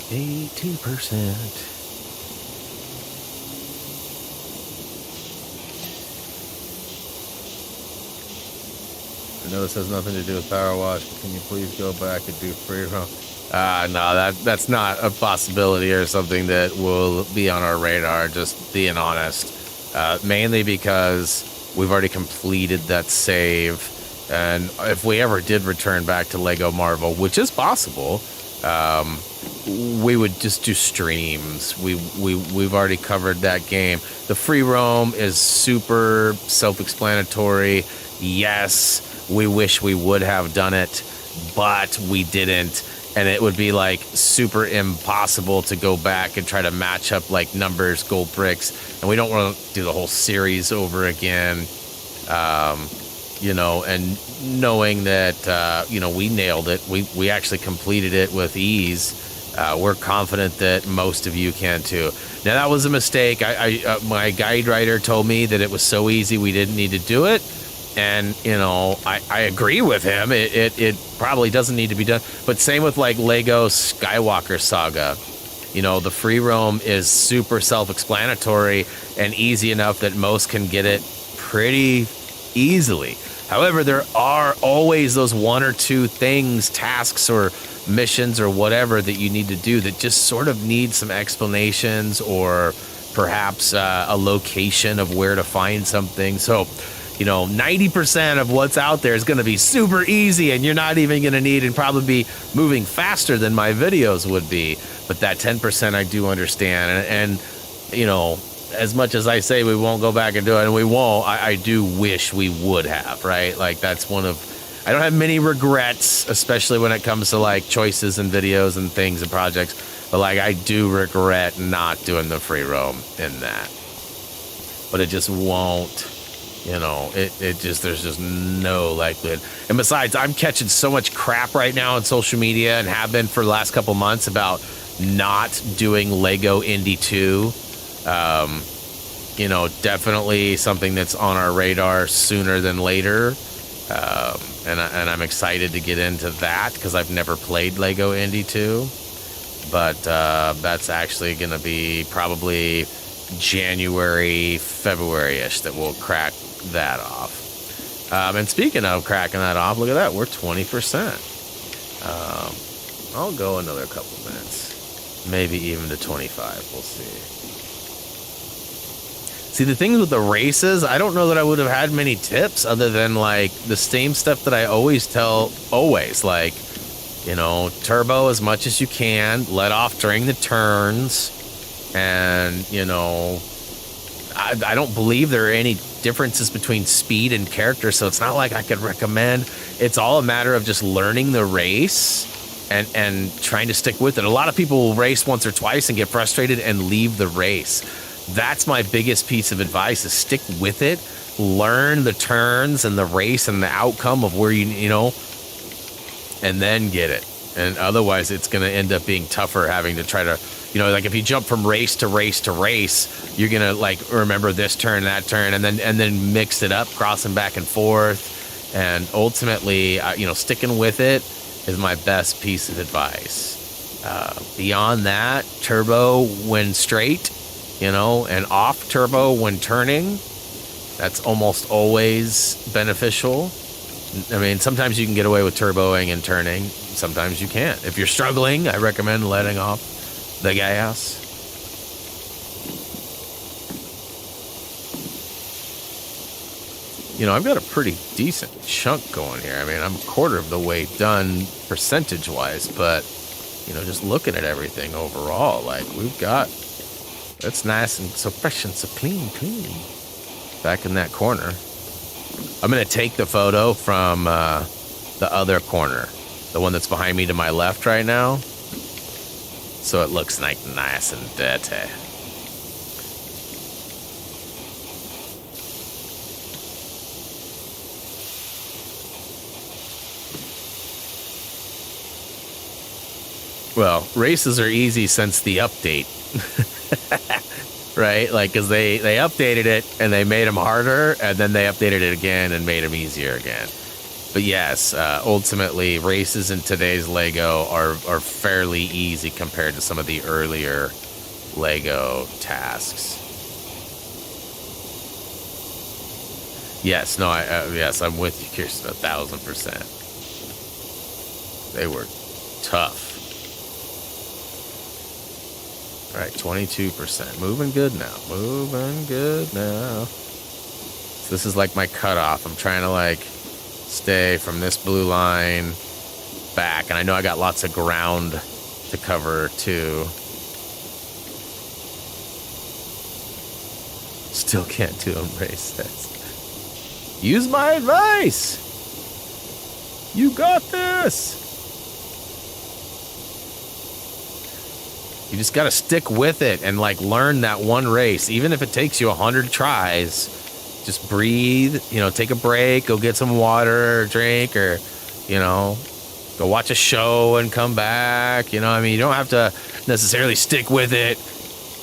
Eighteen percent. I know this has nothing to do with PowerWash, but can you please go back and do free roam? No, that's not a possibility or something that will be on our radar, just being honest. Mainly because we've already completed that save, and if we ever did return back to Lego Marvel, which is possible, we would just do streams. We've already covered that game. The free roam is super self-explanatory. Yes, we wish we would have done it, but we didn't. And it would be like super impossible to go back and try to match up like numbers, gold bricks. And we don't want to do the whole series over again. You know, and knowing that, you know, we nailed it. We actually completed it with ease. We're confident that most of you can too. Now, that was a mistake. My guide writer told me that it was so easy we didn't need to do it. And, you know, I agree with him. It probably doesn't need to be done. But same with like Lego Skywalker Saga. You know, the free roam is super self-explanatory and easy enough that most can get it pretty easily. However, there are always those one or two things, tasks or missions or whatever that you need to do that just sort of need some explanations or perhaps a location of where to find something. So, you know, 90% of what's out there is going to be super easy and you're not even going to need and probably be moving faster than my videos would be. But that 10% I do understand. And you know, as much as I say we won't go back and do it, and we won't, I do wish we would have, right? Like, that's one of, I don't have many regrets, especially when it comes to like choices and videos and things and projects, but like I do regret not doing the free roam in that. But it just won't, you know, it just, there's just no likelihood. And besides, I'm catching so much crap right now on social media and have been for the last couple months about not doing Lego Indy 2. You know, definitely something that's on our radar sooner than later. And I'm excited to get into that because I've never played Lego Indy 2. But that's actually going to be probably January, February-ish that we'll crack that off. And speaking of cracking that off, look at that. We're 20%. I'll go another couple minutes. Maybe even to 25. We'll see. See, the thing with the races, I don't know that I would have had many tips other than like the same stuff that I always tell, like, you know, turbo as much as you can, let off during the turns, and, you know, I don't believe there are any differences between speed and character, so it's not like I could recommend. It's all a matter of just learning the race and trying to stick with it. A lot of people will race once or twice and get frustrated and leave the race. That's my biggest piece of advice, is stick with it. learn the turns and the race and the outcome of where you know, and then get it. And otherwise, it's going to end up being tougher having to try to, you know, like if you jump from race to race to race, you're going to like remember this turn, that turn, and then mix it up, crossing back and forth. And ultimately, you know, sticking with it is my best piece of advice. Beyond that, turbo when straight, you know, and off turbo when turning. That's almost always beneficial. I mean, sometimes you can get away with turboing and turning. Sometimes you can't. If you're struggling, I recommend letting off the gas. You know, I've got a pretty decent chunk going here. I mean, I'm a quarter of the way done percentage-wise, but, you know, just looking at everything overall, like, we've got... It's nice and so fresh and so clean. Back in that corner. I'm going to take the photo from the other corner. The one that's behind me to my left right now. So it looks like nice and dirty. Well, races are easy since the update. Right? Like, because they updated it and they made them harder, and then they updated it again and made them easier again. But yes, ultimately, races in today's Lego are fairly easy compared to some of the earlier Lego tasks. Yes, no, yes, I'm with you, Kirsten, 1000%. They were tough. All right, 22%. Moving good now. So this is like my cutoff. I'm trying to like stay from this blue line back. And I know I got lots of ground to cover too. Still can't do them race this. Use my advice. You got this. You just got to stick with it and like learn that one race. Even if it takes you 100 tries, just breathe, you know, take a break, go get some water or drink, or, you know, go watch a show and come back. You know, I mean, you don't have to necessarily stick with it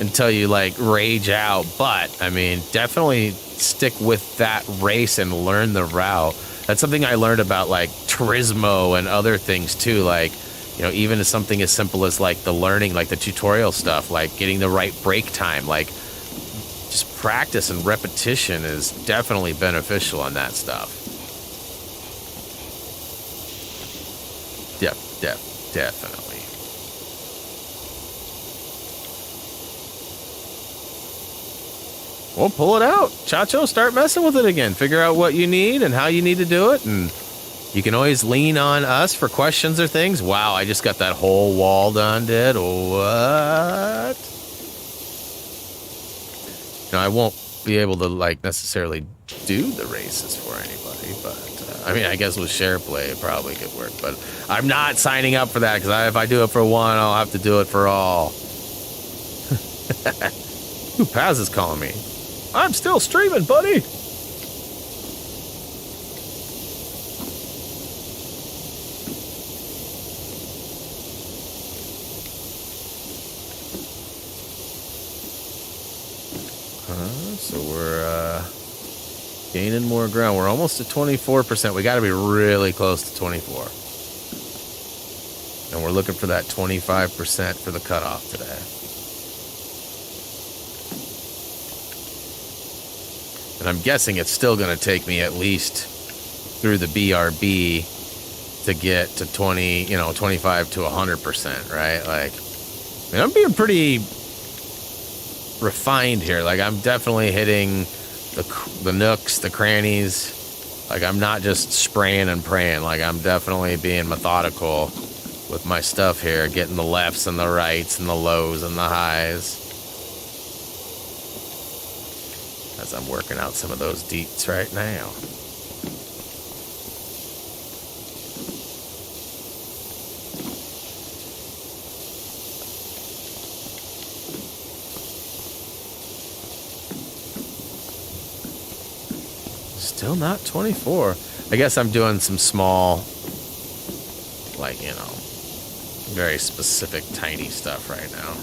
until you like rage out. But I mean, definitely stick with that race and learn the route. That's something I learned about like Turismo and other things too. Like, you know, even as something as simple as like the learning, like the tutorial stuff, like getting the right break time, like just practice and repetition is definitely beneficial on that stuff. Definitely. Well, pull it out. Chacho, start messing with it again. Figure out what you need and how you need to do it, and you can always lean on us for questions or things. Wow, I just got that whole wall done, did? What? Now, I won't be able to, like, necessarily do the races for anybody, but, I mean, I guess with share play, it probably could work, but I'm not signing up for that, because if I do it for one, I'll have to do it for all. Ooh, Paz is calling me. I'm still streaming, buddy. So we're gaining more ground. We're almost at 24%. We got to be really close to 24. And we're looking for that 25% for the cutoff today. And I'm guessing it's still going to take me at least through the BRB to get to 20, you know, 25 to 100%, right? Like, I mean, I'm being pretty refined here. Like, I'm definitely hitting the nooks, the crannies. Like, I'm not just spraying and praying. Like, I'm definitely being methodical with my stuff here, getting the lefts and the rights and the lows and the highs as I'm working out some of those deets right now. Still not 24. I guess I'm doing some small, like, you know, very specific, tiny stuff right now.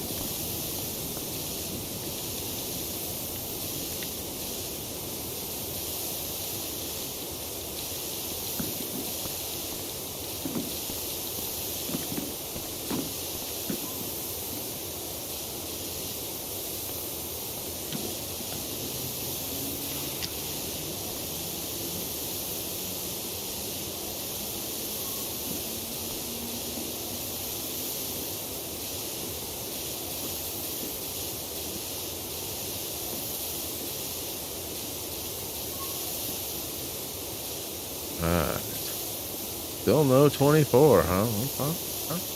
Still no 24, huh? Okay.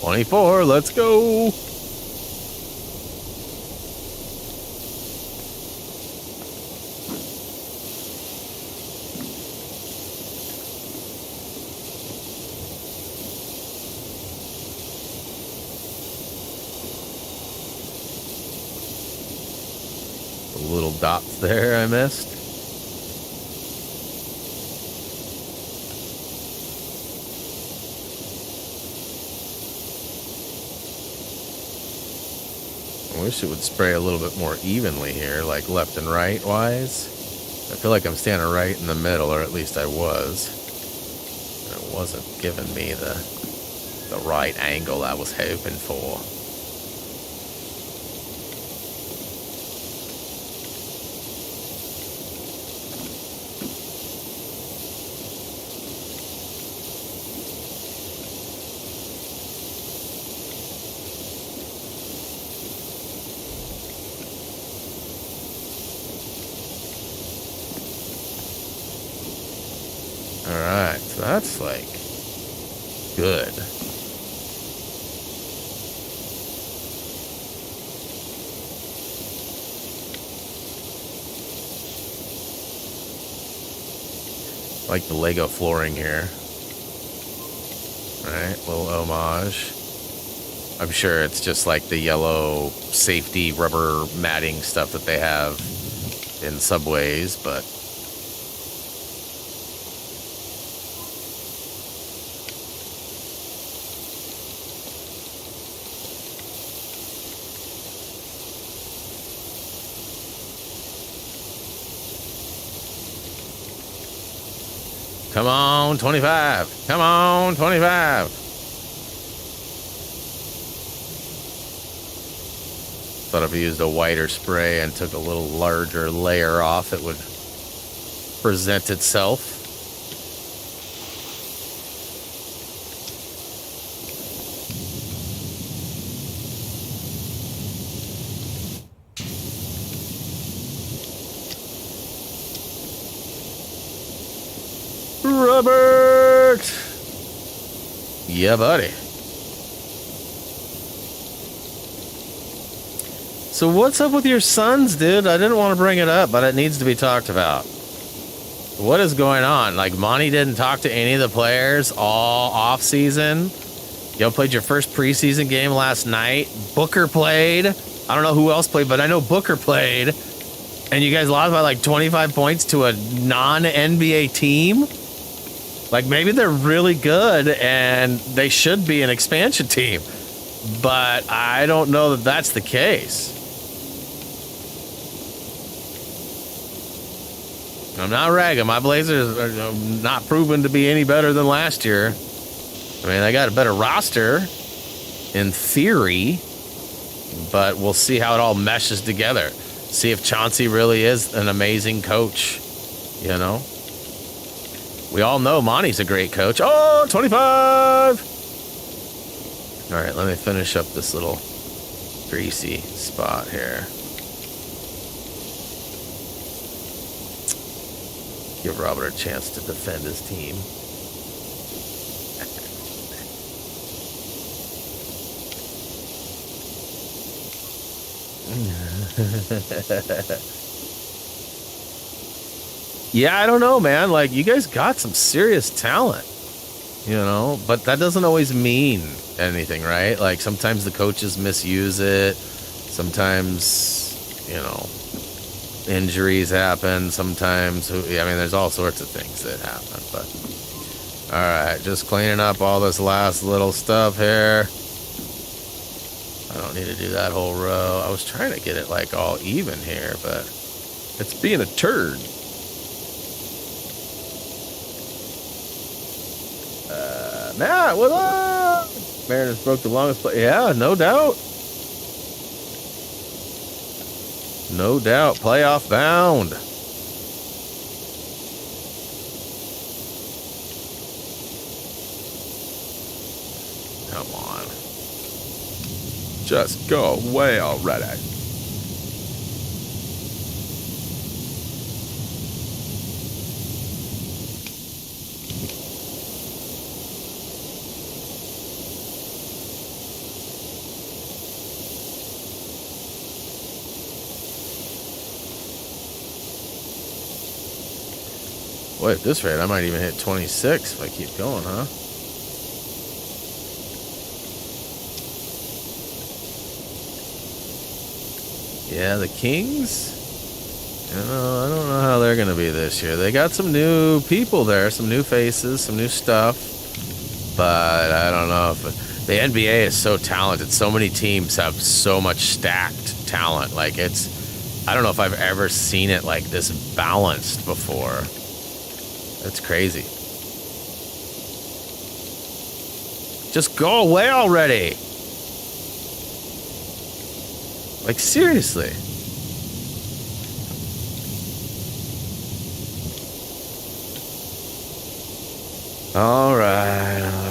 $24, let's go. The little dots there I missed. I wish it would spray a little bit more evenly here, like left and right wise. I feel like I'm standing right in the middle, or at least I was. It wasn't giving me the right angle I was hoping for. Alright, so that's like good. Like the Lego flooring here. Alright, little homage. I'm sure it's just like the yellow safety rubber matting stuff that they have in subways, but come on, 25. Come on, 25. Thought if I used a whiter spray and took a little larger layer off, it would present itself. Robert! Yeah, buddy. So what's up with your sons, dude? I didn't want to bring it up, but it needs to be talked about. What is going on? Like, Monty didn't talk to any of the players all off-season. Y'all played your first preseason game last night. Booker played. I don't know who else played, but I know Booker played. And you guys lost by like 25 points to a non-NBA team? Like, maybe they're really good and they should be an expansion team. But I don't know that that's the case. I'm not ragging. My Blazers are not proven to be any better than last year. I mean, they got a better roster in theory, but we'll see how it all meshes together. See if Chauncey really is an amazing coach, you know? We all know Monty's a great coach. Oh, 25! All right, let me finish up this little greasy spot here. Give Robert a chance to defend his team. Yeah, I don't know, man. Like, you guys got some serious talent, you know, but that doesn't always mean anything, right? Like, sometimes the coaches misuse it. Sometimes, you know, injuries happen. Sometimes, I mean, there's all sorts of things that happen, but all right, just cleaning up all this last little stuff here. I don't need to do that whole row. I was trying to get it like all even here, but it's being a turd. Matt, what up? Mariners broke the longest play. Yeah, no doubt. No doubt. Playoff bound. Come on. Just go away already. Boy, at this rate, I might even hit 26 if I keep going, huh? Yeah, the Kings, you know, I don't know how they're going to be this year. They got some new people there, some new faces, some new stuff, but I don't know if the NBA is so talented. So many teams have so much stacked talent. Like, it's, I don't know if I've ever seen it like this balanced before. That's crazy. Just go away already. Like, seriously. All right, all right.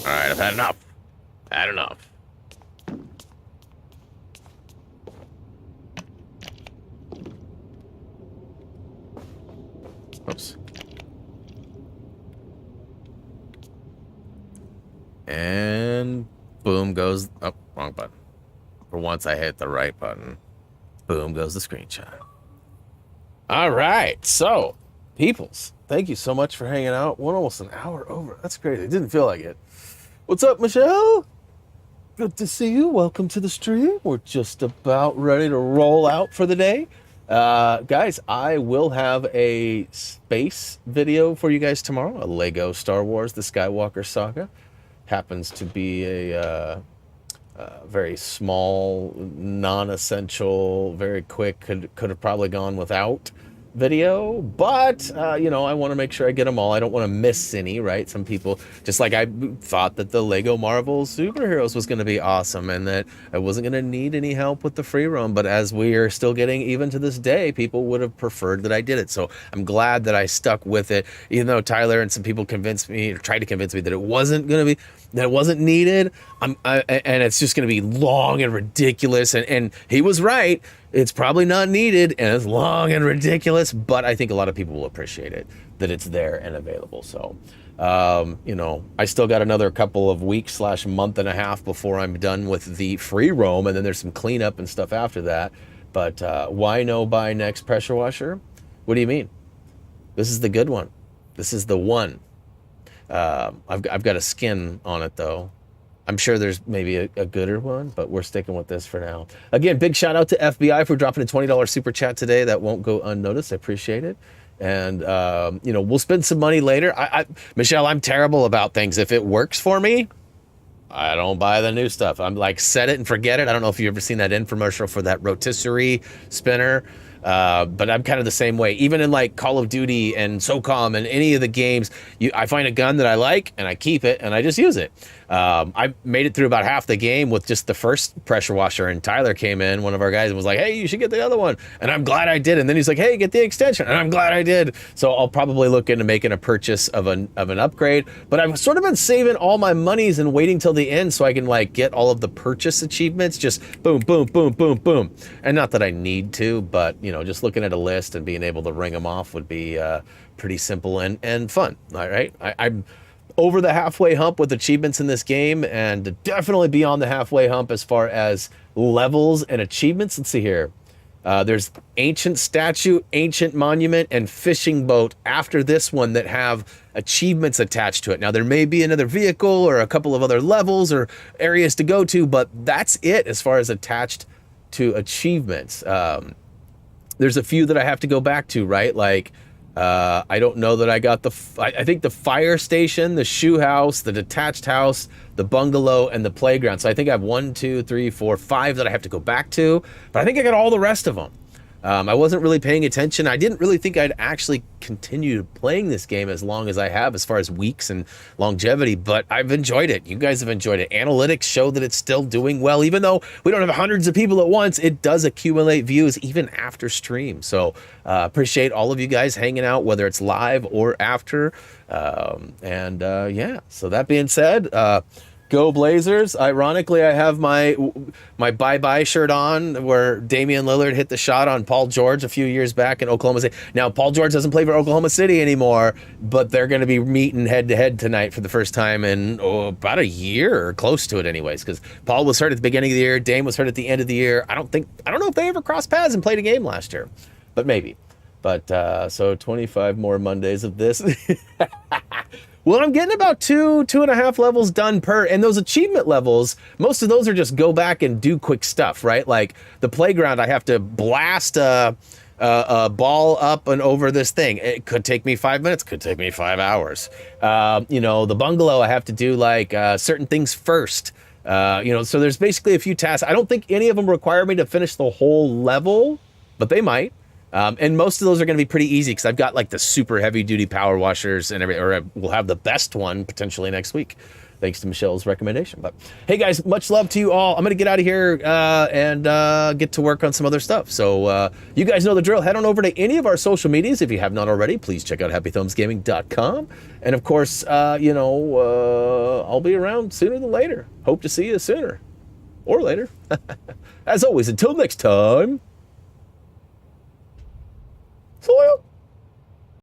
All right, I've had enough. Had enough. Oops. And boom goes, oh, wrong button. For once I hit the right button. Boom goes the screenshot. All right, so, peoples, thank you so much for hanging out. We're almost an hour over. That's crazy. It didn't feel like it. What's up, Michelle? Good to see you. Welcome to the stream. We're just about ready to roll out for the day. Guys, I will have a space video for you guys tomorrow. A Lego Star Wars, The Skywalker Saga. Happens to be a very small, non-essential, very quick, could have probably gone without video, but you know, I want to make sure I get them all. I don't want to miss any, right? Some people, just like I thought that the Lego Marvel superheroes was going to be awesome and that I wasn't going to need any help with the free roam, but as we are still getting, even to this day, people would have preferred that I did it. So I'm glad that I stuck with it, even though Tyler and some people convinced me, or tried to convince me, that it wasn't going to be, that it wasn't needed. And it's just going to be long and ridiculous. And he was right. It's probably not needed, and it's long and ridiculous, but I think a lot of people will appreciate it, that it's there and available. So, you know, I still got another couple of weeks / month and a half before I'm done with the free roam, and then there's some cleanup and stuff after that. But why no buy next pressure washer? What do you mean? This is the good one. This is the one. I've got a skin on it, though. I'm sure there's maybe a gooder one, but we're sticking with this for now. Again, big shout out to FBI for dropping a $20 super chat today. That won't go unnoticed. I appreciate it. And, you know, we'll spend some money later. Michelle, I'm terrible about things. If it works for me, I don't buy the new stuff. I'm like, set it and forget it. I don't know if you've ever seen that infomercial for that rotisserie spinner. But I'm kind of the same way. Even in like Call of Duty and SOCOM and any of the games, I find a gun that I like and I keep it and I just use it. I made it through about half the game with just the first pressure washer, and Tyler came in, one of our guys, and was like, hey, you should get the other one. And I'm glad I did. And then he's like, hey, get the extension. And I'm glad I did. So I'll probably look into making a purchase of an upgrade. But I've sort of been saving all my monies and waiting till the end so I can like get all of the purchase achievements. Just boom, boom, boom, boom, boom. And not that I need to, but you know, just looking at a list and being able to ring them off would be pretty simple and fun. All right. I'm over the halfway hump with achievements in this game, and definitely beyond the halfway hump as far as levels and achievements. Let's see here. There's ancient statue, ancient monument, and fishing boat after this one that have achievements attached to it. Now, there may be another vehicle or a couple of other levels or areas to go to, but that's it as far as attached to achievements. There's a few that I have to go back to, right? Like, I don't know that I got I think the fire station, the shoe house, the detached house, the bungalow, and the playground. So I think I have 1, 2, 3, 4, 5 that I have to go back to, but I think I got all the rest of them. I wasn't really paying attention. I didn't really think I'd actually continue playing this game as long as I have, as far as weeks and longevity, but I've enjoyed it. You guys have enjoyed it. Analytics show that it's still doing well. Even though we don't have hundreds of people at once, it does accumulate views even after stream. So appreciate all of you guys hanging out, whether it's live or after. Yeah, so that being said, go Blazers. Ironically, I have my bye-bye shirt on where Damian Lillard hit the shot on Paul George a few years back in Oklahoma City. Now, Paul George doesn't play for Oklahoma City anymore, but they're going to be meeting head-to-head tonight for the first time in about a year, or close to it anyways, because Paul was hurt at the beginning of the year, Dame was hurt at the end of the year. I don't know if they ever crossed paths and played a game last year, but maybe. But so 25 more Mondays of this. Well, I'm getting about 2.5 levels done per, and those achievement levels, most of those are just go back and do quick stuff, right? Like the playground, I have to blast a ball up and over this thing. It could take me 5 minutes, could take me 5 hours. You know, the bungalow, I have to do like certain things first. You know, so there's basically a few tasks. I don't think any of them require me to finish the whole level, but they might. And most of those are going to be pretty easy because I've got like the super heavy duty power washers and everything, or we'll have the best one potentially next week, thanks to Michelle's recommendation. But hey guys, much love to you all. I'm going to get out of here and get to work on some other stuff. So you guys know the drill. Head on over to any of our social medias if you have not already. Please check out HappyThumbsGaming.com. And of course, you know, I'll be around sooner than later. Hope to see you sooner or later. As always, until next time. Soil.